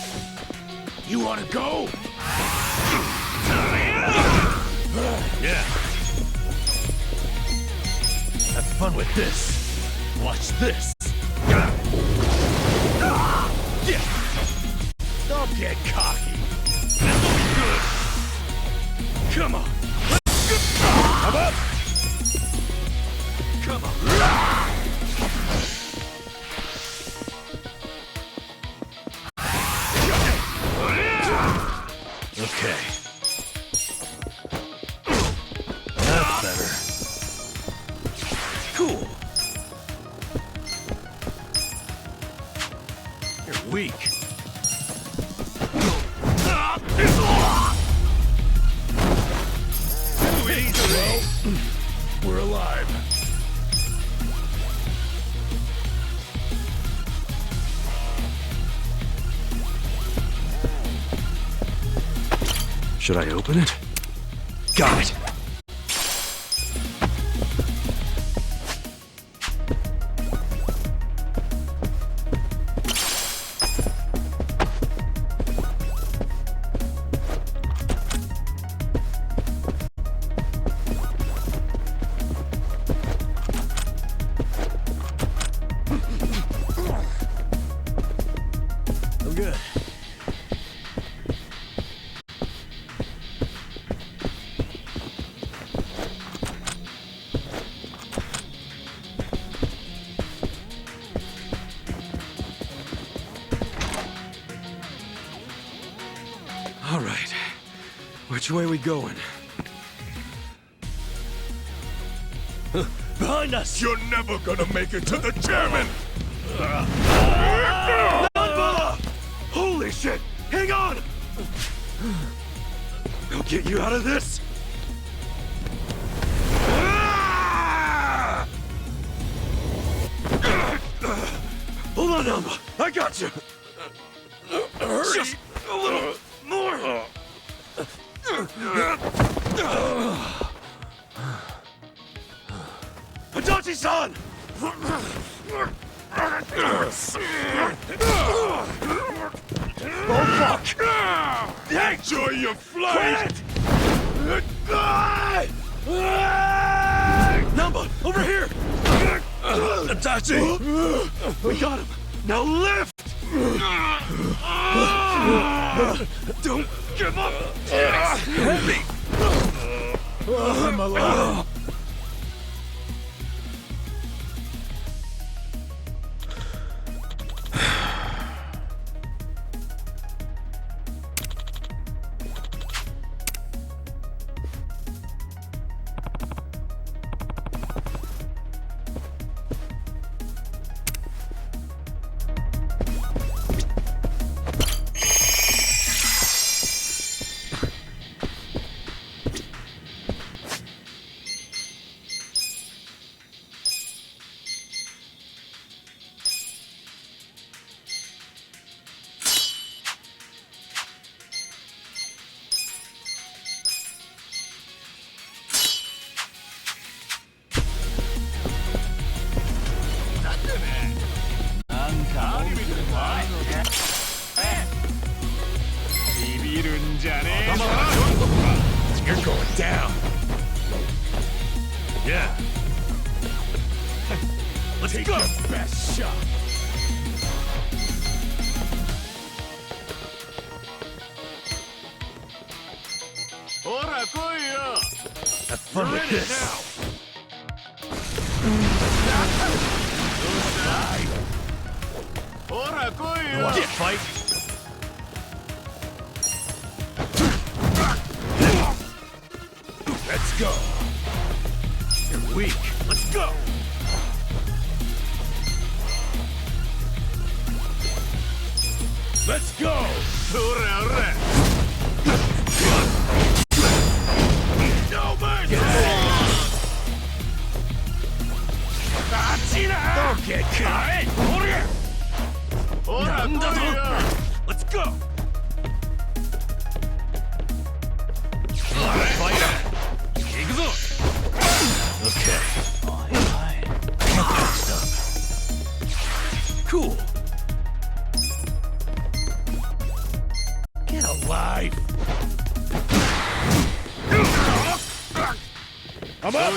You wanna go? Yeah. Have fun with this. Watch this. Yeah. Don't get cocky. Come on. I'm up! Come on. Okay. That's better. Cool. You're weak. Too easy! We're alive. Should I open it? Got it! I'm good. All right. Which way we going? Behind us! You're never gonna make it to the chairman! Holy shit! Hang on! I'll get you out of this! Hold on, Alma! I got you! Hurry! Just a little more! Itachi-san! Oh, fuck! Enjoy your flight! Numba, over here! Itachi! We got him! Now lift! Don't give up! Heavy! I'm alive. You're going down. Yeah. Let's Take go. your best shot. Have fun with this. You want to fight? Let's go. You're weak. Let's go. Let's go. No mercy. Don't get caught. Let's go. Okay. Next up. Cool. Get alive. I'm up.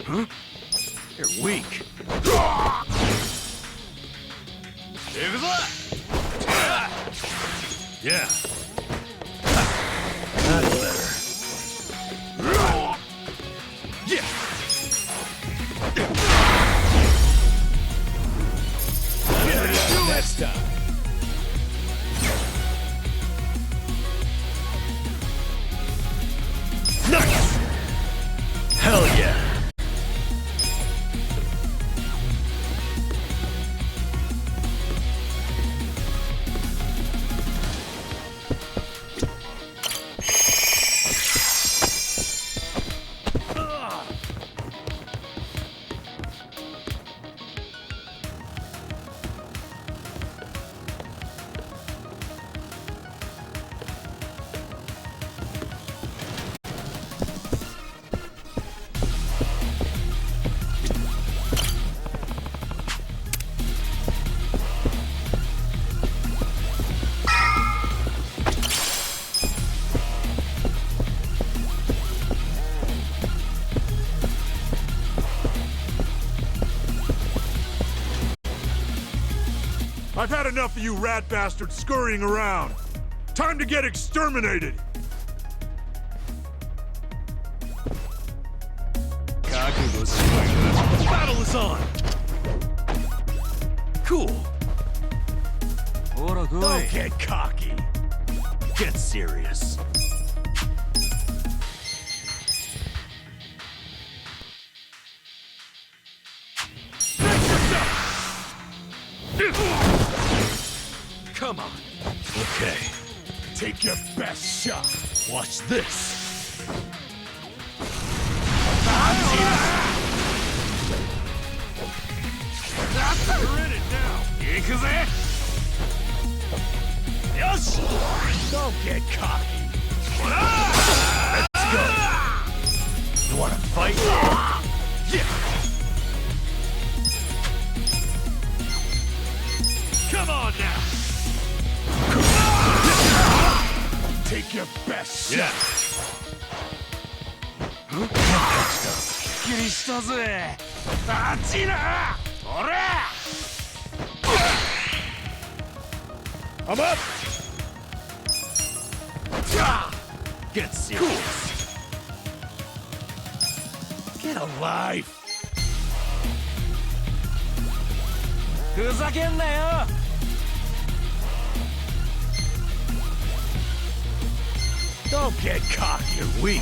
Huh? You're weak. Yeah. That's better. Yeah. Next time. Nice. Hell yeah. I've had enough of you rat bastards scurrying around. Time to get exterminated. Battle is on. Cool. Don't get cocky. Get serious. Come on. Okay. Take your best shot. Watch this. You're in it now. Yakuza. Yosh. Don't get cocky. Let's go. You want to fight? Yeah. Come on now! Take your best shot. Yeah. きりしたぜあっちなおら I'm up! Get serious. Get a life. ふざけんなよ Don't get cocky and weak.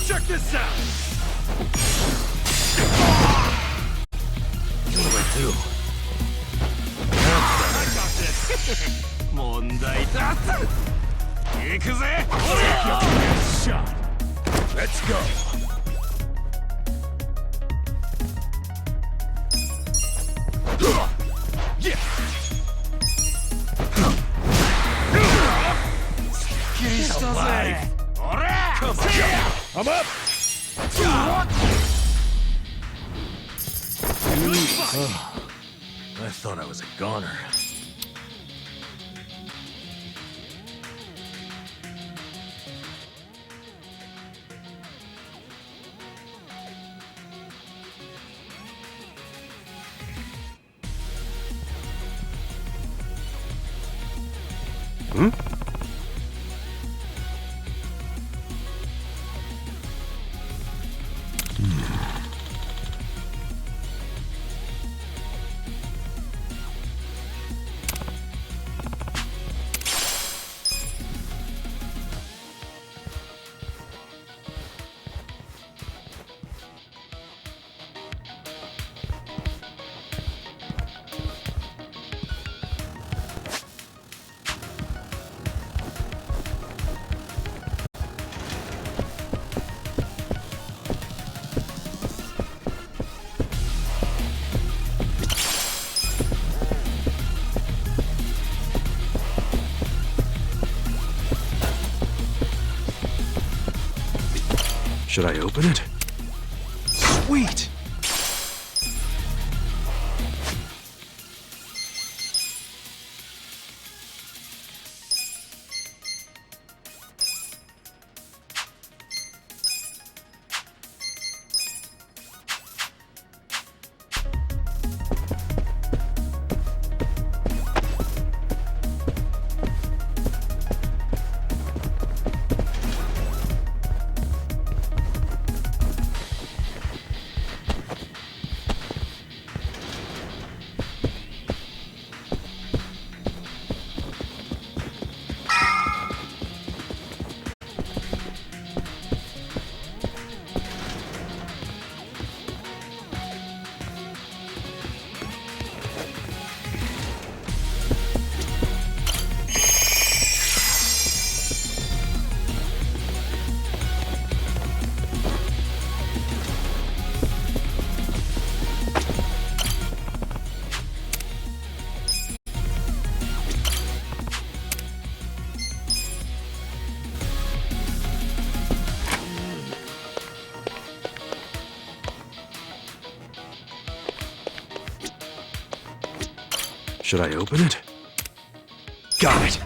Check this out. What do I do? I got this. 問題だ行くぜ Take your best shot. Let's go. Yeah. きりしたぜおら Come on. I'm up. I thought I was a goner. Should I open it? Sweet! Should I open it? Got it!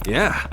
Yeah.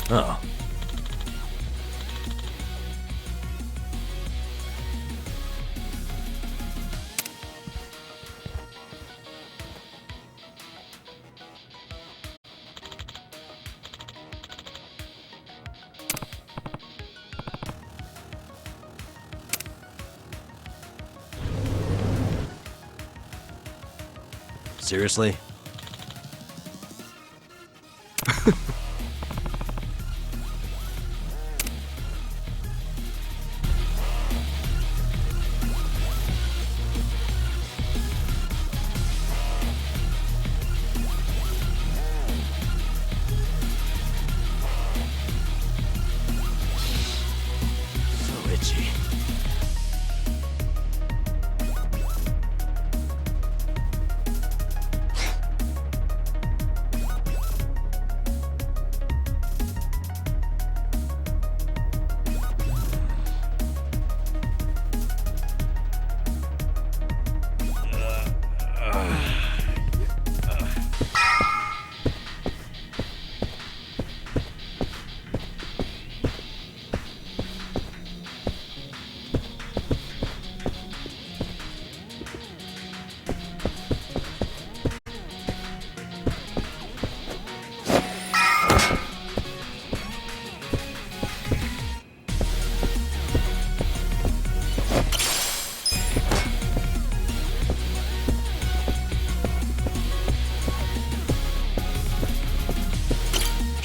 Oh. Seriously? So itchy.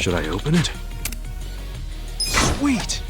Should I open it? Sweet!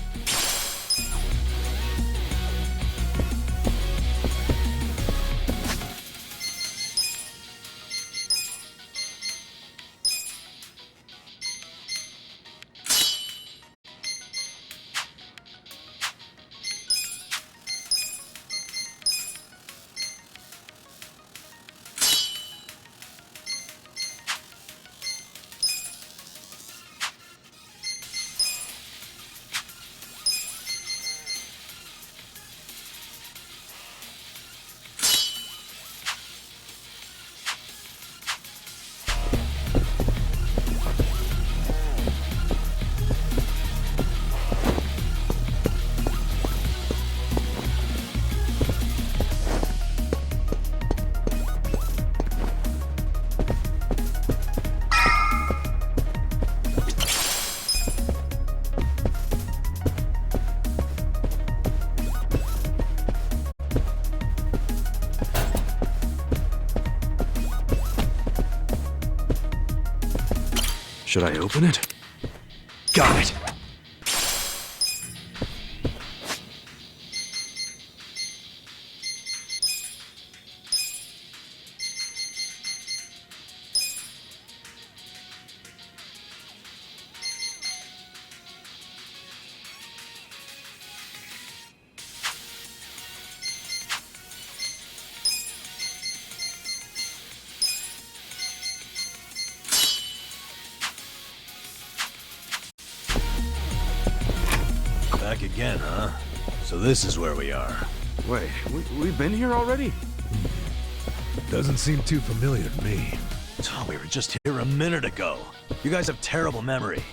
Should I open it? Got it! Back again, huh? So this is where we are. Wait, we've been here already? Doesn't seem too familiar to me. Oh, we were just here a minute ago. You guys have terrible memory.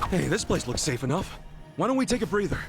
Hey, this place looks safe enough. Why don't we take a breather?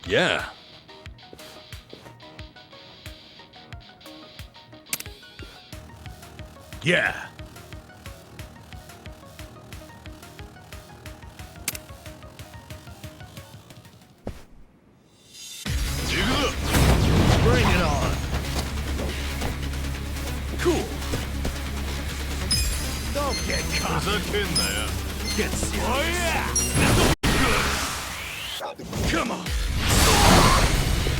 Yeah. Yeah. Bring it on. Cool. Don't get caught. Get serious. Oh yeah. Come on.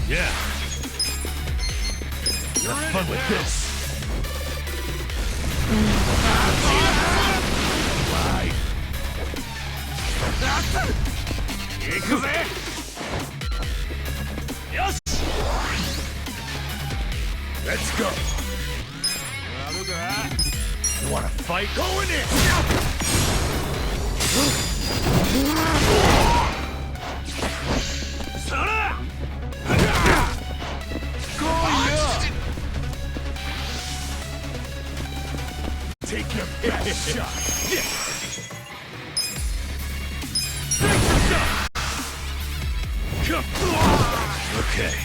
Yeah. Have fun with this. Right. Let's go. You wanna fight? Go in it! Take your best shot. Come. Okay.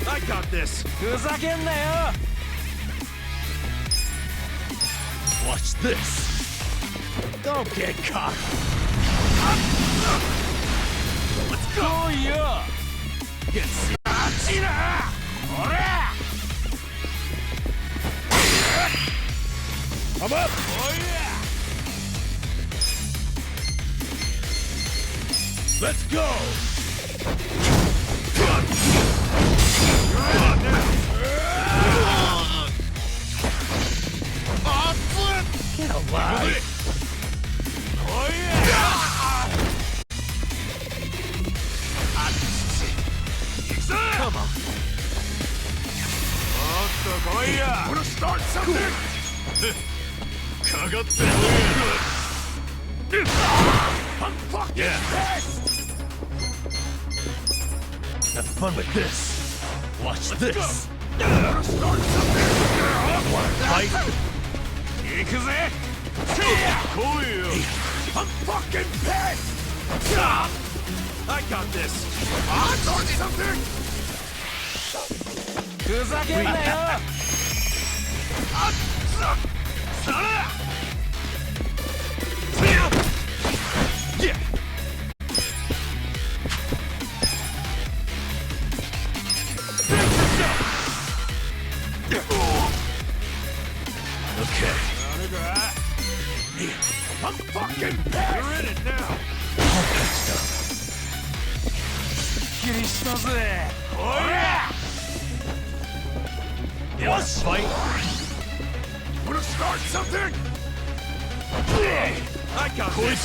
I got this. Watch this. Don't get caught. Let's go. Yeah. Get serious. I'm up. Oh yeah. Let's go. Get alive! Oh yeah! Come on! Wanna start something? Yeah! Have fun with this! Watch this! Wanna start something? Wanna fight? I'm fucking pissed! I got this! I'll start something! Yeah! Okay. I'm fucking pissed! You're in it now! All that stuff. Oh yeah! You wanna fight? Wanna start something? I got this!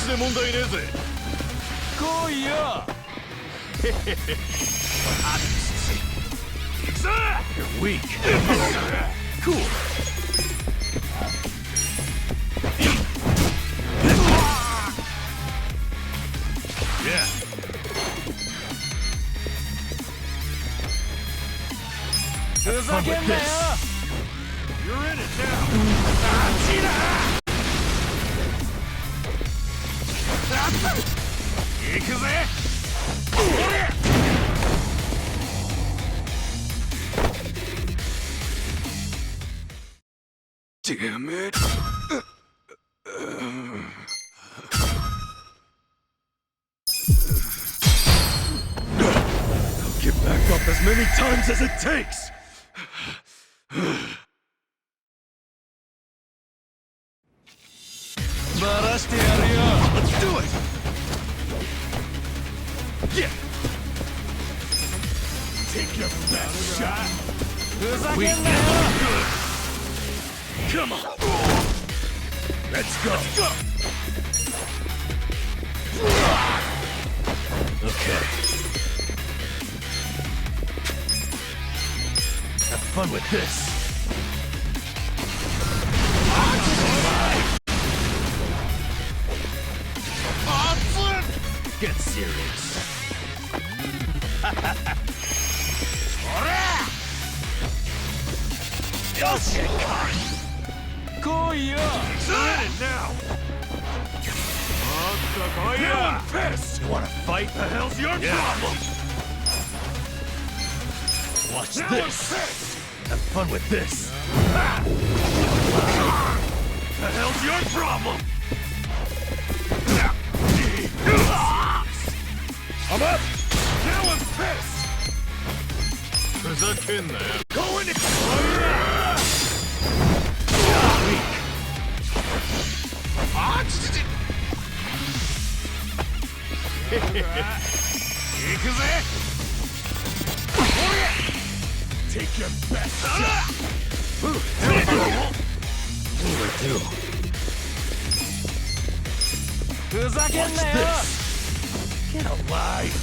You're weak. Cool. Yeah. Have fun with this. You're in it now. Damn it. I'll get back up as many times as it takes. Let's do it. Yeah. Take your best shot. We get good. Come on. Let's go. Okay. Have fun with this. Get serious. Yoshi! Go ya! Get it now! Now I'm pissed! You wanna fight? The hell's your problem? Watch now this! Have fun with this! The hell's your problem? I'm up! Now I'm pissed! Go in it! Weak! Take your best shot! Overdue. Watch this! Get alive!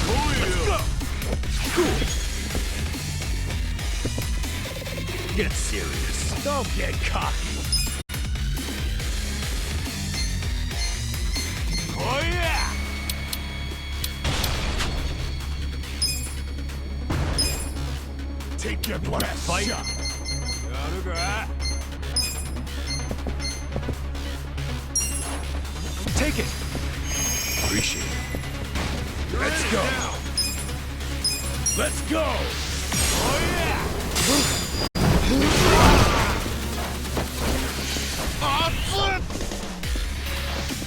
Let's go! Cool! Get serious. Don't get cocky. Oh yeah! Take your best shot. Take it. Appreciate it. Let's go. Let's go. Oh yeah.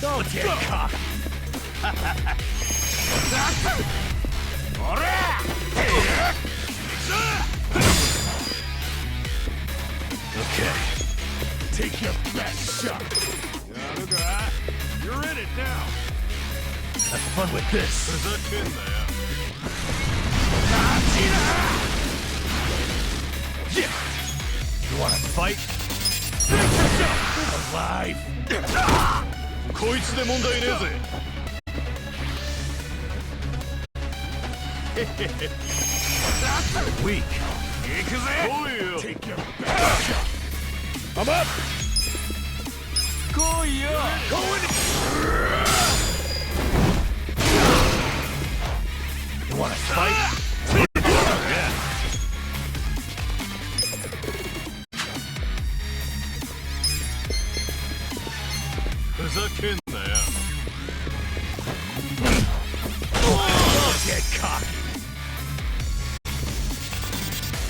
Don't get cocky. Okay. Take your best shot. You're in it now. Have fun with this. Yeah. You wanna fight? Make yourself alive. こいつで問題ねえぜ。Weak. 行くぜ。Take your best shot. I'm up. Go ya. Go in. You wanna fight? Yeah. Don't get cocky.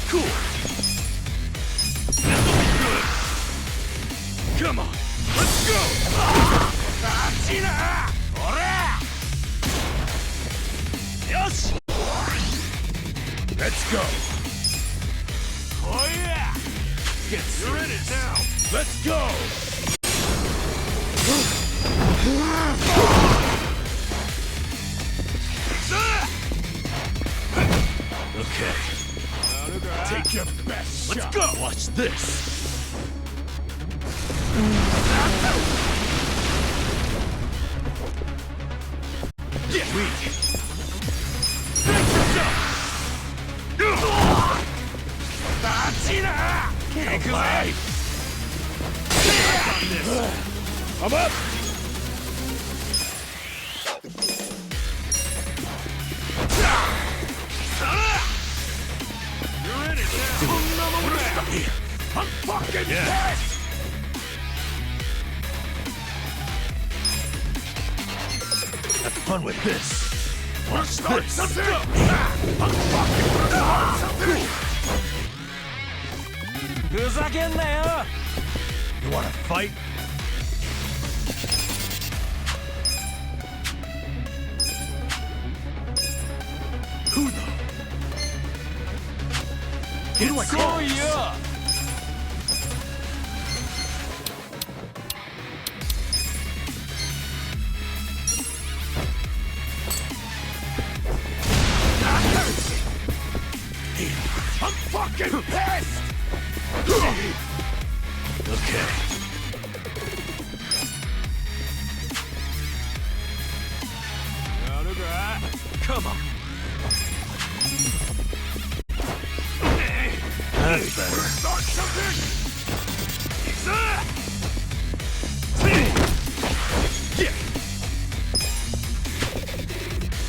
Cool. This'll be good. Come on. Let's go. Yoshi. Let's go. Oh yeah. Get serious. You're in it now. Let's go. Okay. Take your best shot. Let's go. Watch this. Get weak. Get alive. I'm up. You're in it now. I'm fucking pissed. Have fun with this. Watch this. Something. I'm fucking something. You wanna fight? Who the? Who do I call? Come on. That's better. Start something!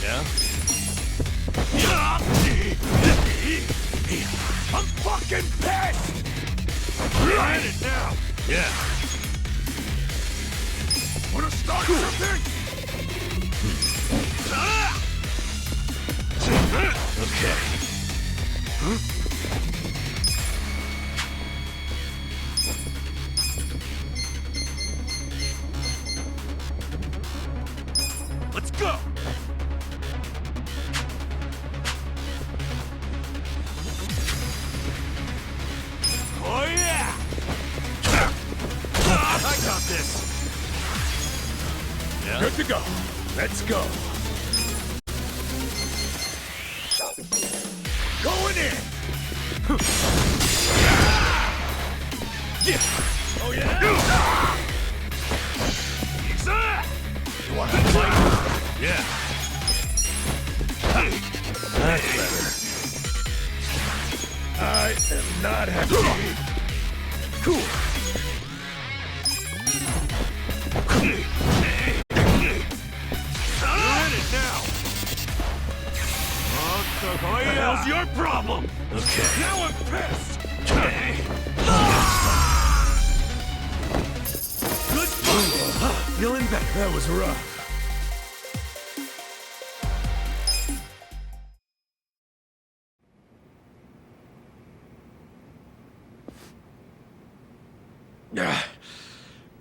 Yeah. I'm fucking pissed! Behind it now! Yeah. Wanna start something? Okay. Let's go! Oh yeah! I got this! Yeah. Good to go. Let's go. Going in! Yeah! Oh yeah! You want to fight? Yeah. That's better. I am not happy. Cool. You're in it now. What the hell's your problem? Okay. Now I'm pissed. Good fight. Feeling better. That was rough.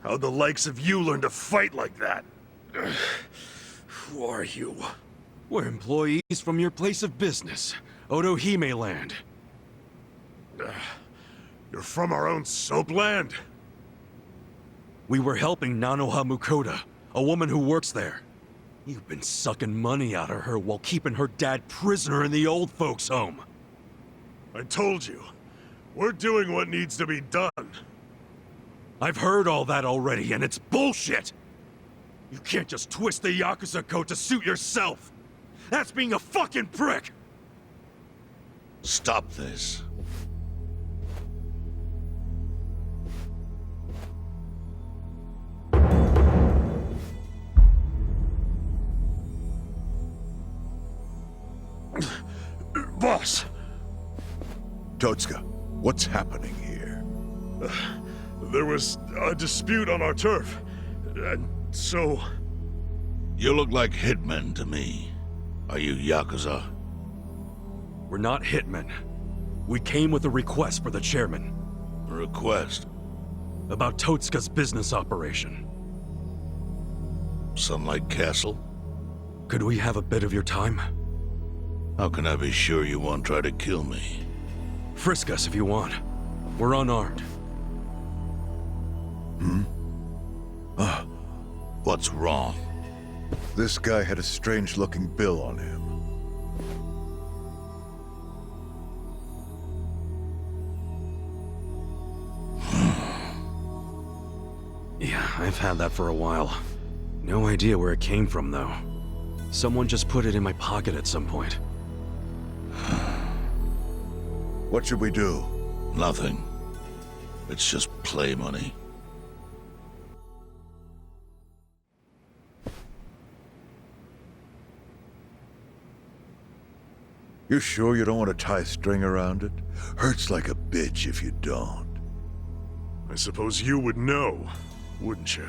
How'd the likes of you learn to fight like that? Who are you? We're employees from your place of business, Otohime Land. You're from our own soap land? We were helping Nanoha Mukoda, a woman who works there. You've been sucking money out of her while keeping her dad prisoner in the old folks' home. I told you. We're doing what needs to be done. I've heard all that already, and it's bullshit! You can't just twist the Yakuza code to suit yourself! That's being a fucking prick! Stop this. Boss! Totsuka, what's happening here? There was a dispute on our turf, and so... You look like hitmen to me. Are you Yakuza? We're not hitmen. We came with a request for the chairman. A request? About Totsuka's business operation. Sunlight Castle? Could we have a bit of your time? How can I be sure you won't try to kill me? Frisk us if you want. We're unarmed. What's wrong? This guy had a strange-looking bill on him. Yeah, I've had that for a while. No idea where it came from, though. Someone just put it in my pocket at some point. What should we do? Nothing. It's just play money. You sure you don't want to tie a string around it? Hurts like a bitch if you don't. I suppose you would know, wouldn't you?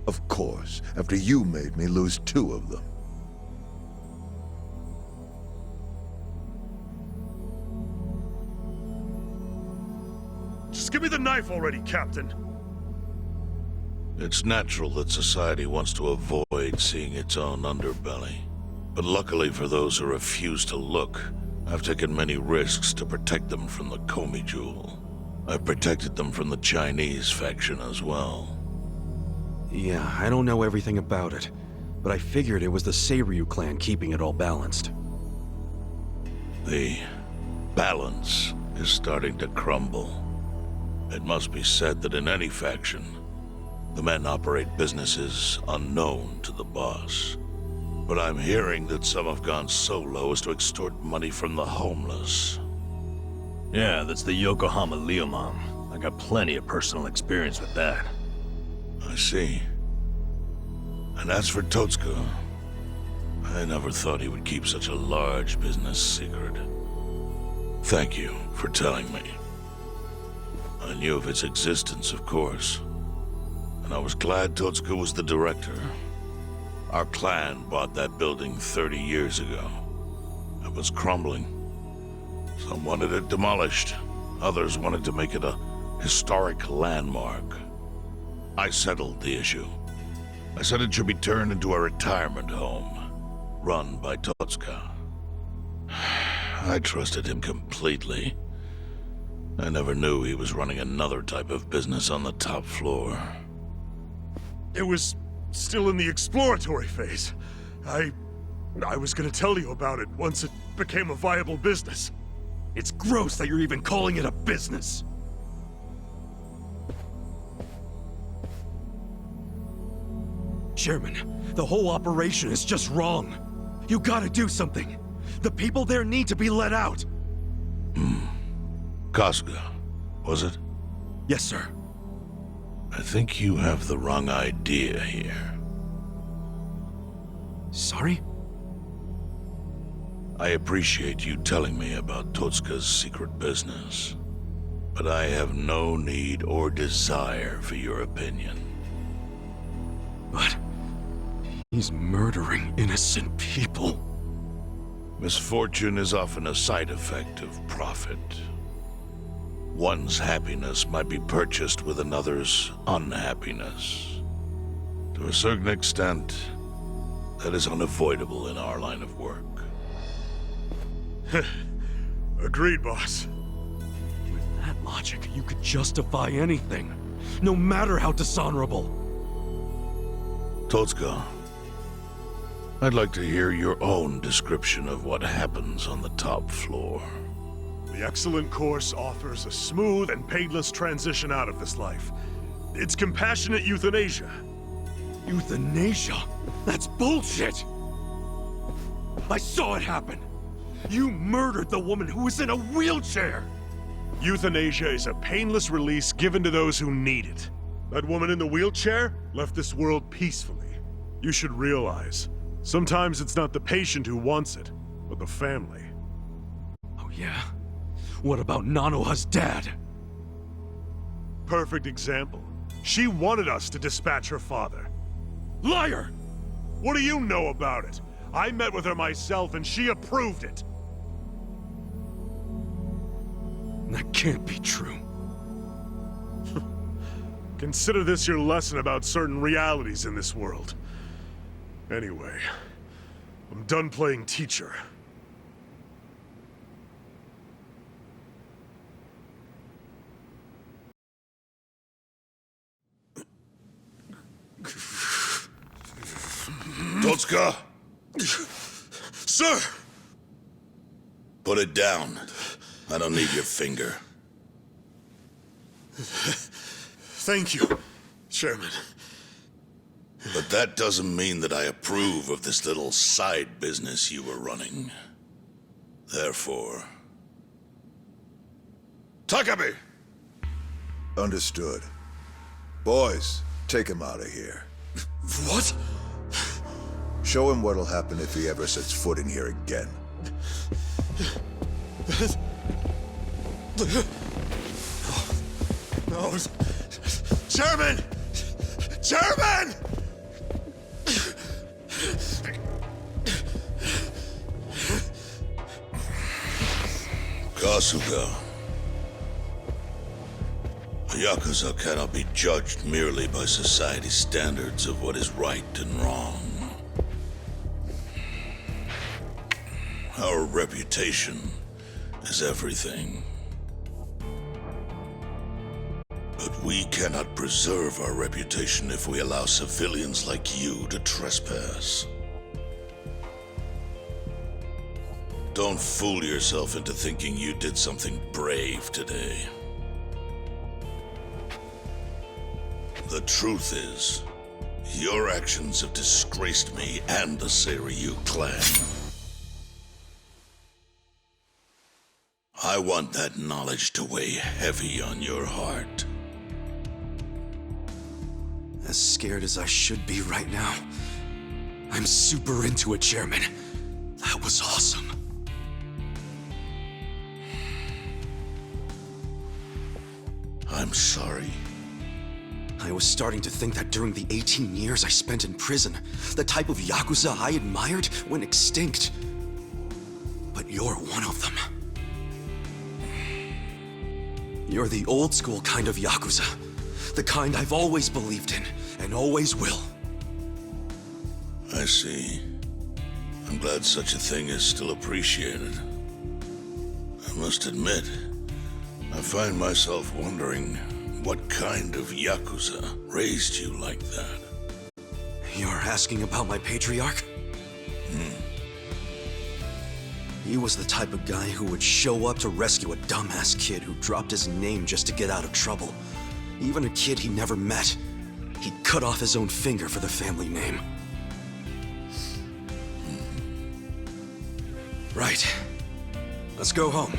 Of course, after you made me lose 2 of them. Just give me the knife already, Captain. It's natural that society wants to avoid seeing its own underbelly. But luckily for those who refuse to look, I've taken many risks to protect them from the Komi Jewel. I've protected them from the Chinese faction as well. Yeah, I don't know everything about it, but I figured it was the Seiryu clan keeping it all balanced. The balance is starting to crumble. It must be said that in any faction, the men operate businesses unknown to the boss. But I'm hearing that some have gone so low as to extort money from the homeless. Yeah, that's the Yokohama Leomom. I got plenty of personal experience with that. I see. And as for Totsuka, I never thought he would keep such a large business secret. Thank you for telling me. I knew of its existence, of course. And I was glad Totsuka was the director. Our clan bought that building 30 years ago. It was crumbling. Some wanted it demolished. Others wanted to make it a historic landmark. I settled the issue. I said it should be turned into a retirement home, run by Totsuka. I trusted him completely. I never knew he was running another type of business on the top floor. It was still in the exploratory phase. I was gonna tell you about it once it became a viable business. It's gross that you're even calling it a business. Chairman, the whole operation is just wrong. You gotta do something. The people there need to be let out. Kasuga, was it? Yes, sir. I think you have the wrong idea here. Sorry? I appreciate you telling me about Totsuka's secret business, but I have no need or desire for your opinion. But he's murdering innocent people. Misfortune is often a side effect of profit. One's happiness might be purchased with another's unhappiness. To a certain extent, that is unavoidable in our line of work. Agreed, boss. With that logic, you could justify anything, no matter how dishonorable. Totsuka, I'd like to hear your own description of what happens on the top floor. The excellent course offers a smooth and painless transition out of this life. It's compassionate euthanasia. Euthanasia? That's bullshit! I saw it happen! You murdered the woman who was in a wheelchair! Euthanasia is a painless release given to those who need it. That woman in the wheelchair left this world peacefully. You should realize, sometimes it's not the patient who wants it, but the family. Oh yeah? What about Nanoha's dad? Perfect example. She wanted us to dispatch her father. Liar! What do you know about it? I met with her myself and she approved it. That can't be true. Consider this your lesson about certain realities in this world. Anyway, I'm done playing teacher. Totsuka! Sir! Put it down. I don't need your finger. Thank you, Chairman. But that doesn't mean that I approve of this little side business you were running. Therefore... Takabe! Understood. Boys, take him out of here. What? Show him what'll happen if he ever sets foot in here again. No. Chairman! Chairman! Kasuga. A Yakuza cannot be judged merely by society's standards of what is right and wrong. Our reputation is everything. But we cannot preserve our reputation if we allow civilians like you to trespass. Don't fool yourself into thinking you did something brave today. The truth is, Your actions have disgraced me and the Seiryu clan. I want that knowledge to weigh heavy on your heart. As scared as I should be right now, I'm super into it, Chairman. That was awesome. I'm sorry. I was starting to think that during the 18 years I spent in prison, the type of Yakuza I admired went extinct. But you're one of them. You're the old school kind of Yakuza. The kind I've always believed in, and always will. I see. I'm glad such a thing is still appreciated. I must admit, I find myself wondering what kind of Yakuza raised you like that. You're asking about my patriarch? He was the type of guy who would show up to rescue a dumbass kid who dropped his name just to get out of trouble. Even a kid he never met. He'd cut off his own finger for the family name. Right. Let's go home.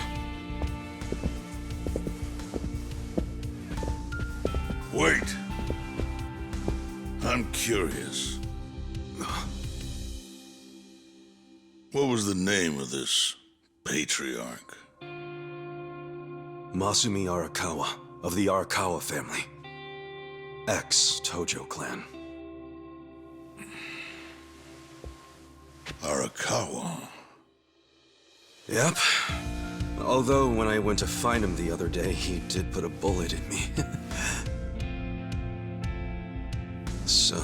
Wait. I'm curious. What was the name of this patriarch? Masumi Arakawa, of the Arakawa family. Ex-Tojo clan. Arakawa? Yep. Although when I went to find him the other day, he did put a bullet in me. So,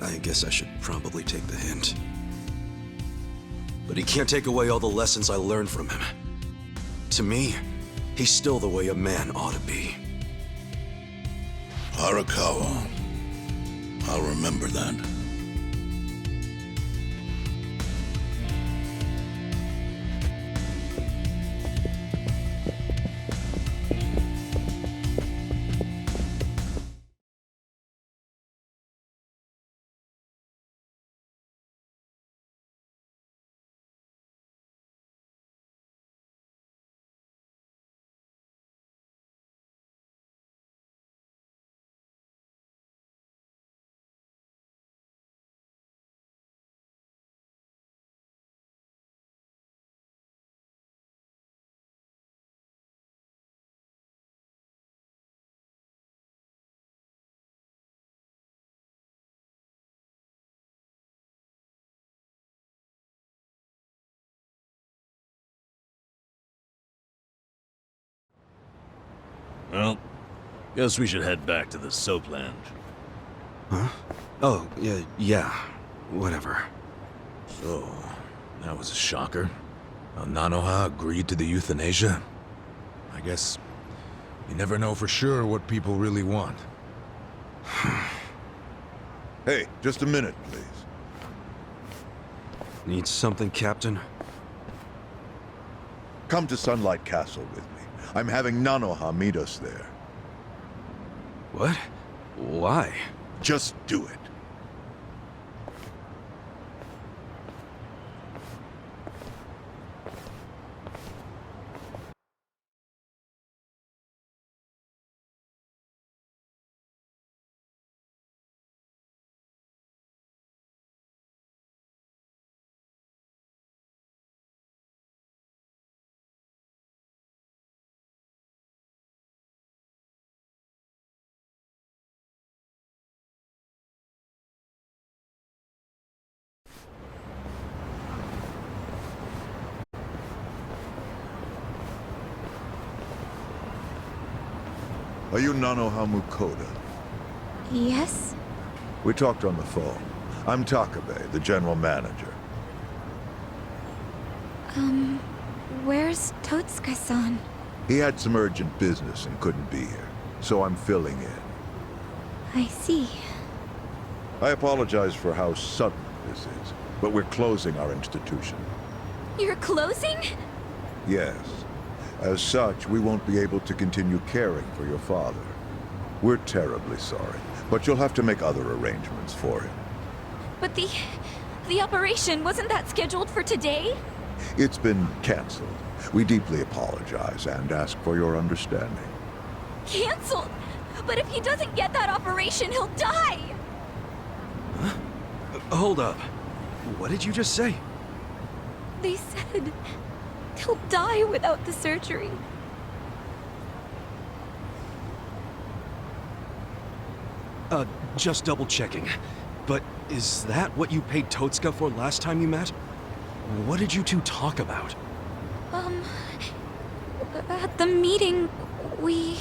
I guess I should probably take the hint. But he can't take away all the lessons I learned from him. To me, he's still the way a man ought to be. Arakawa. I'll remember that. Well, guess we should head back to the soapland. Huh? Oh, yeah, whatever. So, that was a shocker. How Nanoha agreed to the euthanasia? I guess you never know for sure what people really want. Hey, just a minute, please. Need something, Captain? Come to Sunlight Castle with me. I'm having Nanoha meet us there. What? Why? Just do it. Are you Nanoha Mukoda? Yes? We talked on the phone. I'm Takabe, the general manager. Where's Totsuka-san? He had some urgent business and couldn't be here, so I'm filling in. I see. I apologize for how sudden this is, but we're closing our institution. You're closing? Yes. As such, we won't be able to continue caring for your father. We're terribly sorry, but you'll have to make other arrangements for him. But the operation, wasn't that scheduled for today? It's been canceled. We deeply apologize and ask for your understanding. Canceled? But if he doesn't get that operation, he'll die! Huh? Hold up. What did you just say? They said he'll die without the surgery. Just double checking. But is that what you paid Totsuka for last time you met? What did you two talk about? At the meeting, we...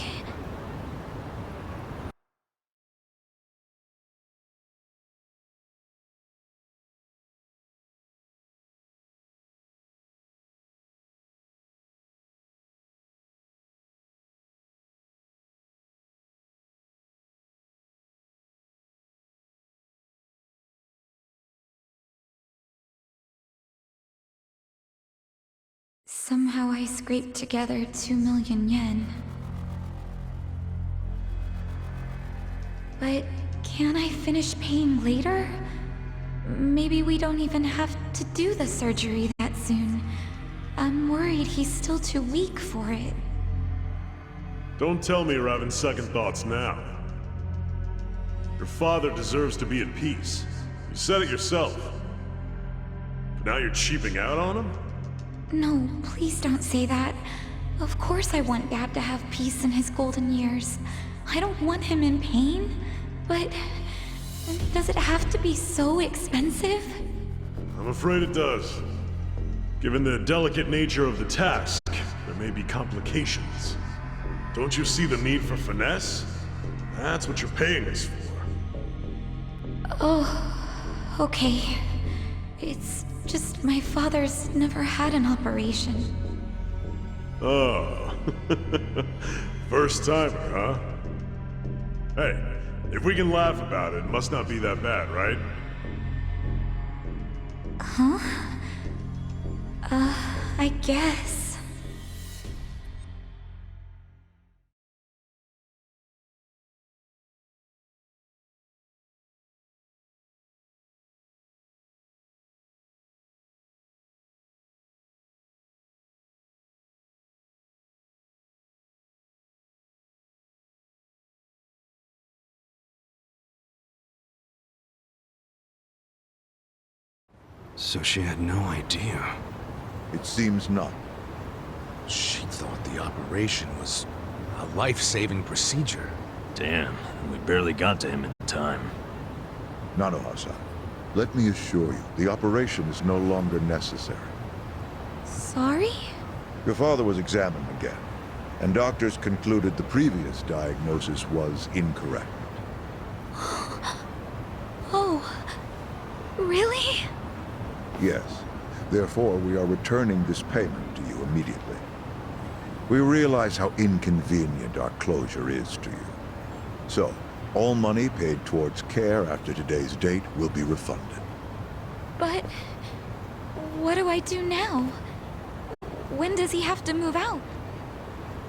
Somehow I scraped together 2 million yen. But can't I finish paying later? Maybe we don't even have to do the surgery that soon. I'm worried he's still too weak for it. Don't tell me you're having second thoughts now. Your father deserves to be at peace. You said it yourself. But now you're cheaping out on him? No, please don't say that. Of course I want Dad to have peace in his golden years. I don't want him in pain, but does it have to be so expensive? I'm afraid it does. Given the delicate nature of the task, there may be complications. Don't you see the need for finesse? That's what you're paying us for. Oh, okay. It's just my father's never had an operation. Oh. First timer, huh? Hey, if we can laugh about it, it must not be that bad, right? Huh? I guess. So she had no idea. It seems not. She thought the operation was a life-saving procedure. Damn, we barely got to him in time. Nanoha-san, let me assure you, the operation is no longer necessary. Sorry? Your father was examined again, and doctors concluded the previous diagnosis was incorrect. Oh, really? Yes. Therefore, we are returning this payment to you immediately. We realize how inconvenient our closure is to you. So, all money paid towards care after today's date will be refunded. But what do I do now? When does he have to move out?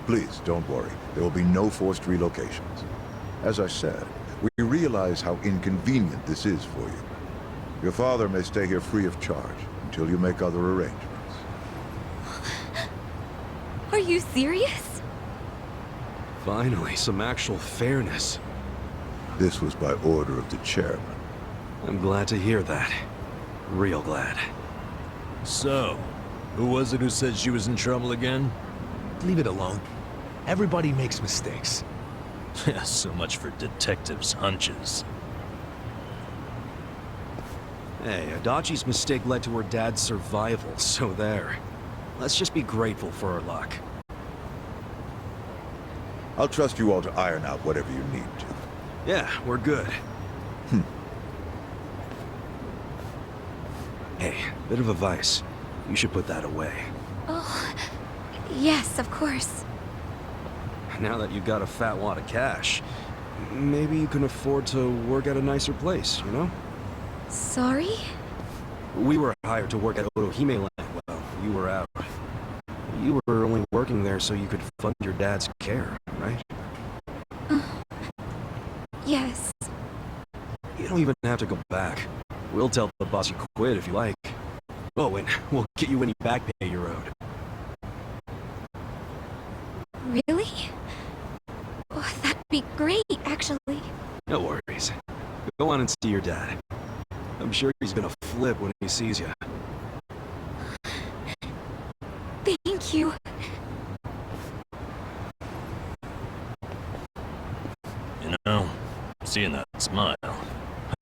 Please, don't worry. There will be no forced relocations. As I said, we realize how inconvenient this is for you. Your father may stay here free of charge until you make other arrangements. Are you serious? Finally, some actual fairness. This was by order of the chairman. I'm glad to hear that. Real glad. So, who was it who said she was in trouble again? Leave it alone. Everybody makes mistakes. So much for detectives' hunches. Hey, Adachi's mistake led to her dad's survival, so there. Let's just be grateful for her luck. I'll trust you all to iron out whatever you need to. Yeah, we're good. Hey, bit of advice. You should put that away. Oh, yes, of course. Now that you've got a fat wad of cash, maybe you can afford to work at a nicer place, you know? Sorry? We were hired to work at Otohime Land while you were out. You were only working there so you could fund your dad's care, right? Yes. don't even have to go back. We'll tell the boss you quit if you like. Oh, and we'll get you any back pay you're owed. Really? Oh, that'd be great, actually. No worries. Go on and see your dad. I'm sure he's gonna flip when he sees you. Thank you. You know, seeing that smile,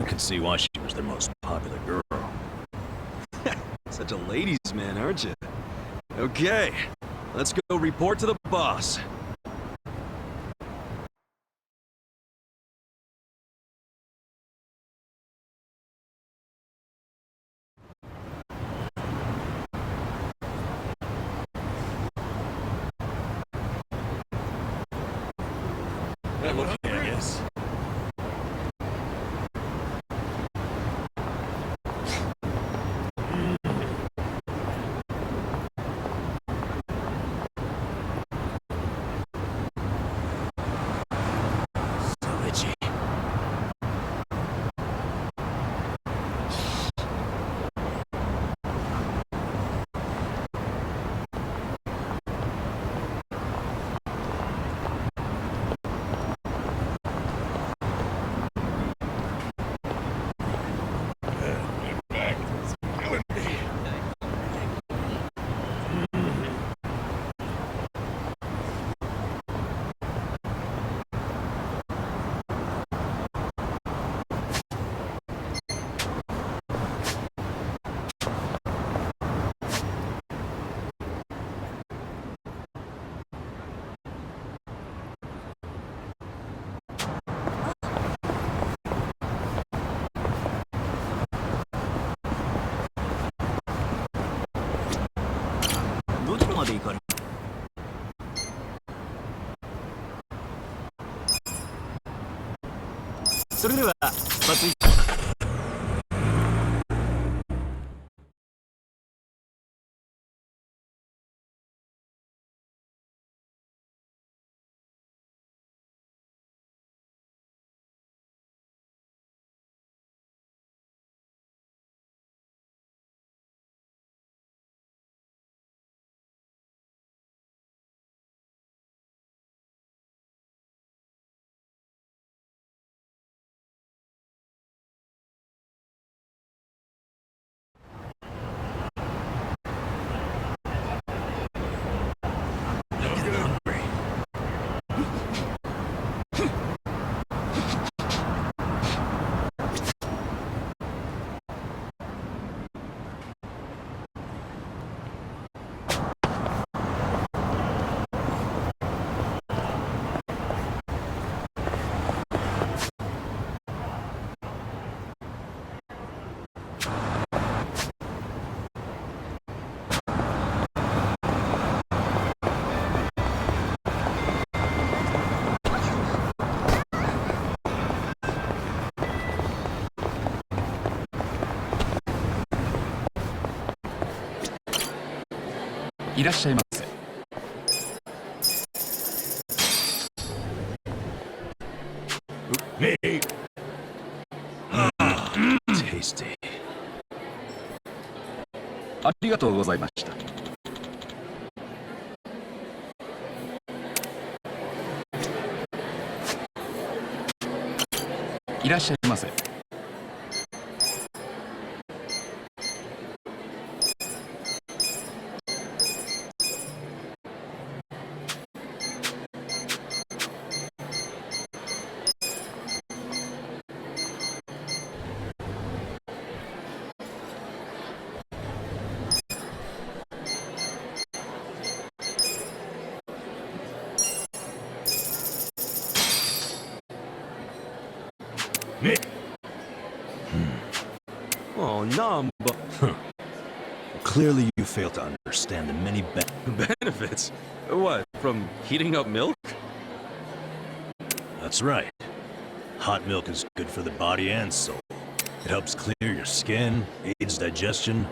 I can see why she was their most popular girl. Such a ladies' man, aren't you? Okay, let's go report to the boss. I'm okay, I guess. So itchy. Tasty. ありがとうございました。いらっしゃいませ。Oh, Namba. Clearly you fail to understand the many Benefits? What, from heating up milk? That's right. Hot milk is good for the body and soul. It helps clear your skin, aids digestion,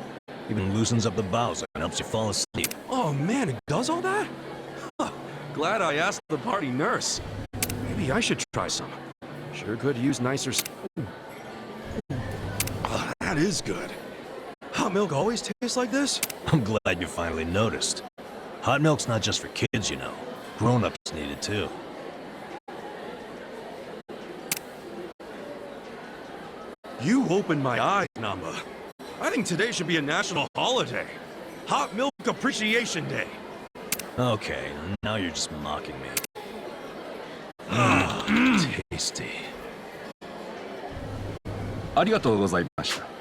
even loosens up the bowels and helps you fall asleep. Oh man, it does all that? Huh. Glad I asked the party nurse. Maybe I should try some. Sure could use nicer That is good. Hot milk always tastes like this? I'm glad you finally noticed. Hot milk's not just for kids, you know. Grown-ups need it too. You opened my eyes, Namba. I think today should be a national holiday. Hot Milk Appreciation Day. Okay, now you're just mocking me. Tasty. ありがとうございました。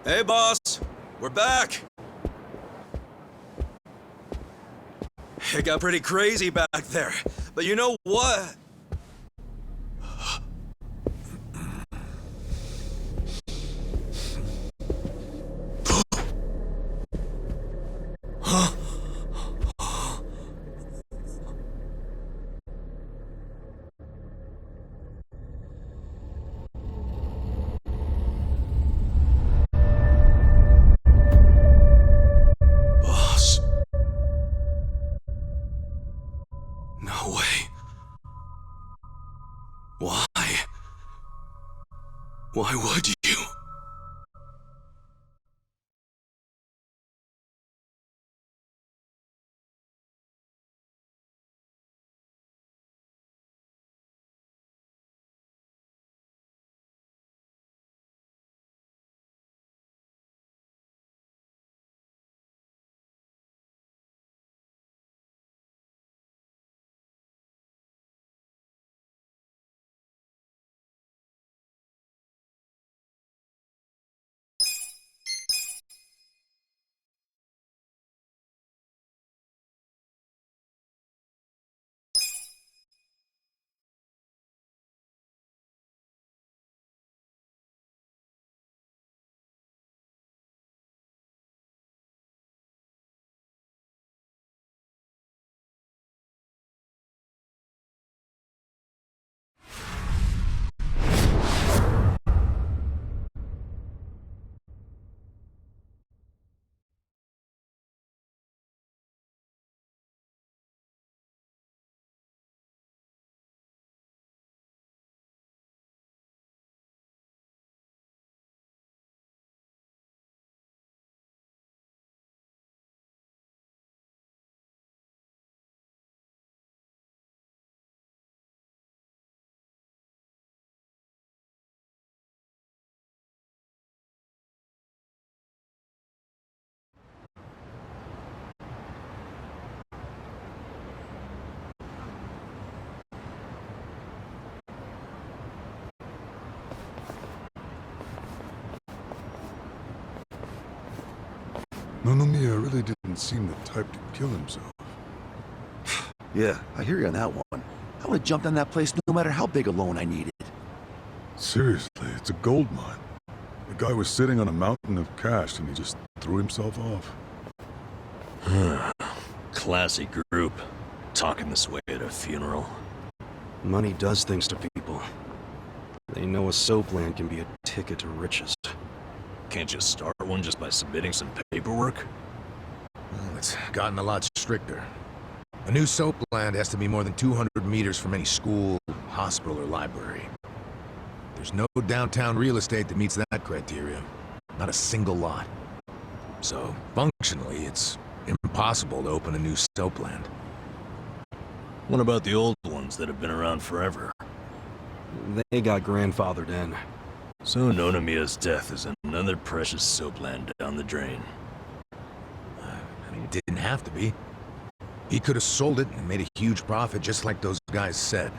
Hey, boss. We're back. It got pretty crazy back there. But you know what? No way. Why? Why would you? Nonomiya really didn't seem the type to kill himself. Yeah, I hear you on that one. I would have jumped on that place no matter how big a loan I needed. Seriously, it's a gold mine. The guy was sitting on a mountain of cash and he just threw himself off. Classy group. Talking this way at a funeral. Money does things to people. They know a soap land can be a ticket to riches. Can't you start one just by submitting some paperwork? Well, it's gotten a lot stricter. A new soap land has to be more than 200 meters from any school, hospital, or library. There's no downtown real estate that meets that criteria. Not a single lot. So, functionally, it's impossible to open a new soap land. What about the old ones that have been around forever? They got grandfathered in. So Nonomiya's death is another precious soap land down the drain. I mean, it didn't have to be. He could have sold it and made a huge profit just like those guys said.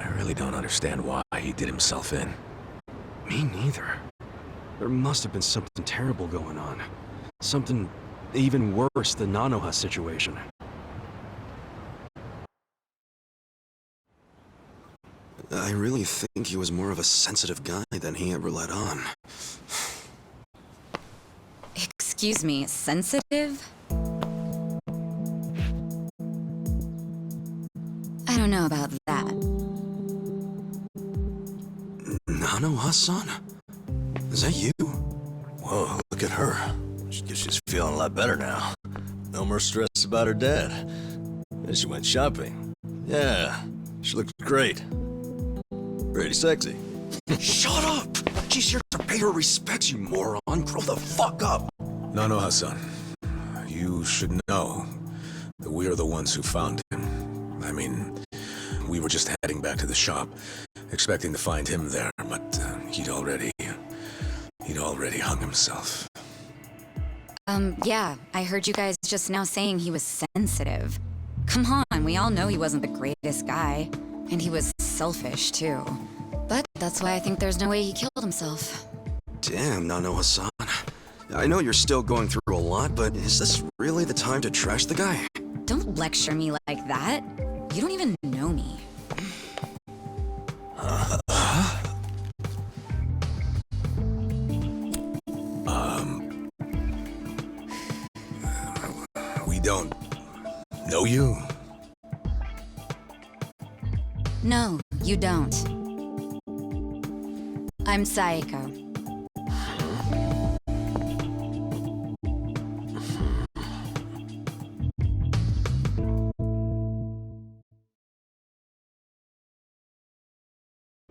I really don't understand why he did himself in. Me neither. There must have been something terrible going on. Something even worse than Nanoha's situation. I really think he was more of a sensitive guy than he ever let on. Excuse me, sensitive? I don't know about that. Nanoha-san? Is that you? Whoa, look at her. She's feeling a lot better now. No more stress about her dad. And she went shopping. Yeah, she looks great. Pretty sexy. Shut up! She's here to pay her respects, you moron. Grow the fuck up! Nanoha-san, you should know that we are the ones who found him. I mean, we were just heading back to the shop, expecting to find him there, but he'd already hung himself. Yeah, I heard you guys just now saying he was sensitive. Come on, we all know he wasn't the greatest guy. And he was selfish, too. But that's why I think there's no way he killed himself. Damn, Nanoha-san. I know you're still going through a lot, but is this really the time to trash the guy? Don't lecture me like that. You don't even know me. We don't know you? No, you don't. I'm Saeko.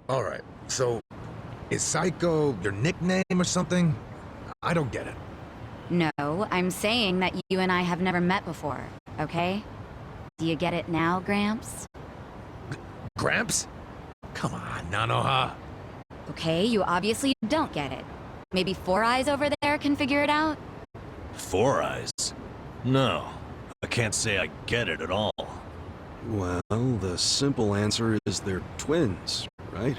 Alright, so is Psycho your nickname or something? I don't get it. No, I'm saying that you and I have never met before, okay? Do you get it now, Gramps? Gramps? Come on, Nanoha. Okay, you obviously don't get it. Maybe Four Eyes over there can figure it out? Four Eyes? No, I can't say I get it at all. Well, the simple answer is they're twins, right?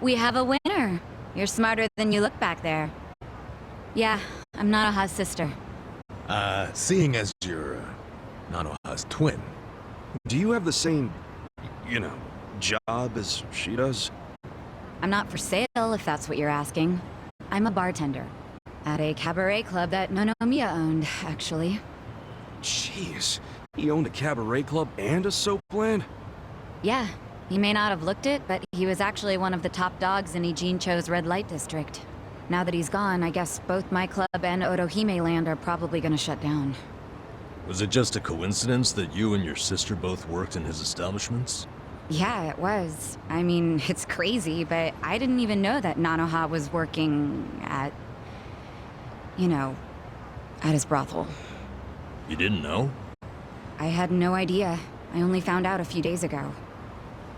We have a winner. You're smarter than you look back there. Yeah, I'm Nanoha's sister. Seeing as you're Nanoha's twin. Do you have the same, job as she does? I'm not for sale, if that's what you're asking. I'm a bartender. At a cabaret club that Nonomiya owned, actually. Jeez, he owned a cabaret club and a soap land? Yeah, he may not have looked it, but he was actually one of the top dogs in Ijincho's red light district. Now that he's gone, I guess both my club and Otohime land are probably gonna shut down. Was it just a coincidence that you and your sister both worked in his establishments? Yeah, it was. I mean, it's crazy, but I didn't even know that Nanoha was working at... at his brothel. You didn't know? I had no idea. I only found out a few days ago.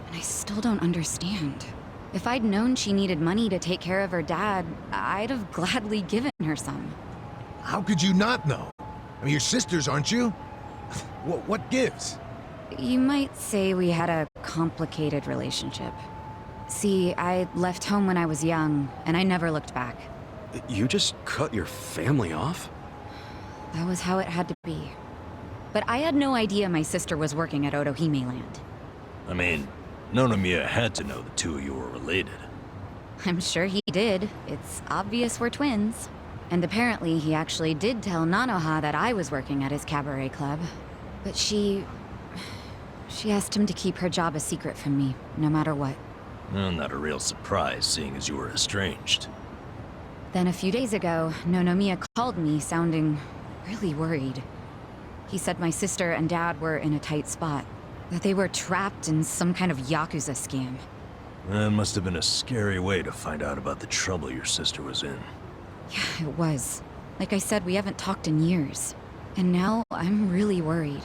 And I still don't understand. If I'd known she needed money to take care of her dad, I'd have gladly given her some. How could you not know? I mean, you're sisters, aren't you? What gives? You might say we had a complicated relationship. See, I left home when I was young, and I never looked back. You just cut your family off? That was how it had to be. But I had no idea my sister was working at Otohime land. I mean, Nonomiya had to know the two of you were related. I'm sure he did. It's obvious we're twins. And apparently he actually did tell Nanoha that I was working at his cabaret club. But she asked him to keep her job a secret from me, no matter what. Well, not a real surprise, seeing as you were estranged. Then a few days ago, Nonomiya called me, sounding really worried. He said my sister and dad were in a tight spot, that they were trapped in some kind of Yakuza scam. That must have been a scary way to find out about the trouble your sister was in. Yeah, it was. Like I said, we haven't talked in years. And now I'm really worried.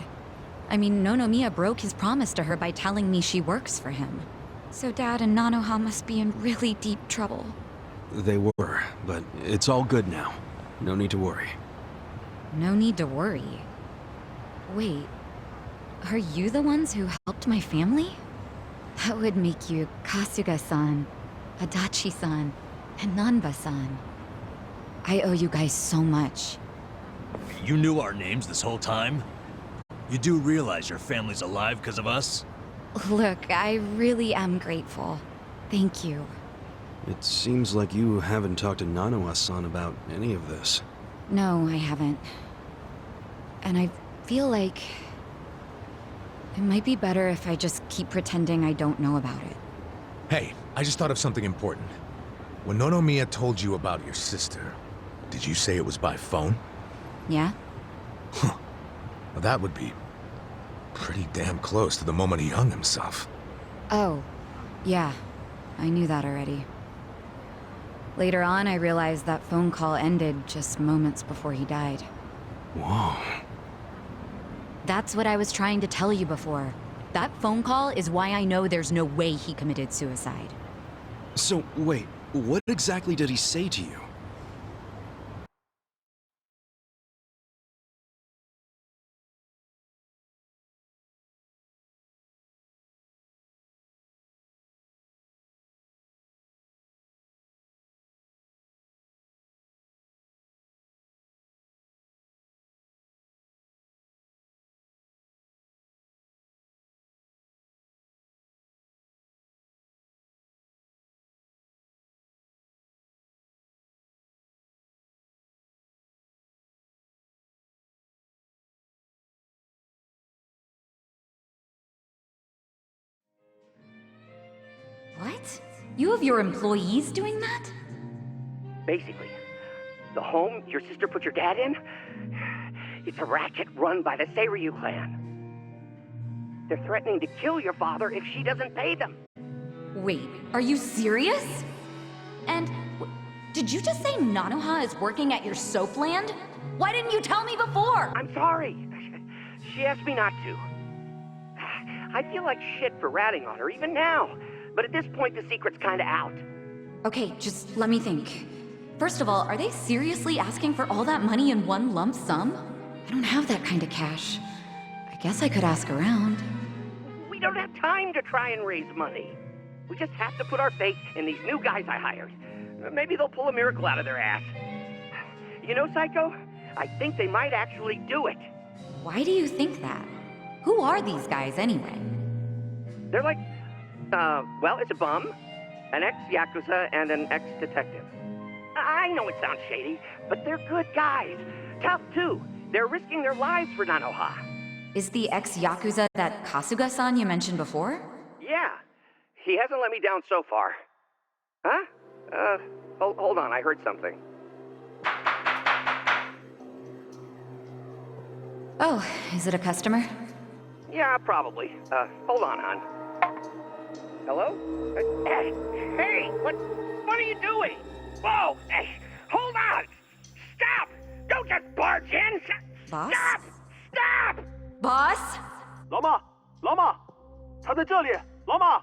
I mean, Nonomiya broke his promise to her by telling me she works for him. So Dad and Nanoha must be in really deep trouble. They were, but it's all good now. No need to worry. No need to worry. Wait, are you the ones who helped my family? That would make you Kasuga-san, Adachi-san, and Nanba-san. I owe you guys so much. You knew our names this whole time? You do realize your family's alive because of us? Look, I really am grateful. Thank you. It seems like you haven't talked to Nanoha-san about any of this. No, I haven't. And I feel like it might be better if I just keep pretending I don't know about it. Hey, I just thought of something important. When Nonomiya told you about your sister, did you say it was by phone? Yeah? Huh. Well, that would be pretty damn close to the moment he hung himself. Oh, yeah. I knew that already. Later on, I realized that phone call ended just moments before he died. Whoa. That's what I was trying to tell you before. That phone call is why I know there's no way he committed suicide. So, wait, what exactly did he say to you? What? You have your employees doing that? Basically, the home your sister put your dad in, it's a racket run by the Seiryu clan. They're threatening to kill your father if she doesn't pay them. Wait, are you serious? And did you just say Nanoha is working at your soap land? Why didn't you tell me before? I'm sorry. She asked me not to. I feel like shit for ratting on her even now. But at this point, the secret's kinda out. Okay, just let me think. First of all, are they seriously asking for all that money in one lump sum? I don't have that kind of cash. I guess I could ask around. We don't have time to try and raise money. We just have to put our faith in these new guys I hired. Maybe they'll pull a miracle out of their ass. You know, Psycho? I think they might actually do it. Why do you think that? Who are these guys anyway? They're like, well, it's a bum, an ex-Yakuza, and an ex-detective. I know it sounds shady, but they're good guys. Tough, too. They're risking their lives for Nanoha. Is the ex-Yakuza that Kasuga-san you mentioned before? Yeah. He hasn't let me down so far. Huh? Hold on, I heard something. Oh, is it a customer? Yeah, probably. Hold on, hon. Hello? Hey, what are you doing? Whoa! Hey, hold on! Stop! Don't just barge in! Boss? Stop! Stop! Boss? 老妈，老妈，他在这里，老妈。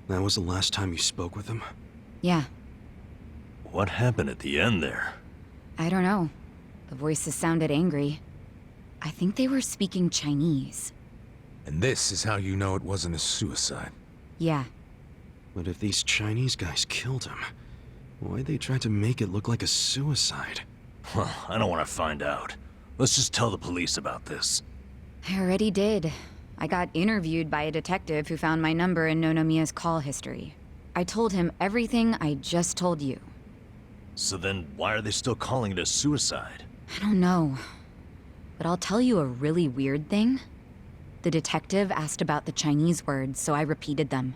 That was the last time you spoke with him? Yeah. What happened at the end there? I don't know. The voices sounded angry. I think they were speaking Chinese. And this is how you know it wasn't a suicide. Yeah. But if these Chinese guys killed him, why'd they try to make it look like a suicide? Well, I don't want to find out. Let's just tell the police about this. I already did. I got interviewed by a detective who found my number in Nonomiya's call history. I told him everything I just told you. So then, why are they still calling it a suicide? I don't know. But I'll tell you a really weird thing. The detective asked about the Chinese words, so I repeated them.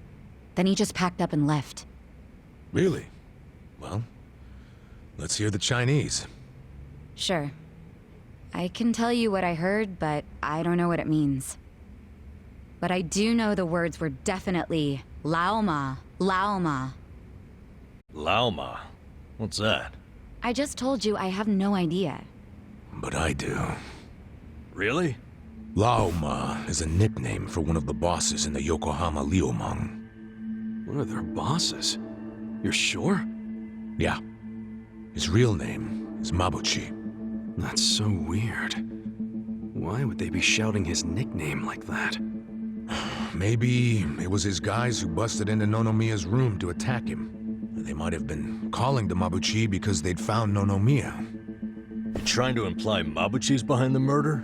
Then he just packed up and left. Really? Well, let's hear the Chinese. Sure. I can tell you what I heard, but I don't know what it means. But I do know the words were definitely Laoma, Laoma. Laoma? What's that? I just told you I have no idea. But I do. Really? Laoma is a nickname for one of the bosses in the Yokohama Liumang. One of their bosses? You're sure? Yeah. His real name is Mabuchi. That's so weird. Why would they be shouting his nickname like that? Maybe it was his guys who busted into Nonomiya's room to attack him. They might have been calling to Mabuchi because they'd found Nonomiya. You're trying to imply Mabuchi's behind the murder?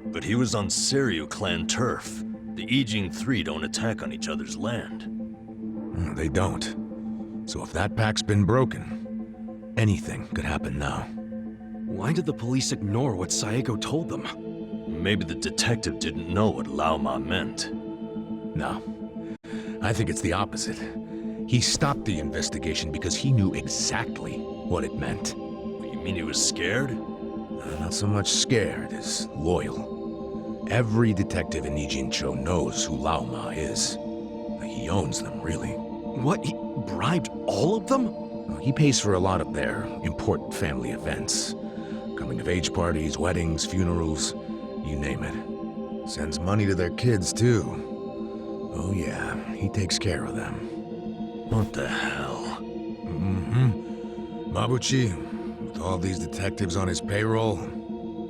But he was on Seiryu clan turf. The Ijin Three don't attack on each other's land. They don't. So if that pack's been broken, anything could happen now. Why did the police ignore what Saeko told them? Maybe the detective didn't know what Laoma meant. No. I think it's the opposite. He stopped the investigation because he knew exactly what it meant. You mean he was scared? Not so much scared as loyal. Every detective in Ijincho knows who Laoma is. He owns them, really. What? He bribed all of them? He pays for a lot of their important family events. Coming-of-age parties, weddings, funerals, you name it. Sends money to their kids, too. Oh yeah, he takes care of them. What the hell? Mabuchi, with all these detectives on his payroll,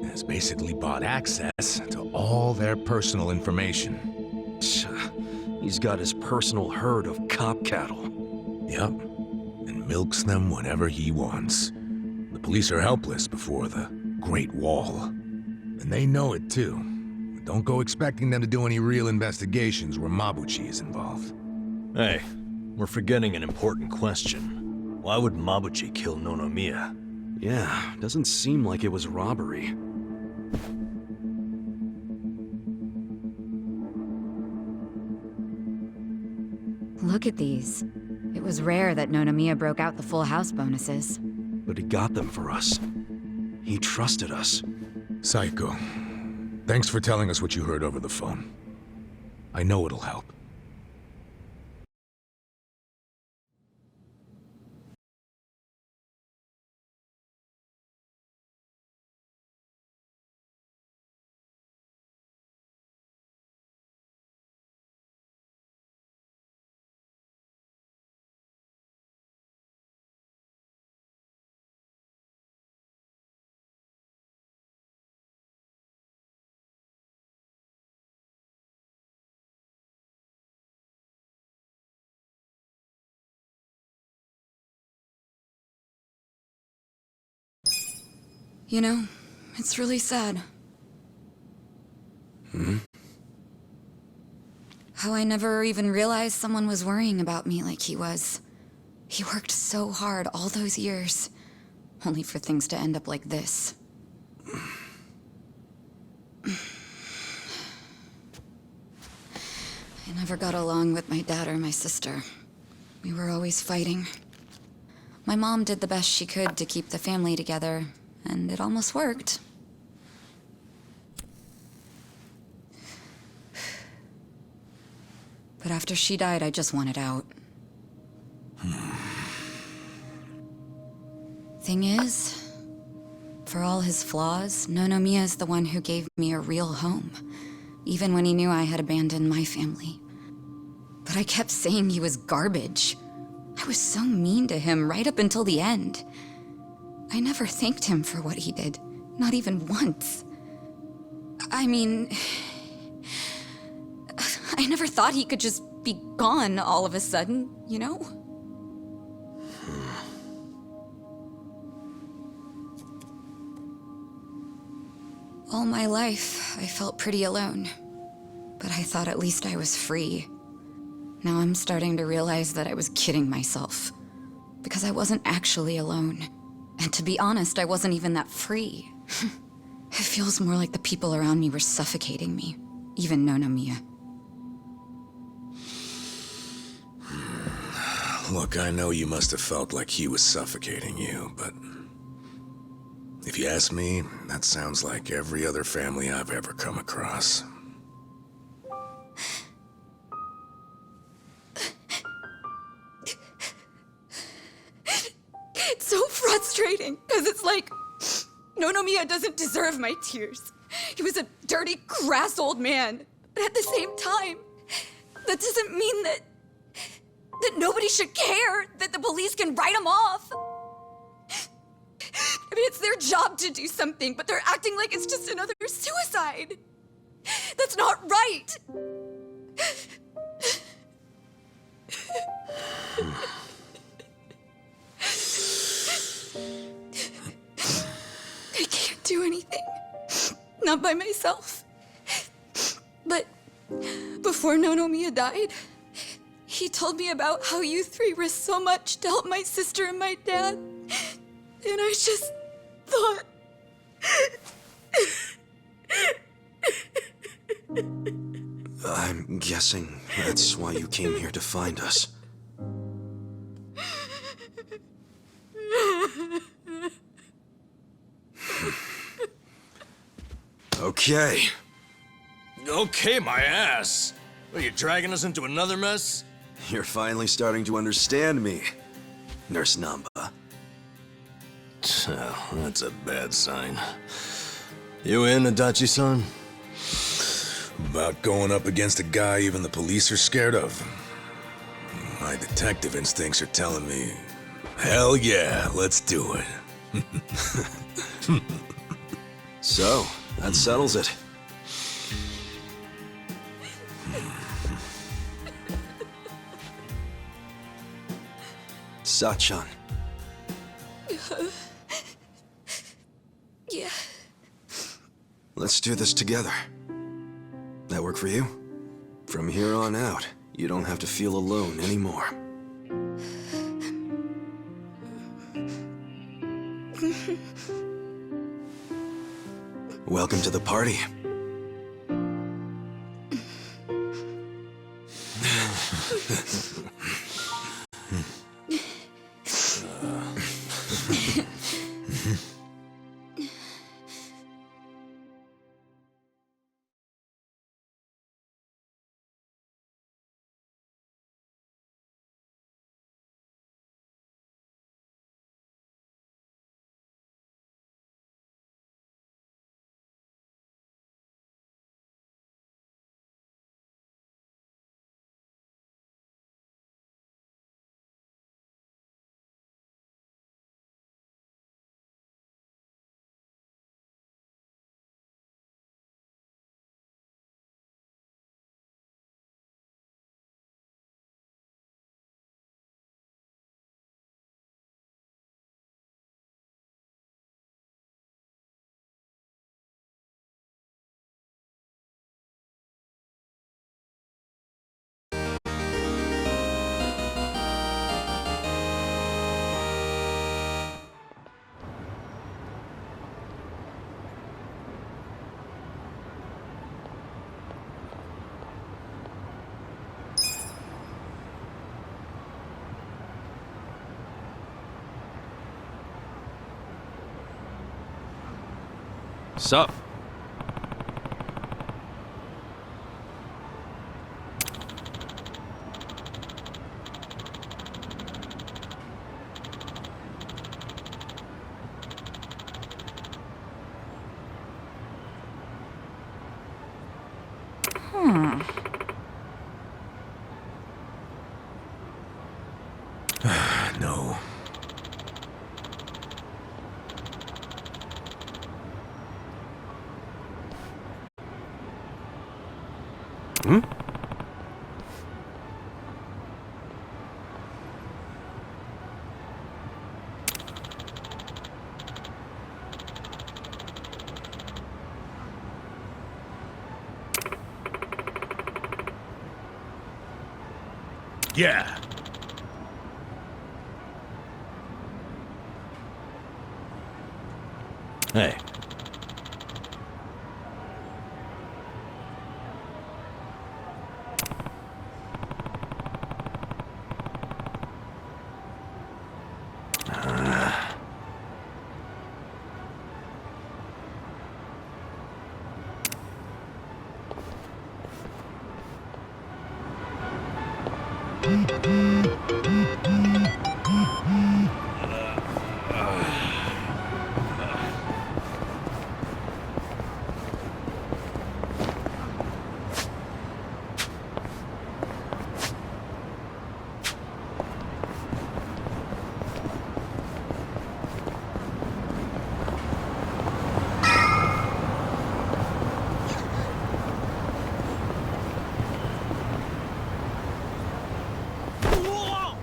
has basically bought access to all their personal information. He's got his personal herd of cop cattle. Yep, and milks them whenever he wants. The police are helpless before the Great Wall. And they know it too. But don't go expecting them to do any real investigations where Mabuchi is involved. Hey, we're forgetting an important question. Why would Mabuchi kill Nonomiya? Yeah, doesn't seem like it was robbery. Look at these. It was rare that Nonomiya broke out the full house bonuses. But he got them for us. He trusted us. Saeko, thanks for telling us what you heard over the phone. I know it'll help. You know, it's really sad. How I never even realized someone was worrying about me like he was. He worked so hard all those years, only for things to end up like this. I never got along with my dad or my sister. We were always fighting. My mom did the best she could to keep the family together, and it almost worked. But after she died, I just wanted out. Thing is, for all his flaws, Nonomiya is the one who gave me a real home, even when he knew I had abandoned my family. But I kept saying he was garbage. I was so mean to him right up until the end. I never thanked him for what he did, not even once. I mean, I never thought he could just be gone all of a sudden, you know? All my life, I felt pretty alone. But I thought at least I was free. Now I'm starting to realize that I was kidding myself. Because I wasn't actually alone. And to be honest, I wasn't even that free. It feels more like the people around me were suffocating me. Even Nonomiya. Look, I know you must have felt like he was suffocating you, but if you ask me, that sounds like every other family I've ever come across. It's so frustrating, because it's like, Nonomiya doesn't deserve my tears. He was a dirty, crass old man. But at the same time, that doesn't mean that nobody should care, that the police can write him off. I mean, it's their job to do something, but they're acting like it's just another suicide. That's not right. I can't do anything. Not by myself. But before Nonomiya died, he told me about how you three risked so much to help my sister and my dad. And I just thought... I'm guessing that's why you came here to find us. Okay. Okay, my ass. Are you dragging us into another mess? You're finally starting to understand me, Nurse Namba. Oh, that's a bad sign. You in, Adachi-san? About going up against a guy even the police are scared of. My detective instincts are telling me, hell yeah, let's do it. So, that settles it. Sachan. Yeah. Let's do this together. That work for you? From here on out, you don't have to feel alone anymore. Welcome to the party. Sup? Hmm? Yeah. Hey.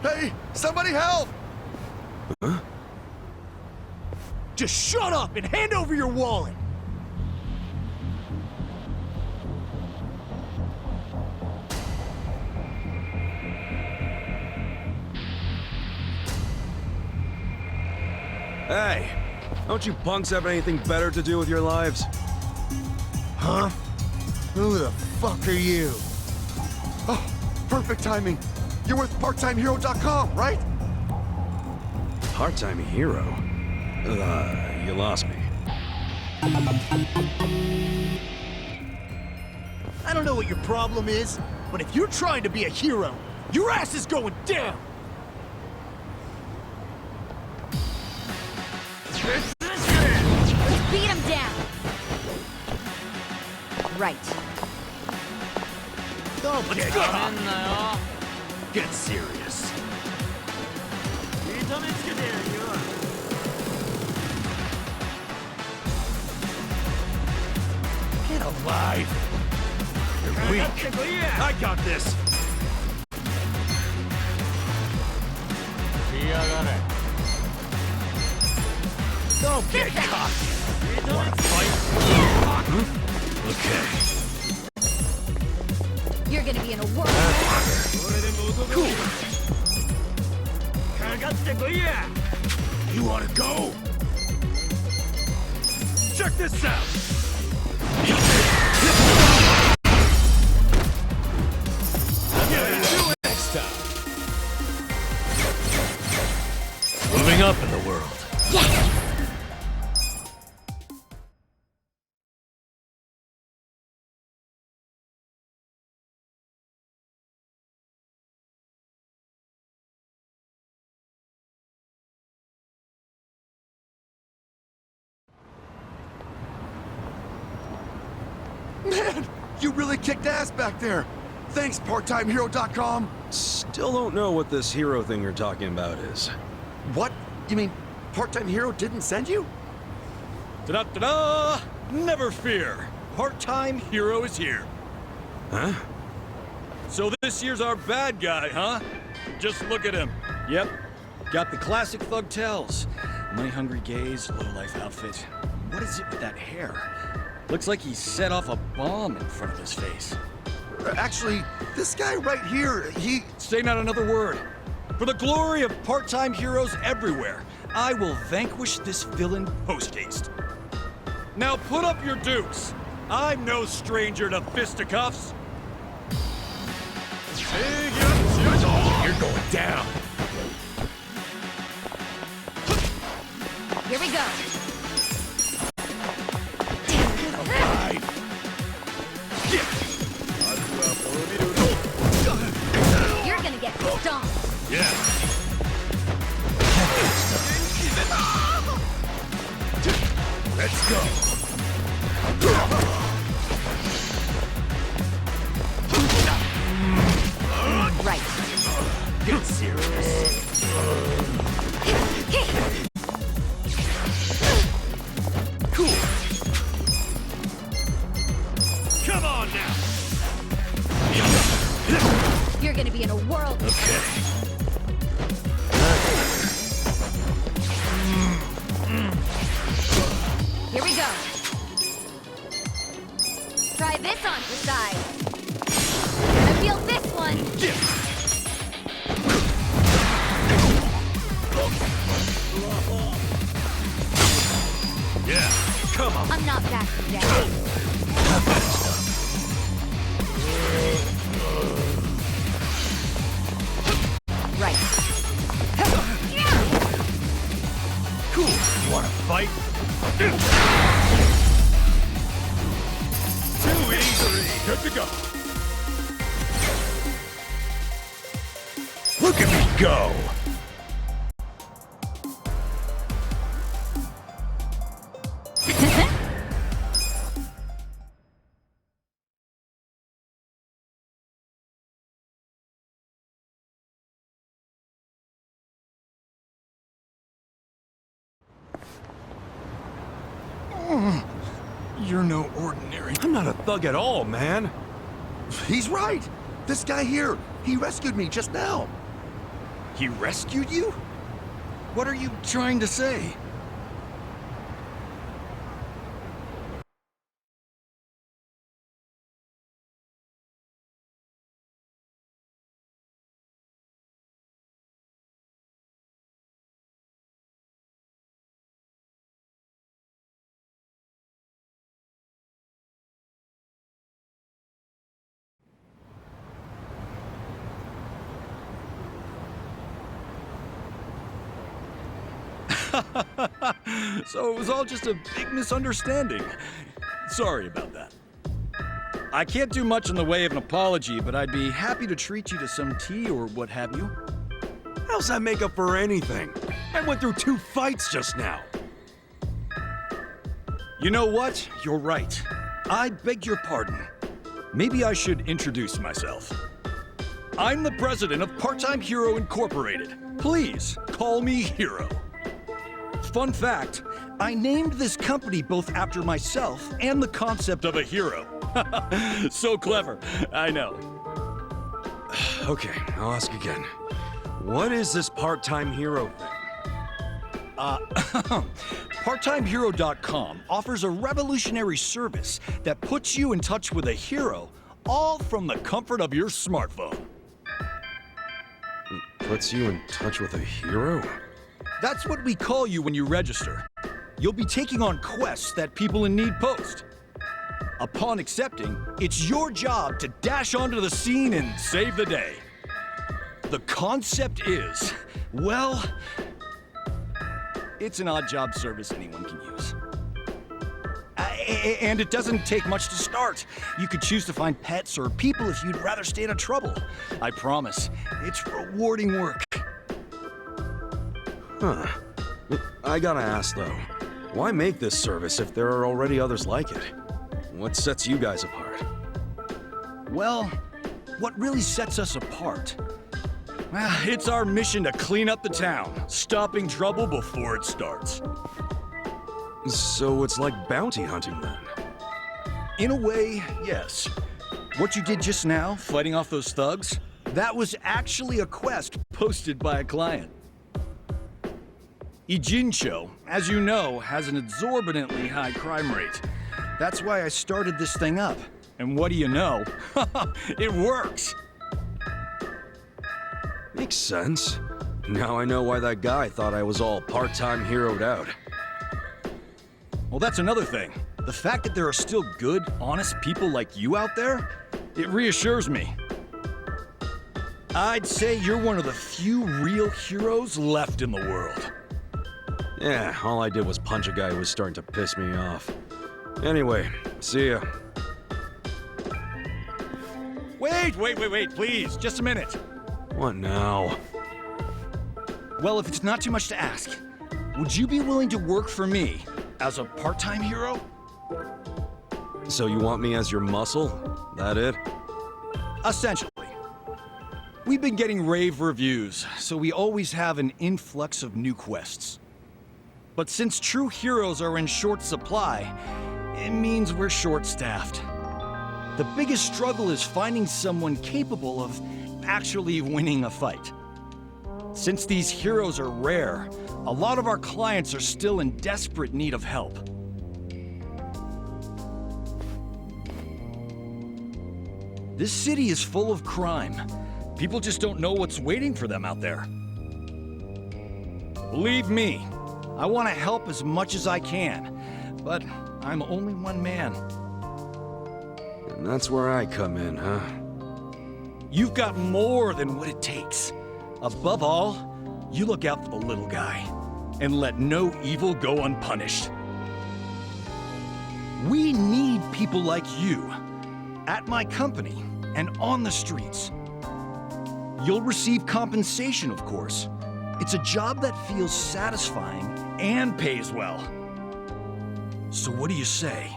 Hey, somebody help! Huh? Just shut up and hand over your wallet! Hey, don't you punks have anything better to do with your lives? Huh? Who the fuck are you? Oh, perfect timing. You're with PartTimeHero.com, right? Part-time hero? You lost me. I don't know what your problem is, but if you're trying to be a hero, your ass is going down! Let's beat him down! Right. Don't Let's go! Get serious. Get alive! You're weak. I got this! Don't get cocky! Wanna fight? Okay. You're gonna be in a world. Cool. You wanna go? Check this out! Next time. Moving up in the world. Yes! Man, you really kicked ass back there. Thanks, PartTimeHero.com. Still don't know what this hero thing you're talking about is. What? You mean Part-Time Hero didn't send you? Ta-da-ta-da! Never fear. Part-time hero is here. Huh? So this year's our bad guy, huh? Just look at him. Yep. Got the classic thug tells. Money-hungry gaze, low-life outfit. What is it with that hair? Looks like he set off a bomb in front of his face. Actually, this guy right here, he... Say not another word. For the glory of part-time heroes everywhere, I will vanquish this villain post-haste. Now put up your dukes. I'm no stranger to fisticuffs. You're going down. Here we go. You're gonna get stomped. Yeah. Let's go. Right. Get serious. Cool. Come on now. gonna be in a whirl. Okay. Here we go. Try this on for size. Gonna feel this one. Yeah, come on. I'm not backing down. Right. Cool. You wanna fight? Too easy. Good to go. Look at me go! You're no ordinary. I'm not a thug at all, man. He's right. This guy here, he rescued me just now. He rescued you? What are you trying to say? So it was all just a big misunderstanding. Sorry about that. I can't do much in the way of an apology, but I'd be happy to treat you to some tea or what have you. How's that make up for anything? I went through 2 fights just now. You know what? You're right. I beg your pardon. Maybe I should introduce myself. I'm the president of Part-Time Hero Incorporated. Please call me Hero. Fun fact, I named this company both after myself and the concept of a hero. So clever, I know. Okay, I'll ask again. What is this part-time hero thing? PartTimeHero.com offers a revolutionary service that puts you in touch with a hero, all from the comfort of your smartphone. Puts you in touch with a hero? That's what we call you when you register. You'll be taking on quests that people in need post. Upon accepting, it's your job to dash onto the scene and save the day. The concept is, well, it's an odd job service anyone can use. And it doesn't take much to start. You could choose to find pets or people if you'd rather stay out of trouble. I promise, it's rewarding work. Huh. I gotta ask though, why make this service if there are already others like it? What sets you guys apart? Well, what really sets us apart? Well, it's our mission to clean up the town, stopping trouble before it starts. So it's like bounty hunting then? In a way, yes. What you did just now, fighting off those thugs, that was actually a quest posted by a client. Ichiban, as you know, has an exorbitantly high crime rate. That's why I started this thing up. And what do you know? It works! Makes sense. Now I know why that guy thought I was all part-time heroed out. Well, that's another thing. The fact that there are still good, honest people like you out there, it reassures me. I'd say you're one of the few real heroes left in the world. Yeah, all I did was punch a guy who was starting to piss me off. Anyway, see ya. Wait, please, just a minute. What now? Well, if it's not too much to ask, would you be willing to work for me as a part-time hero? So you want me as your muscle? That it? Essentially. We've been getting rave reviews, so we always have an influx of new quests. But since true heroes are in short supply, it means we're short-staffed. The biggest struggle is finding someone capable of actually winning a fight. Since these heroes are rare, a lot of our clients are still in desperate need of help. This city is full of crime. People just don't know what's waiting for them out there. Believe me, I want to help as much as I can, but I'm only one man. And that's where I come in, huh? You've got more than what it takes. Above all, you look out for the little guy, and let no evil go unpunished. We need people like you, at my company and on the streets. You'll receive compensation, of course. It's a job that feels satisfying and pays well. So what do you say?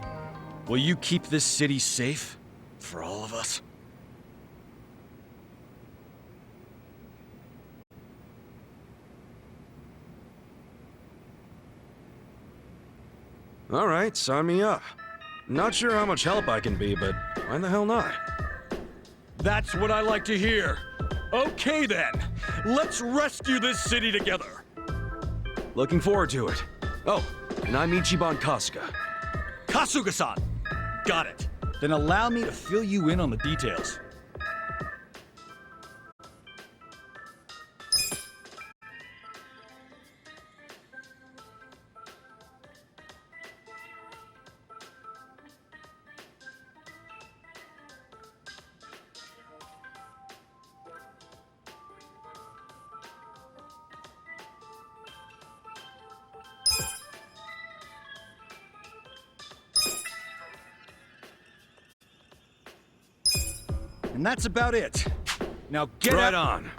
Will you keep this city safe for all of us? All right, sign me up. Not sure how much help I can be, but why the hell not? That's what I like to hear. Okay then, let's rescue this city together. Looking forward to it. Oh, and I'm Ichiban Kasuga. Kasuga-san! Got it. Then allow me to fill you in on the details. And that's about it. Now get right out. on.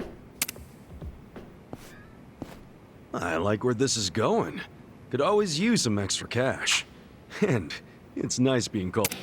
I like where this is going. Could always use some extra cash. And it's nice being called.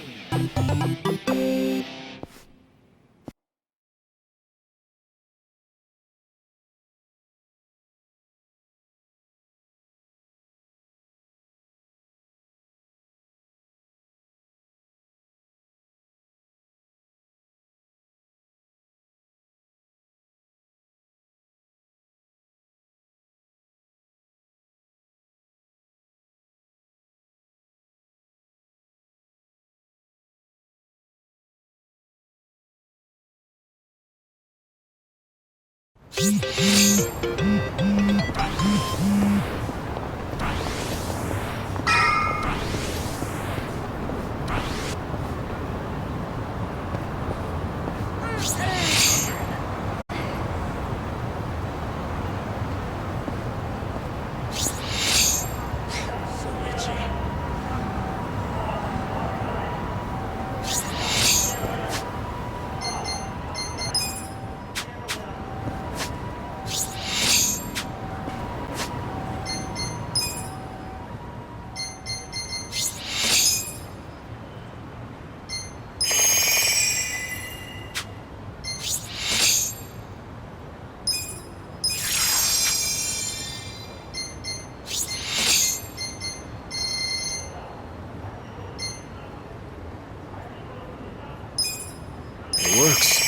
Works.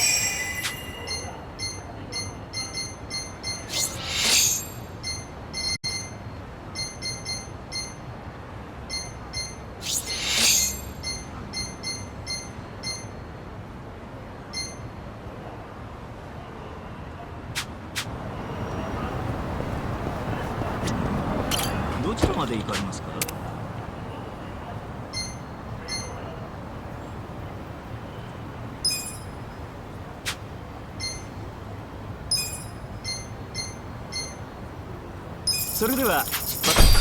どちらまで行かれますか？それでは出発。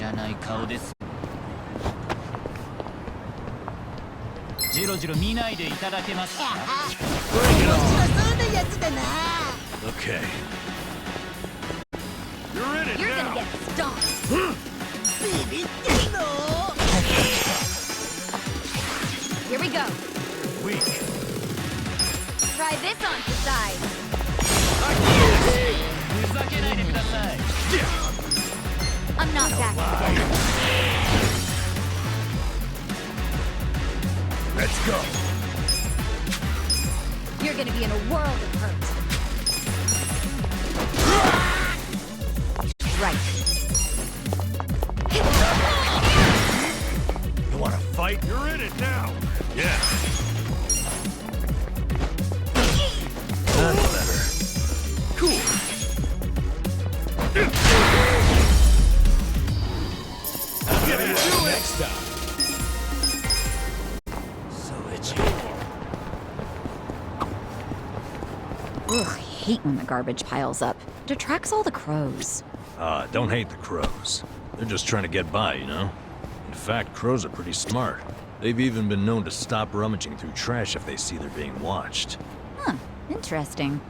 らない顔です。ジロジロ見ないでいただけますか。面白そうなやつだな。 Okay. You're in it You're now. gonna get stomped. ビビってんの。 Here we go. Weak. Try this on for size. ふざけないでください。 I'm not backing. Let's go. You're gonna be in a world of hurt. Right. You wanna fight? You're in it now. Yeah. That's better. Cool. Get it. Next time. So itchy. Ugh, I hate when the garbage piles up. It attracts all the crows. Don't hate the crows. They're just trying to get by, you know? In fact, crows are pretty smart. They've even been known to stop rummaging through trash if they see they're being watched. Huh, interesting.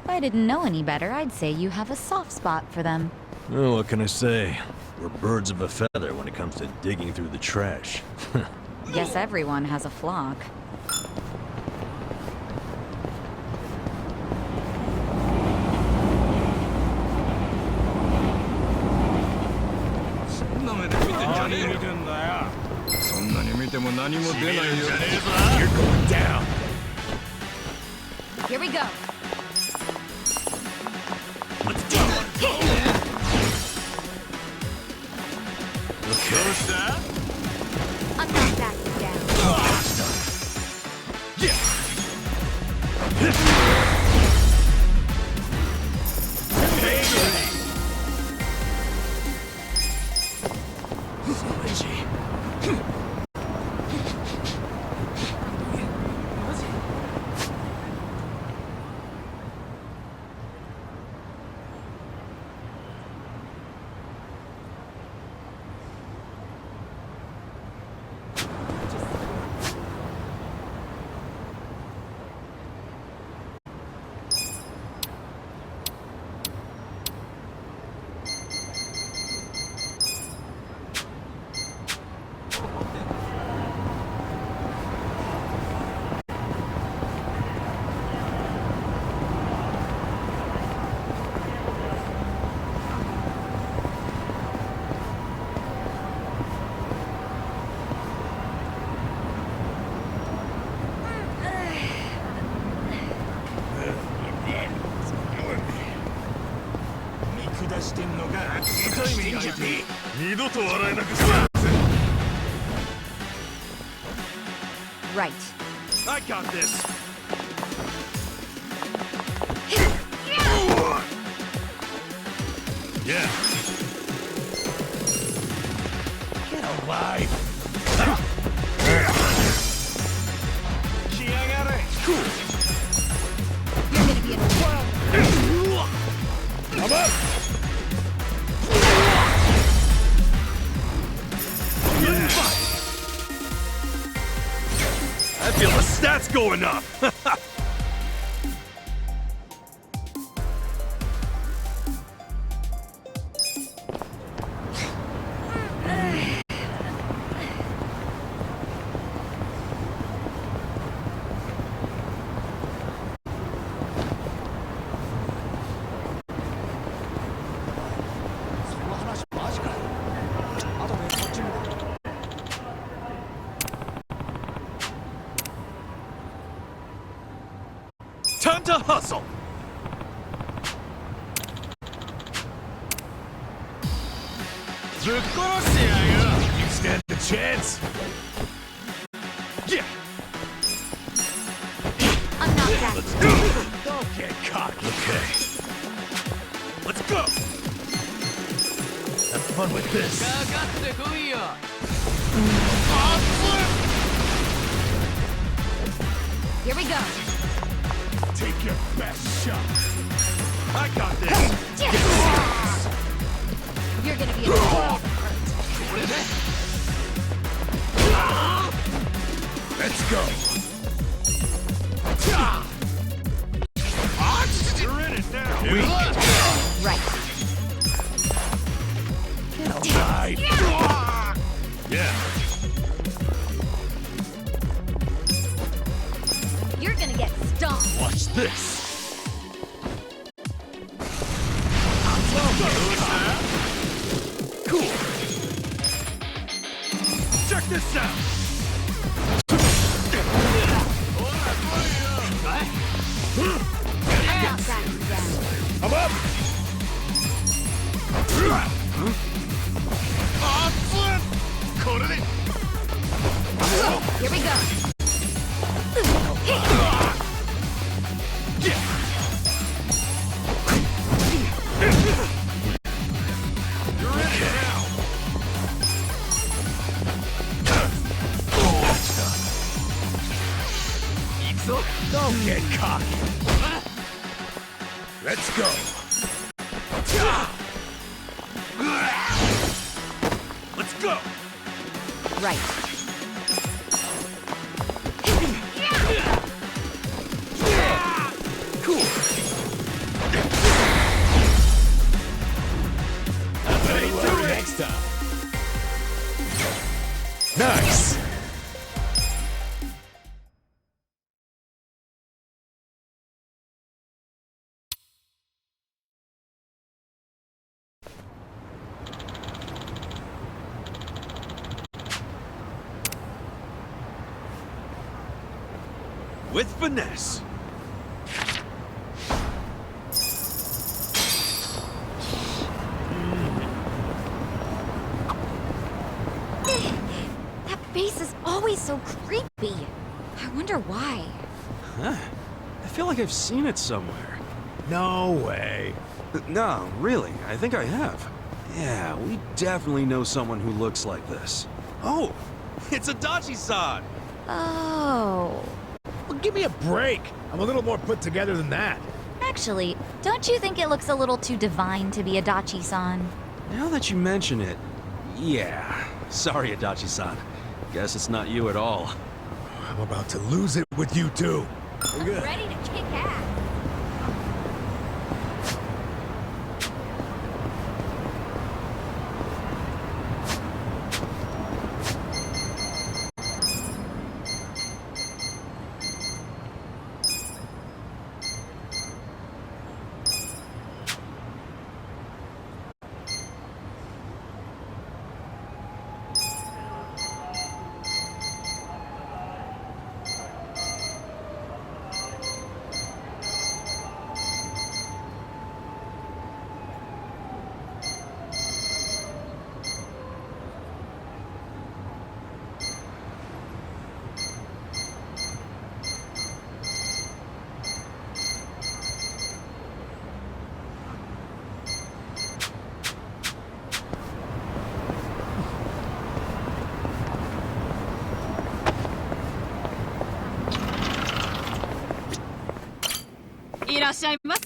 If I didn't know any better, I'd say you have a soft spot for them. Oh, what can I say? We're birds of a feather when it comes to digging through the trash. Guess everyone has a flock. You're going down. Here we go. Let's do it. Okay. I'm not backing down. Right. I got this. Yeah. Get alive. Cool. You're gonna be in a world. I'm up. I feel the stats going up. Time to hustle! You stand a chance? Yeah! I'm not backing. Let's do it! Don't get caught. Okay. Let's go! Have fun with this. Here we go. Take your best shot. I got this. Yes. You're gonna be in a world of hurt. right? Yeah. You're gonna get stomped. Watch this. Cool. Check this out. I'm up. Here we go. You're in it now. Don't get cocky. Let's go. Let's go. Right. Cool. Ready to do it next time. Nice. With finesse. That face is always so creepy. I wonder why. Huh? I feel like I've seen it somewhere. No way. No, really, I think I have. Yeah, we definitely know someone who looks like this. Oh, it's Adachi-san! Oh. Well, give me a break. I'm a little more put together than that. Actually, don't you think it looks a little too divine to be Adachi-san? Now that you mention it, yeah. Sorry, Adachi-san. Guess it's not you at all. I'm about to lose it with you two. Ready to kick ass.いらっしゃいませ。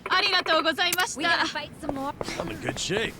ありがとうございました。We gonna fight some more? I'm in good shape.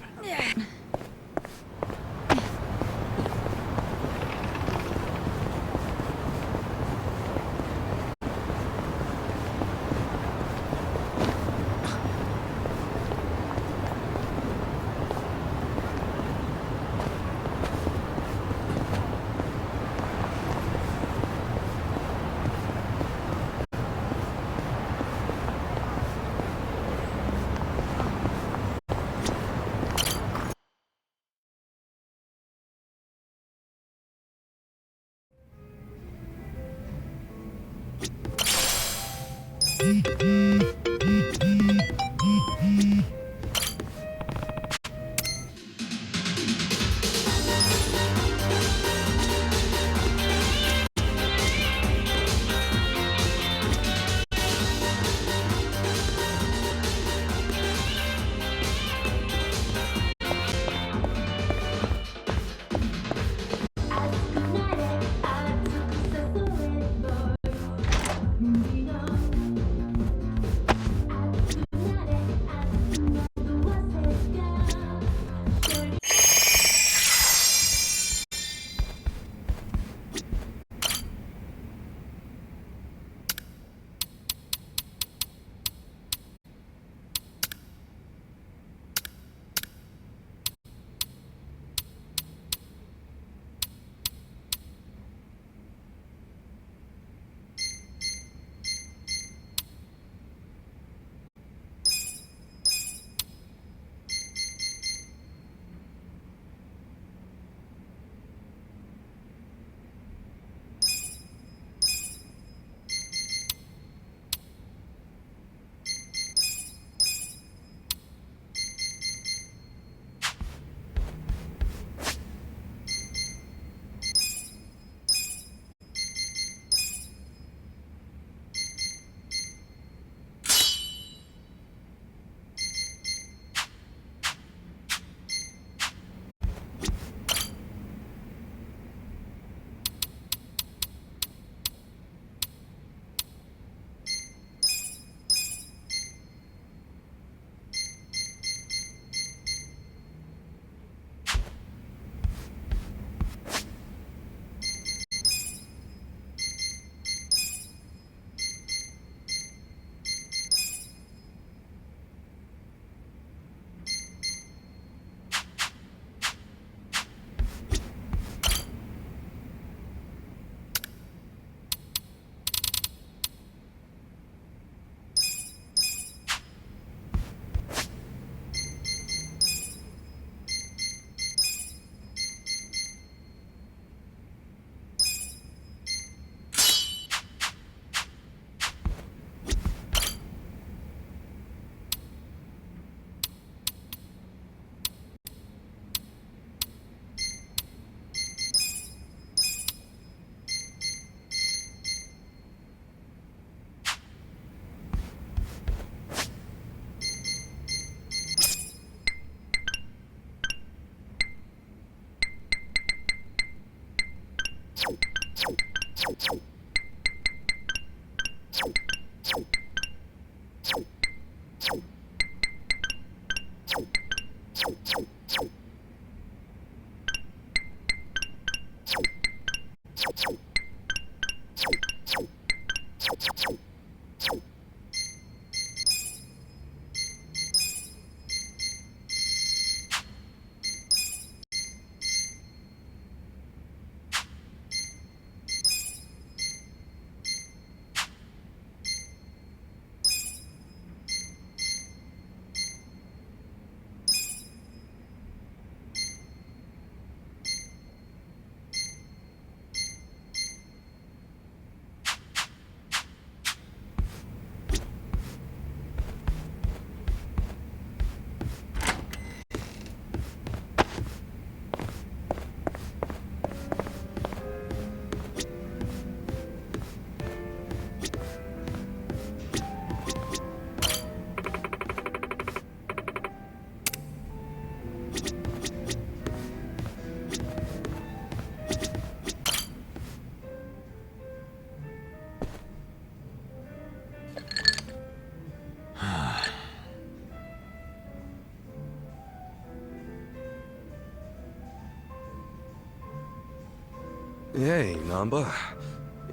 Hey, Namba.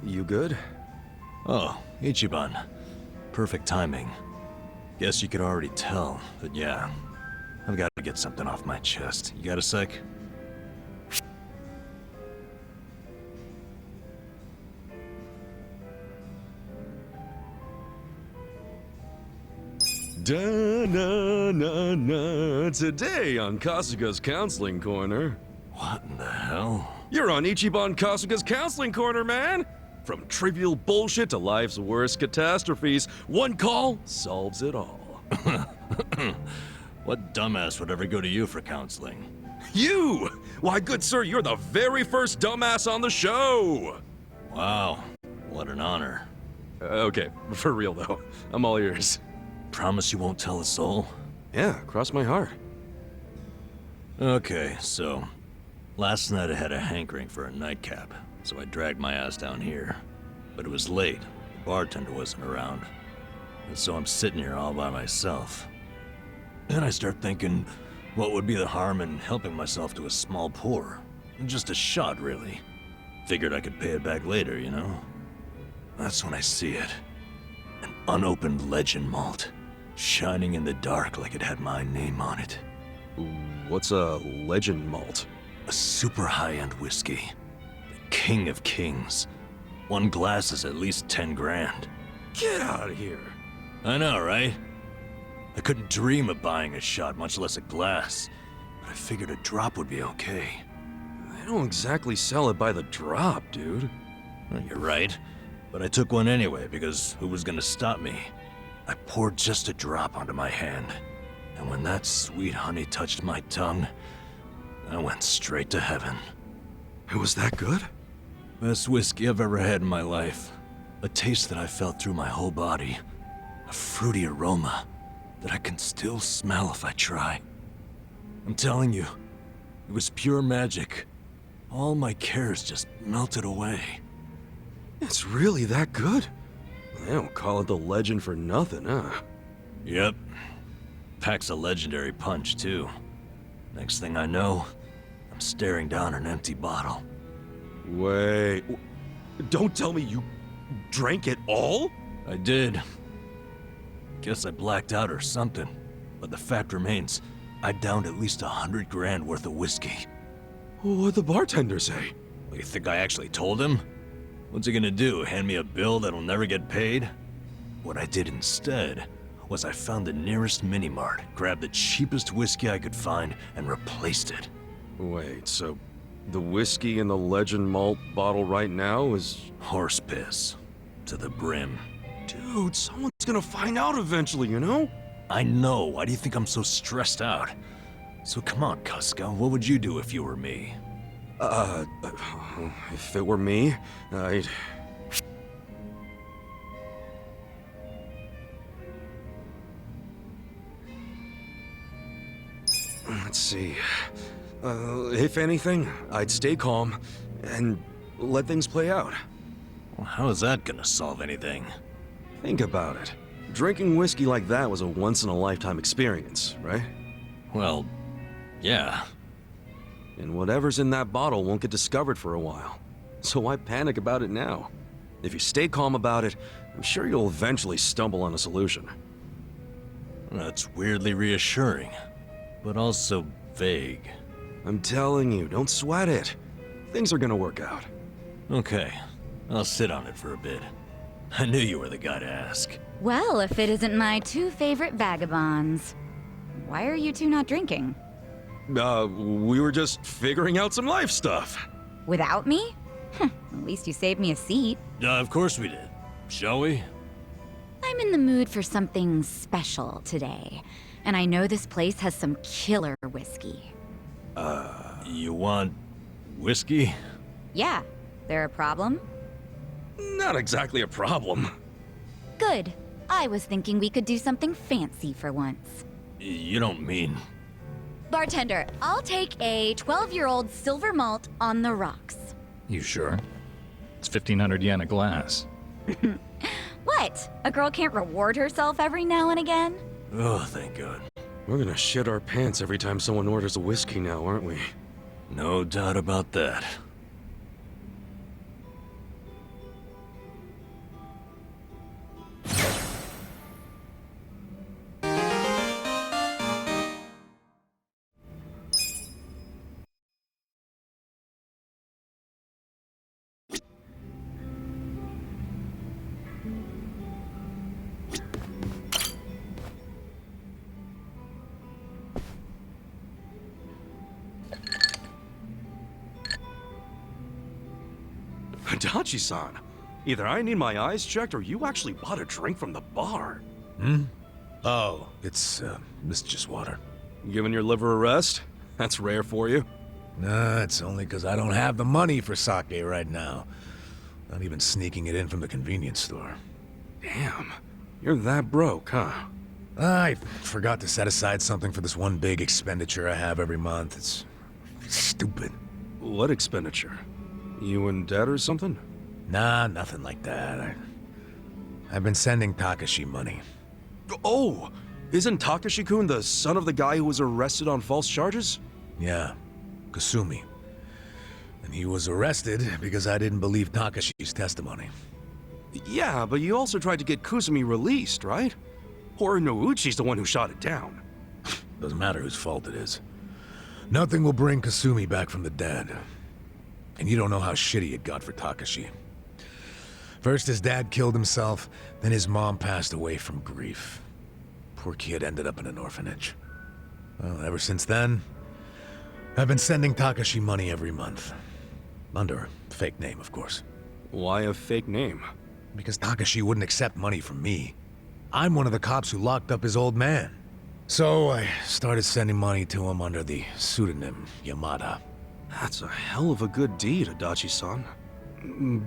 You good? Oh, Ichiban. Perfect timing. Guess you could already tell, but yeah. I've got to get something off my chest. You got a sec? Da-na-na-na. Today on Kasuga's Counseling Corner. What in the hell? You're on Ichiban Kasuga's Counseling Corner, man! From trivial bullshit to life's worst catastrophes, one call solves it all. What dumbass would ever go to you for counseling? You! Why, good sir, you're the very first dumbass on the show! Wow, what an honor. Okay, for real though. I'm all ears. Promise you won't tell a soul? Yeah, cross my heart. Okay, so... Last night I had a hankering for a nightcap, so I dragged my ass down here. But it was late. The bartender wasn't around. And so I'm sitting here all by myself. Then I start thinking, what would be the harm in helping myself to a small pour? Just a shot, really. Figured I could pay it back later, you know? That's when I see it. An unopened legend malt. Shining in the dark like it had my name on it. What's a legend malt? A super high-end whiskey. The king of kings. One glass is at least 10 grand. Get out of here! I know, right? I couldn't dream of buying a shot, much less a glass. But I figured a drop would be okay. They don't exactly sell it by the drop, dude. Well, you're right. But I took one anyway, because who was gonna stop me? I poured just a drop onto my hand. And when that sweet honey touched my tongue, I went straight to heaven. It was that good? Best whiskey I've ever had in my life. A taste that I felt through my whole body. A fruity aroma that I can still smell if I try. I'm telling you, it was pure magic. All my cares just melted away. It's really that good? They don't call it the legend for nothing, huh? Yep. Packs a legendary punch, too. Next thing I know, I'm staring down an empty bottle. Wait... Don't tell me you drank it all? I did. Guess I blacked out or something. But the fact remains, I downed at least 100 grand worth of whiskey. What'd the bartender say? Well, you think I actually told him? What's he gonna do, hand me a bill that'll never get paid? What I did instead was I found the nearest mini-mart, grabbed the cheapest whiskey I could find, and replaced it. Wait, so the whiskey in the legend malt bottle right now is... horse piss. To the brim. Dude, someone's gonna find out eventually, you know? I know. Why do you think I'm so stressed out? So come on, Kasuga, what would you do if you were me? If it were me, I'd... Let's see. If anything, I'd stay calm and let things play out. Well, how is that gonna solve anything? Think about it. Drinking whiskey like that was a once-in-a-lifetime experience, right? Well, yeah. And whatever's in that bottle won't get discovered for a while. So why panic about it now? If you stay calm about it, I'm sure you'll eventually stumble on a solution. That's weirdly reassuring, but also vague. I'm telling you, don't sweat it. Things are gonna work out. Okay, I'll sit on it for a bit. I knew you were the guy to ask. Well, if it isn't my two favorite vagabonds. Why are you two not drinking? We were just figuring out some life stuff. Without me? At least you saved me a seat. Of course we did. Shall we? I'm in the mood for something special today. And I know this place has some killer whiskey. You want whiskey? Yeah. There a problem? Not exactly a problem. Good. I was thinking we could do something fancy for once. You don't mean... Bartender, I'll take a 12-year-old silver malt on the rocks. You sure? It's 1,500 yen a glass. What? A girl can't reward herself every now and again? Oh, thank God. We're gonna shit our pants every time someone orders a whiskey now, aren't we? No doubt about that. Adachi-san, either I need my eyes checked or you actually bought a drink from the bar. Hmm? Oh, it's just water. Giving your liver a rest? That's rare for you. Nah, it's only because I don't have the money for sake right now. Not even sneaking it in from the convenience store. Damn, you're that broke, huh? I forgot to set aside something for this one big expenditure I have every month. It's stupid. What expenditure? You in debt or something? Nah, nothing like that. I've been sending Takashi money. Oh! Isn't Takashi-kun the son of the guy who was arrested on false charges? Yeah, Kasumi. And he was arrested because I didn't believe Takashi's testimony. Yeah, but you also tried to get Kusumi released, right? Or Nouchi's the one who shot it down. Doesn't matter whose fault it is. Nothing will bring Kasumi back from the dead. And you don't know how shitty it got for Takashi. First his dad killed himself, then his mom passed away from grief. Poor kid ended up in an orphanage. Well, ever since then, I've been sending Takashi money every month. Under a fake name, of course. Why a fake name? Because Takashi wouldn't accept money from me. I'm one of the cops who locked up his old man. So I started sending money to him under the pseudonym Yamada. That's a hell of a good deed, Adachi-san.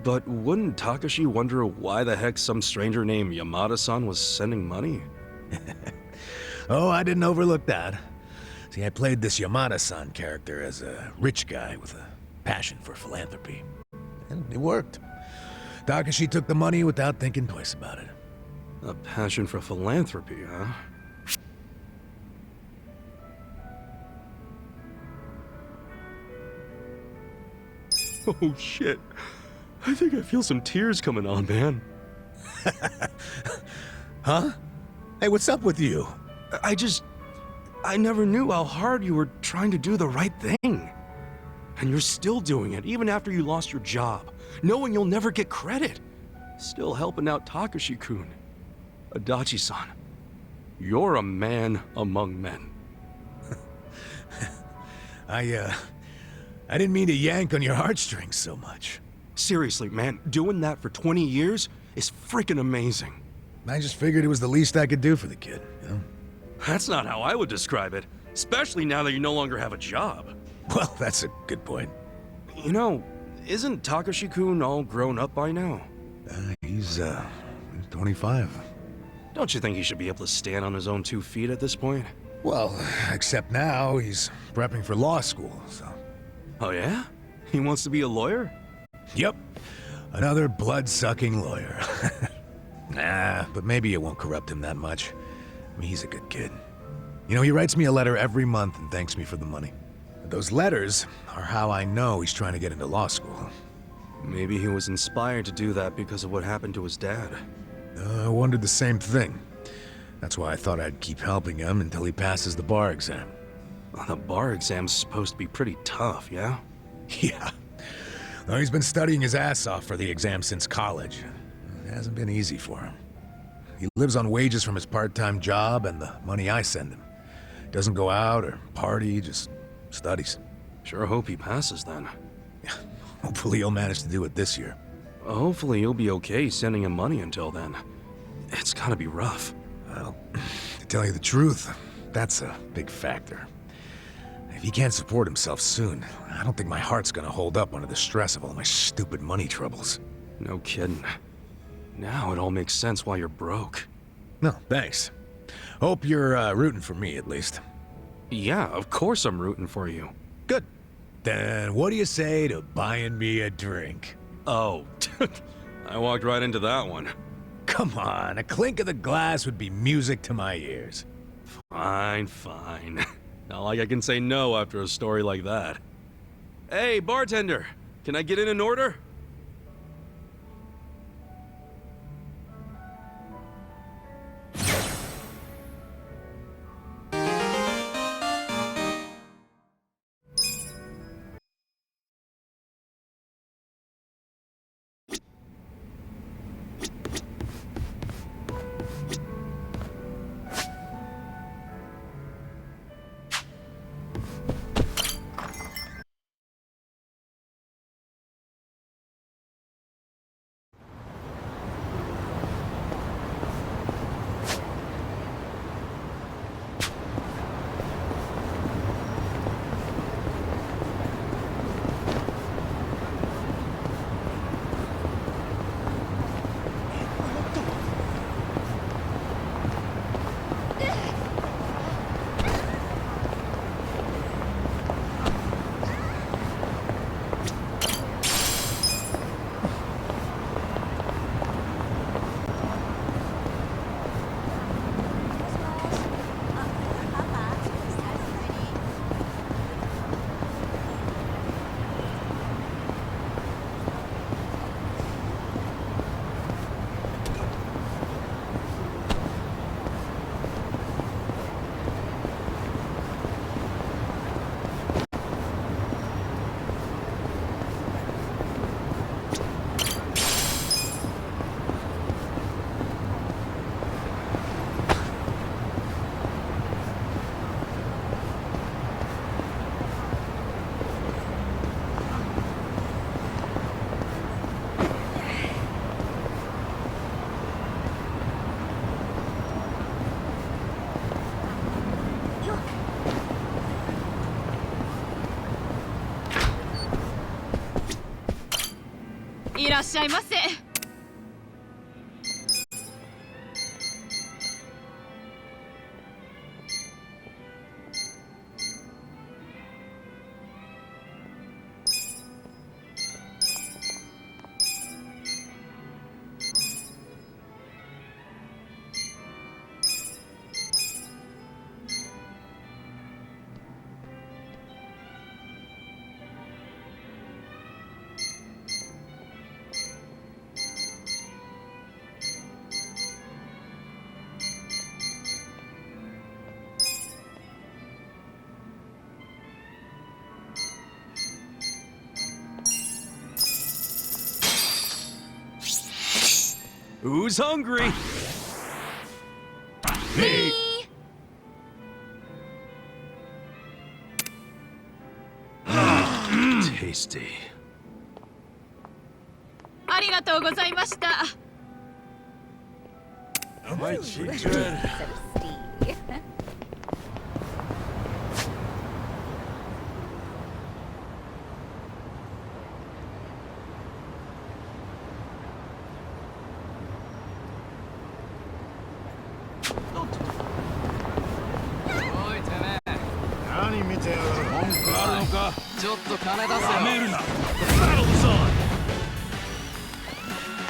But wouldn't Takashi wonder why the heck some stranger named Yamada-san was sending money? Oh, I didn't overlook that. See, I played this Yamada-san character as a rich guy with a passion for philanthropy. And it worked. Takashi took the money without thinking twice about it. A passion for philanthropy, huh? Oh shit. I think I feel some tears coming on, man. Huh? Hey, what's up with you? I never knew how hard you were trying to do the right thing. And you're still doing it, even after you lost your job, knowing you'll never get credit. Still helping out Takashi-kun. Adachi-san, you're a man among men. I didn't mean to yank on your heartstrings so much. Seriously, man, doing that for 20 years is freaking amazing. I just figured it was the least I could do for the kid, you know? That's not how I would describe it, especially now that you no longer have a job. Well, that's a good point. You know, isn't Takashi-kun all grown up by now? He's 25. Don't you think he should be able to stand on his own 2 feet at this point? Well, except now he's prepping for law school, so... Oh yeah? He wants to be a lawyer? Yep. Another blood-sucking lawyer. Nah, but maybe it won't corrupt him that much. I mean, he's a good kid. You know, he writes me a letter every month and thanks me for the money. Those letters are how I know he's trying to get into law school. Maybe he was inspired to do that because of what happened to his dad. I wondered the same thing. That's why I thought I'd keep helping him until he passes the bar exam. Well, the bar exam's supposed to be pretty tough, yeah? Yeah. Well, he's been studying his ass off for the exam since college. It hasn't been easy for him. He lives on wages from his part-time job and the money I send him. Doesn't go out or party, just studies. Sure hope he passes then. Yeah, hopefully he'll manage to do it this year. Hopefully you'll be okay sending him money until then. It's gotta be rough. Well, to tell you the truth, that's a big factor. If he can't support himself soon, I don't think my heart's gonna hold up under the stress of all my stupid money troubles. No kidding. Now it all makes sense why you're broke. No, thanks. Hope you're rooting for me, at least. Yeah, of course I'm rooting for you. Good. Then what do you say to buying me a drink? Oh, I walked right into that one. Come on, a clink of the glass would be music to my ears. Fine, fine. Not like I can say no after a story like that. Hey, bartender, can I get in an order? いらっしゃいませ。Who's hungry? Me! Tasty. ありがとうございました。My cheeks red.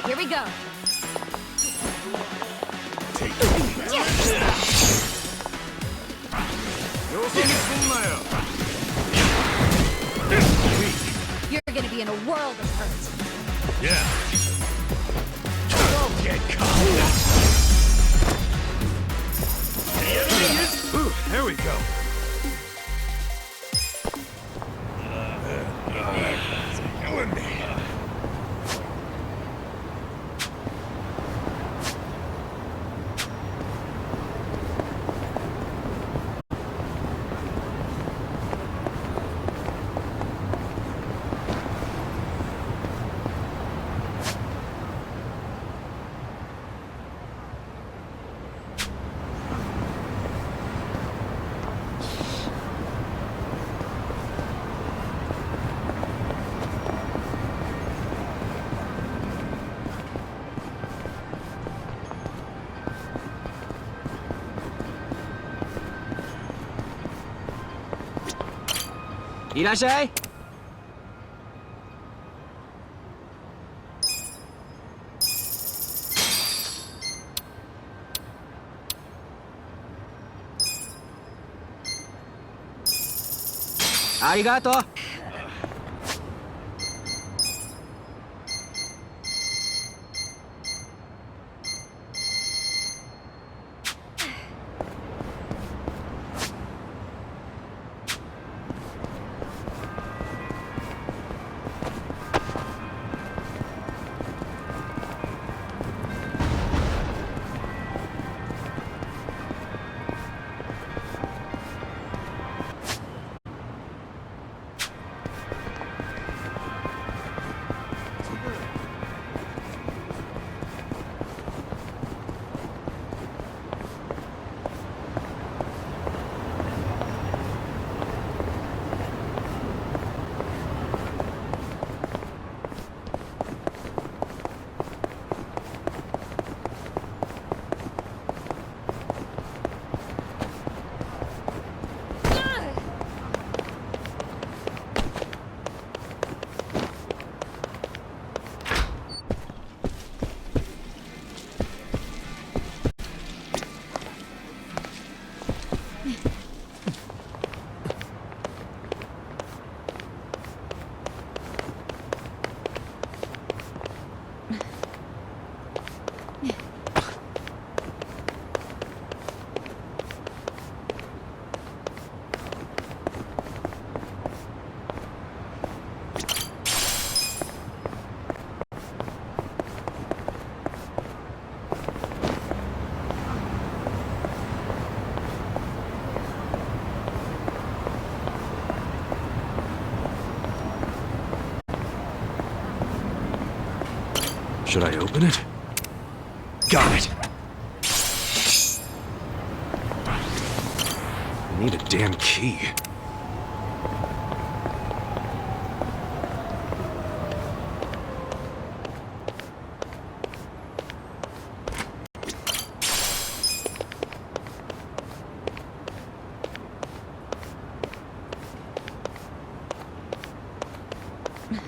Here we go. You're gonna be in a world of hurt. Yeah. Don't get caught. Ooh, there we go. Killing me. Irashai? Arigato. Should I open it? Got it! I need a damn key. 何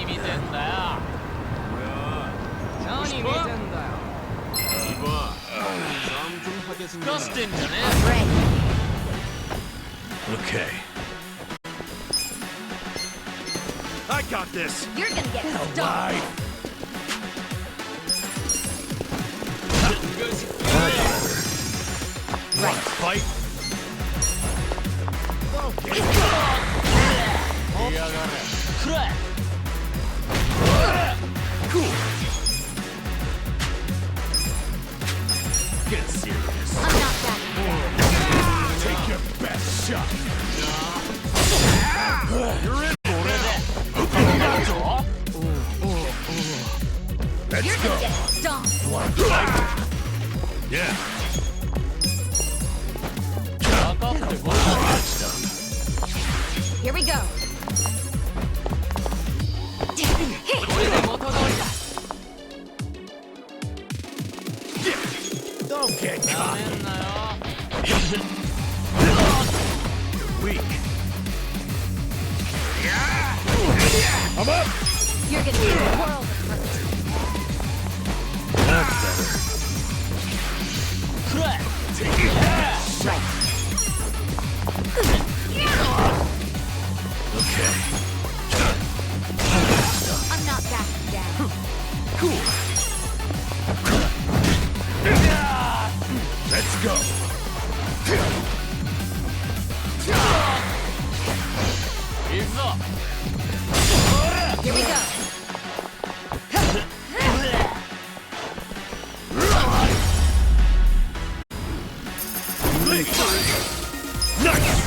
見てんだよ。何見てんだよ。すかしてんじゃねえ。 Okay. I got this. You're gonna get stuck. Right. Fight. Cool. Get serious. I'm not that. Take your best shot. You're in for it. Let's You're go. gonna get stomped. You want to fight? Yeah. Here we go. Don't get caught. Weak. I'm up. You're gonna get a world of hurt. That's better. Take it. Right. Okay. I'm not backing down. Cool. Let's go. Here we go. Nice.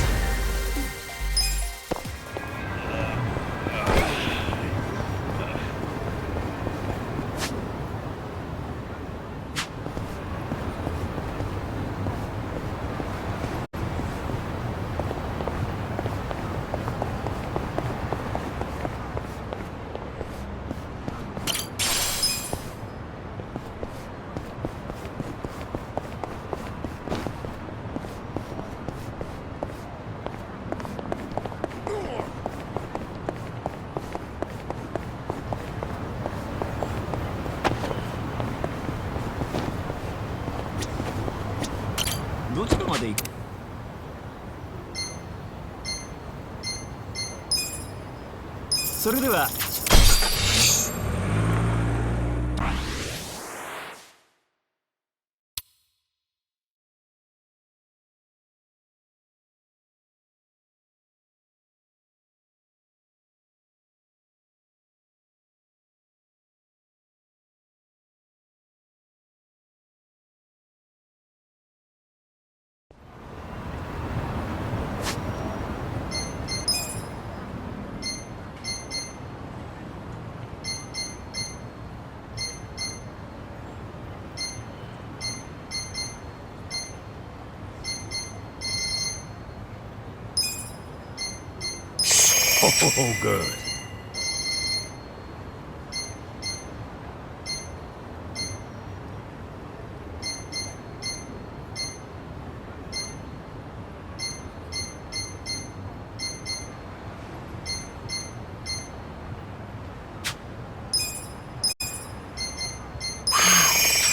Oh, good.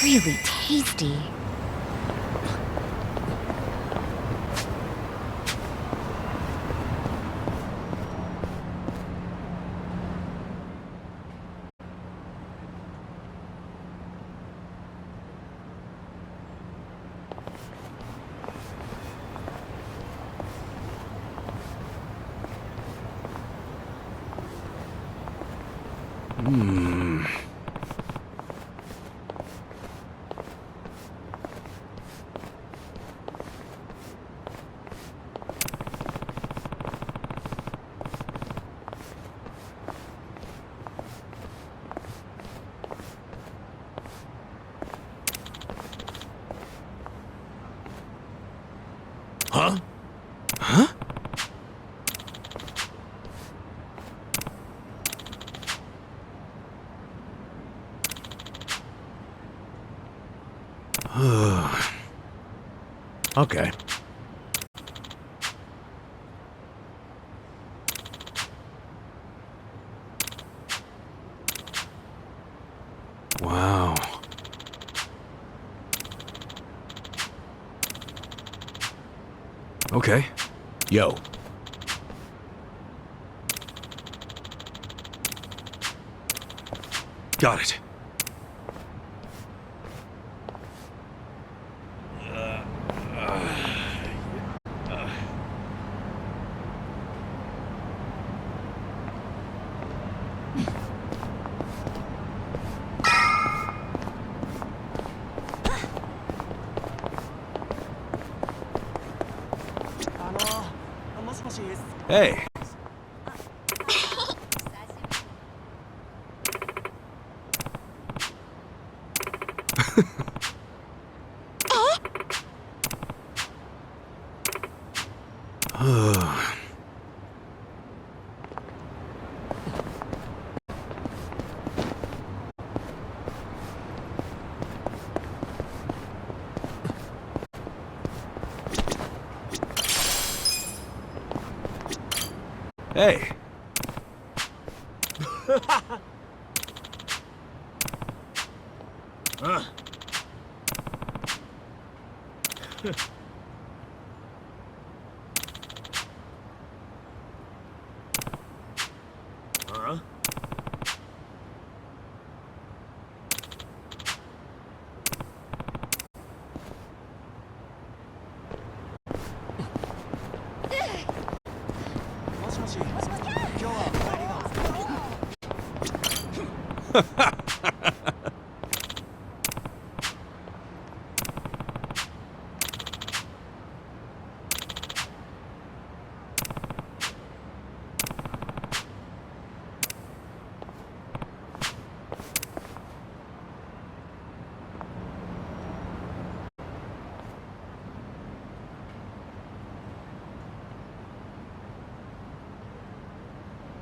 Really tasty. Huh? Huh? Okay. Wow. Okay. Yo. Got it. Hey. Hey.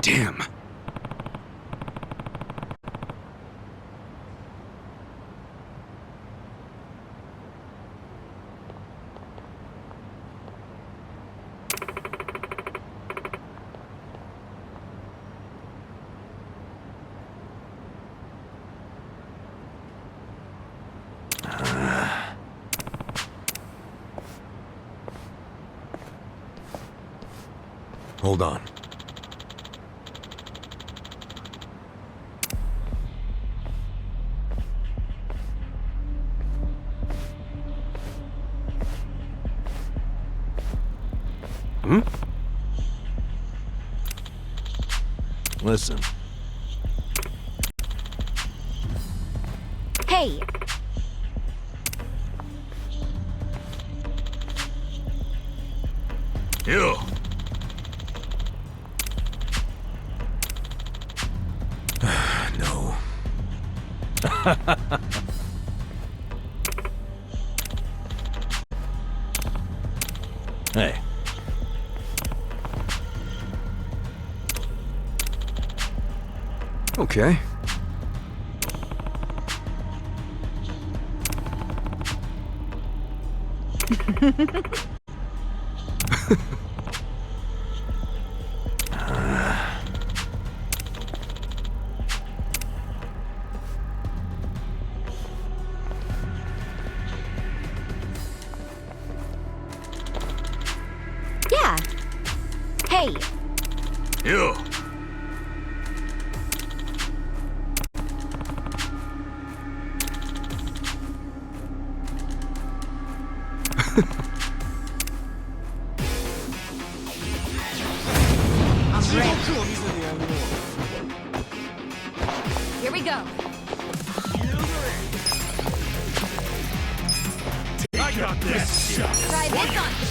Damn. Hold on. Hmm? Listen. Hey! You. No. Hey. Okay. Yeah. Hey. You.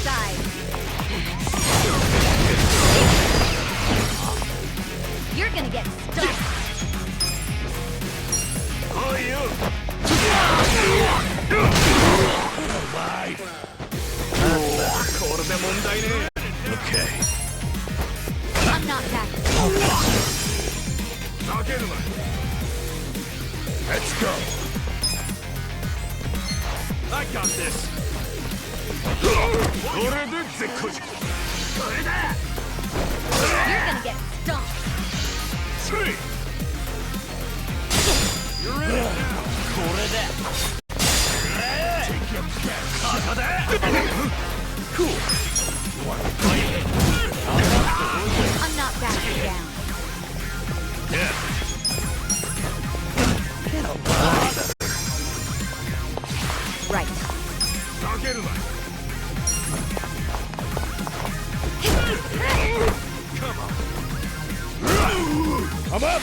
side. You're gonna get stuck. Oh, you! Okay. I'm not back. Let's go! I got this! You're gonna get stomped. You're in it now! Take your cool! I'm not backing down. Yeah. Right. Come on. I'm up!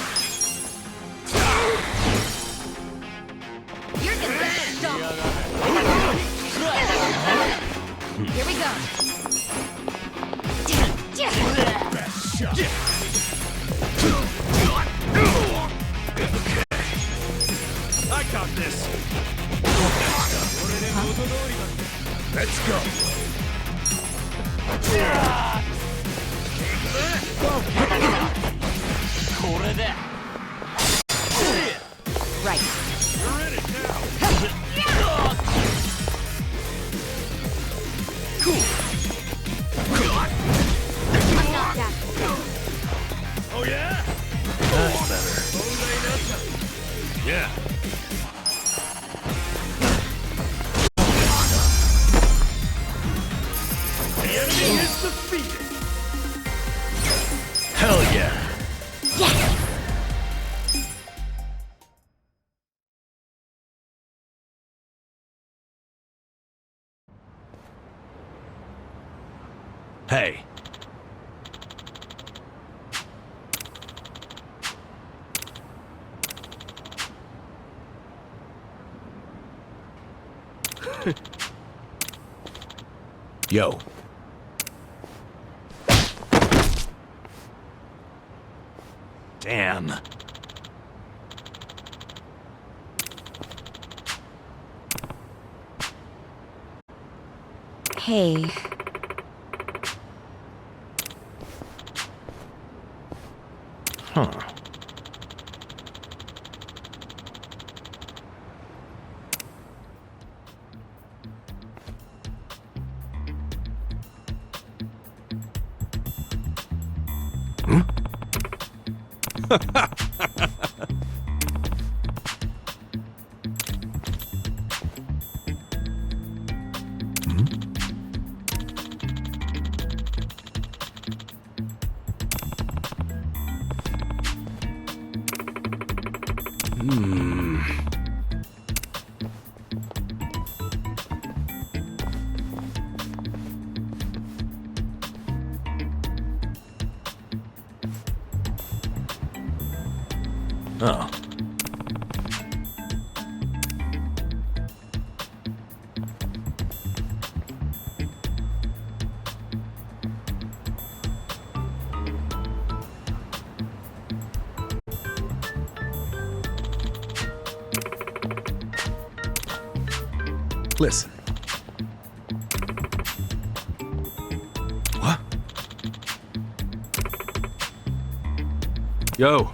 You're gonna get stomped. Here we go. Best shot. I got this. Let's go. Right. You're in it now. Cool. I'm not back. Oh yeah? That's better. Yeah. The enemy is defeated. Hell yeah. Yes. Hey. Yo. Damn. Hey. Huh. Oh. Listen. What? Yo.